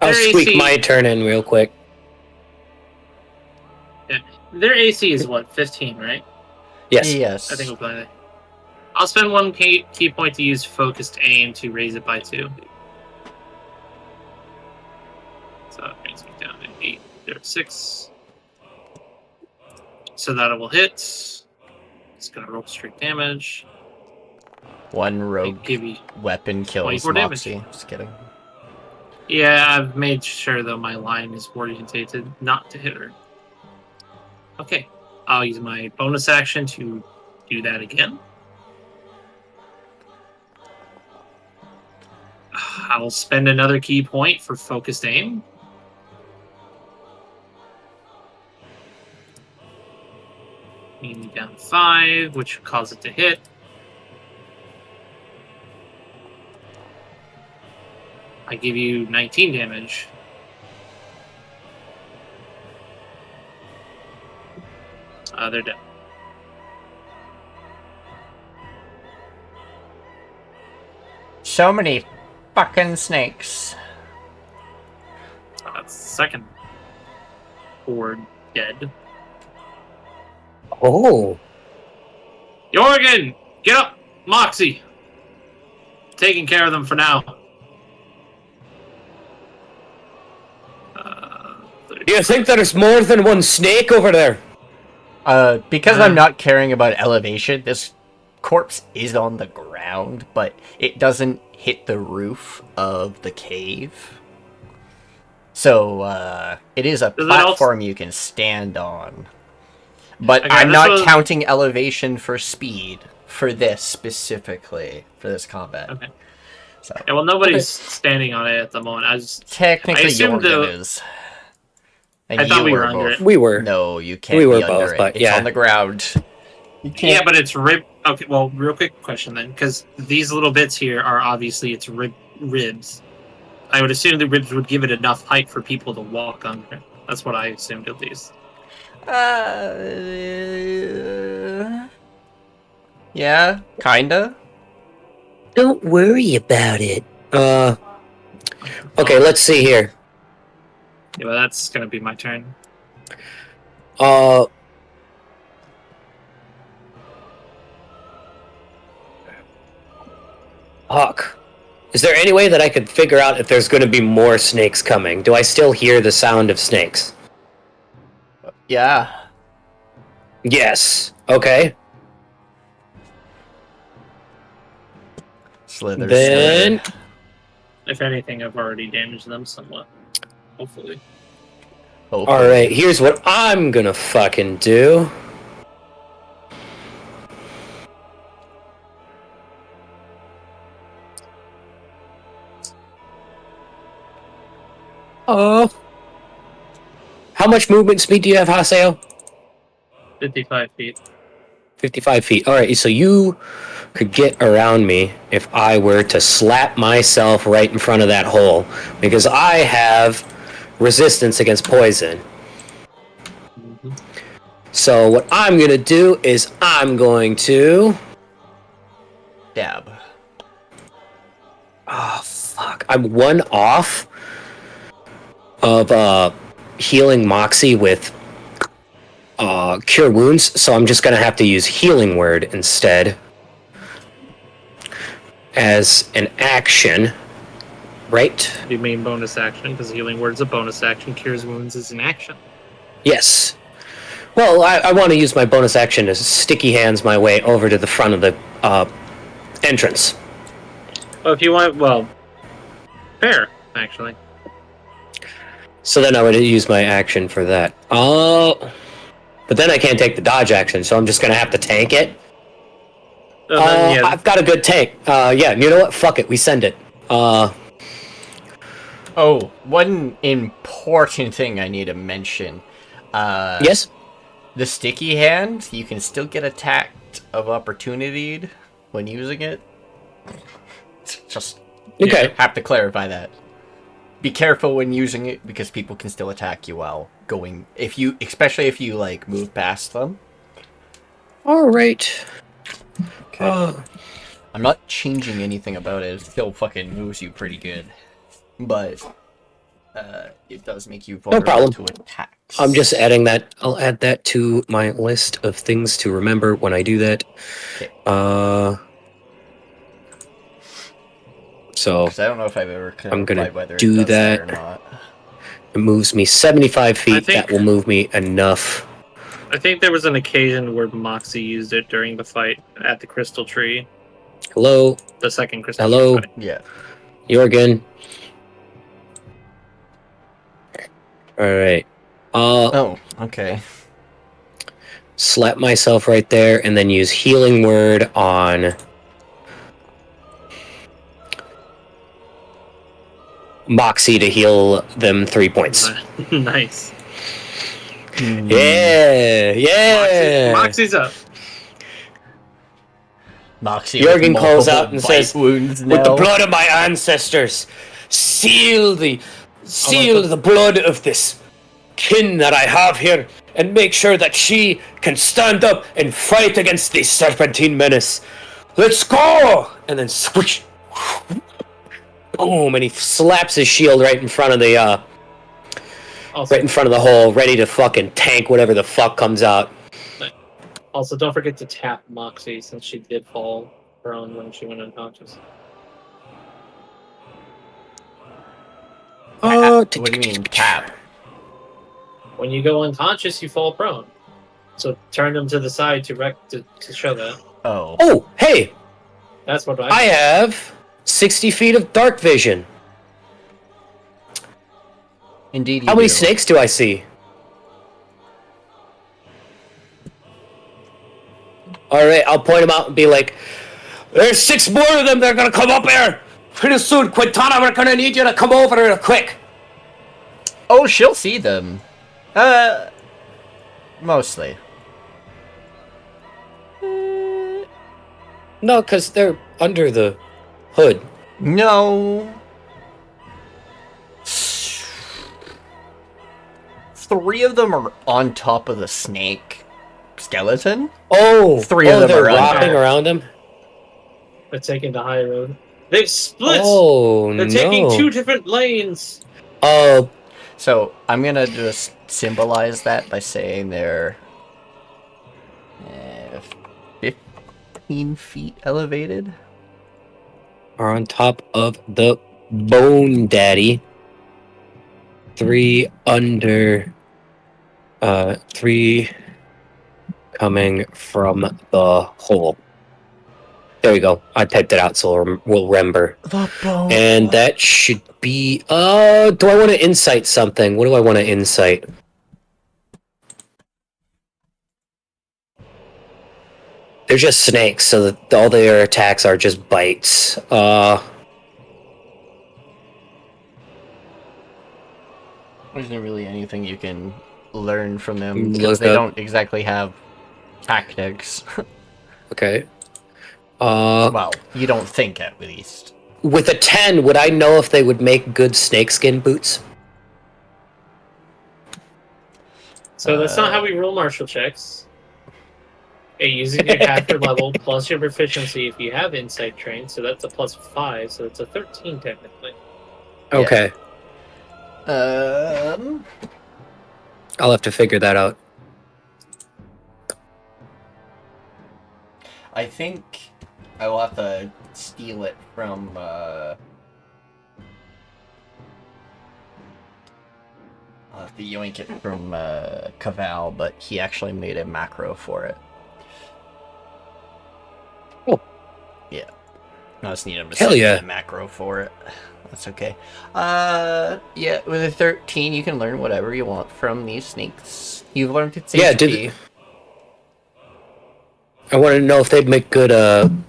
I'll Their squeak AC my turn in real quick. Their AC is what, 15, right? Yes. Yes. I think we'll play that. I'll spend one key point to use focused aim to raise it by 2. So that brings me down to 8. There's 6. So that will hit. It's gonna roll straight damage. One rogue Give you... weapon kills 24 damage. Moxie. Just kidding. Yeah, I've made sure though my line is orientated not to hit her. Okay, I'll use my bonus action to do that again. I'll spend another key point for focused aim. Meaning down 5, which will cause it to hit. I give you 19 damage. They're dead. So many fucking snakes. That's second horde dead. Oh. Jørgen, get up! Moxie! Taking care of them for now. Do you think there's more than one snake over there? Because I'm not caring about elevation, this corpse is on the ground, but it doesn't hit the roof of the cave. So, it is a Does it also- platform you can stand on. But Okay, I'm this not was- counting elevation for speed for this specifically, for this combat. Okay. So, Yeah, well, nobody's standing on it at the moment. I technically, assumed Jørgen is. And I thought you we were were under both. it. We were. No, you can't We were be under both, it. but It's yeah. on the ground. You can't. Yeah, but it's rib. Okay, well, real quick question then, because these little bits here are obviously its ribs. I would assume the ribs would give it enough height for people to walk under. That's what I assumed at least. Yeah, kinda. Don't worry about it. Okay, let's see here. Yeah, well, that's gonna be my turn. Hawk. Is there any way that I could figure out if there's going to be more snakes coming? Do I still hear the sound of snakes? Yeah. Yes. Slither. Then... slither. If anything, I've already damaged them somewhat. Hopefully. Hopefully. Alright, here's what I'm gonna fucking do. How much movement speed do you have, Haseo? 55 feet. 55 feet. Alright, so you could get around me if I were to slap myself right in front of that hole. Because I have resistance against poison. Mm-hmm. So what I'm going to do is I'm going to... Dab. Oh, fuck. I'm 1 off of healing Moxie with Cure Wounds, so I'm just gonna have to use Healing Word instead as an action, right? You mean bonus action, because Healing Word's a bonus action, Cures Wounds is an action. Yes. Well, I want to use my bonus action to sticky hands my way over to the front of the entrance. Well, if you want, well, fair, actually. So then I would use my action for that. Oh, but then I can't take the dodge action, so I'm just gonna have to tank it. Yeah. I've got a good tank. Yeah, you know what? Fuck it, we send it. Oh, one important thing I need to mention. Yes? The sticky hand, you can still get attacked of opportunity when using it. Just Okay. have to clarify that. Be careful when using it because people can still attack you while going. Especially if you like move past them. All right. Okay. I'm not changing anything about it. It still fucking moves you pretty good, but it does make you vulnerable to attacks. I'm just adding that. I'll add that to my list of things to remember when I do that. Okay. So Because I don't know if I've ever I'm gonna clarified whether do it does that or that. not. It moves me 75 feet. think- That will move me enough. I think there was an occasion where Moxie used it during the fight at the Crystal Tree. Hello, The second Crystal Hello? Tree fight. Yeah. Jørgen. All right. Oh, okay. Slap myself right there, and then use Healing Word on Moxie to heal them 3 points. Nice. Yeah. Moxie's up. Moxie Jørgen with calls multiple out and bite says, wounds "With the now. blood of my ancestors, seal the blood of this kin that I have here, and make sure that she can stand up and fight against the Serpentine menace. Let's go!" And then switch. Boom! And he slaps his shield right in front of the Also, right in front of the hole, ready to fucking tank whatever the fuck comes out. also, don't forget to tap Moxie since she did fall prone when she went unconscious. What do you mean tap? When you go unconscious, you fall prone. So turn them to the side to show that. Oh. Oh, hey! That's what I have 60 feet of dark vision. Indeed you How many do. snakes do I see? Alright, I'll point them out and be like, "There's 6 more of them, they're gonna come up here! Pretty soon, Quintana, we're gonna need you to come over here quick!" Oh, she'll see them. Mostly. No, because they're under the hood. No. 3 of them are on top of the snake skeleton. Oh, 3 of them they're are rocking under. around him? They're taking the high road. They've split! Oh, They're no. taking 2 different lanes! Oh, So I'm gonna just symbolize that by saying they're 15 feet elevated. are on top of the Bone Daddy. 3 under. 3 coming from the hole. There we go. I typed it out so we'll remember. The bone. And that should be. Do I want to insight something? What do I want to insight? They're just snakes, so that all their attacks are just bites. There isn't really anything you can learn from them because Look they up. don't exactly have tactics. Okay. Well, you don't think at least. With a 10, would I know if they would make good snakeskin boots? So that's not how we roll martial checks. Using your caster level plus your proficiency if you have insight train, so that's a +5, so it's a 13 technically. Okay. Um, I'll have to figure that out. I think I will have to steal it from, I'll have to yoink it from, Caval, but he actually made a macro for it. Cool. Yeah. I just need him to Hell send me yeah. a macro for it. That's okay. Yeah, with a 13, you can learn whatever you want from these snakes. You've learned its Yeah, HP. I want to know if they'd make good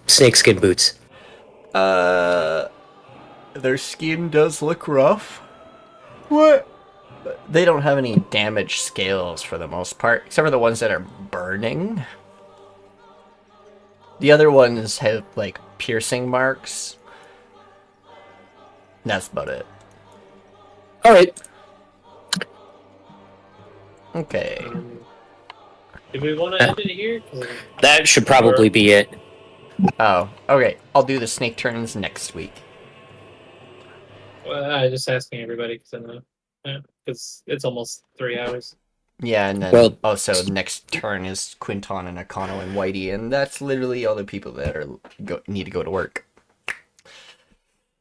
snakeskin boots. Their skin does look rough. What? They don't have any damage scales for the most part, except for the ones that are burning. The other ones have, like, piercing marks. That's about it. Alright. Okay. Do we want to end it here? That should probably be it. Oh, okay. I'll do the snake turns next week. Well, I'm just asking everybody because I know. Because it's almost 3 hours. Yeah, and then also next turn is Quinton and Akano and Whitey, and that's literally all the people that are need to go to work.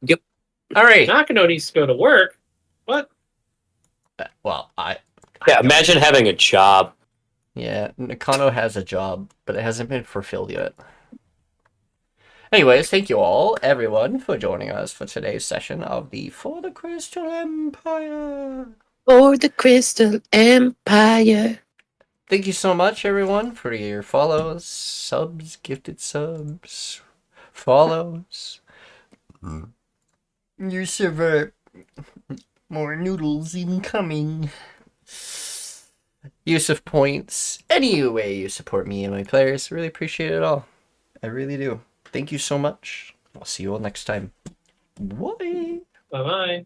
Yep. All right. Nakano needs to go to work. What? Well, Yeah, imagine having a job. Yeah, Nakano has a job, but it hasn't been fulfilled yet. Anyways, thank you all, everyone, for joining us for today's session of the For the Crystal Empire. For the Crystal Empire. Thank you so much, everyone, for your follows, subs, gifted subs, follows. Your server, more noodles incoming. Use of points. Any way you support me and my players, really appreciate it all. I really do. Thank you so much. I'll see you all next time. Bye. Bye-bye.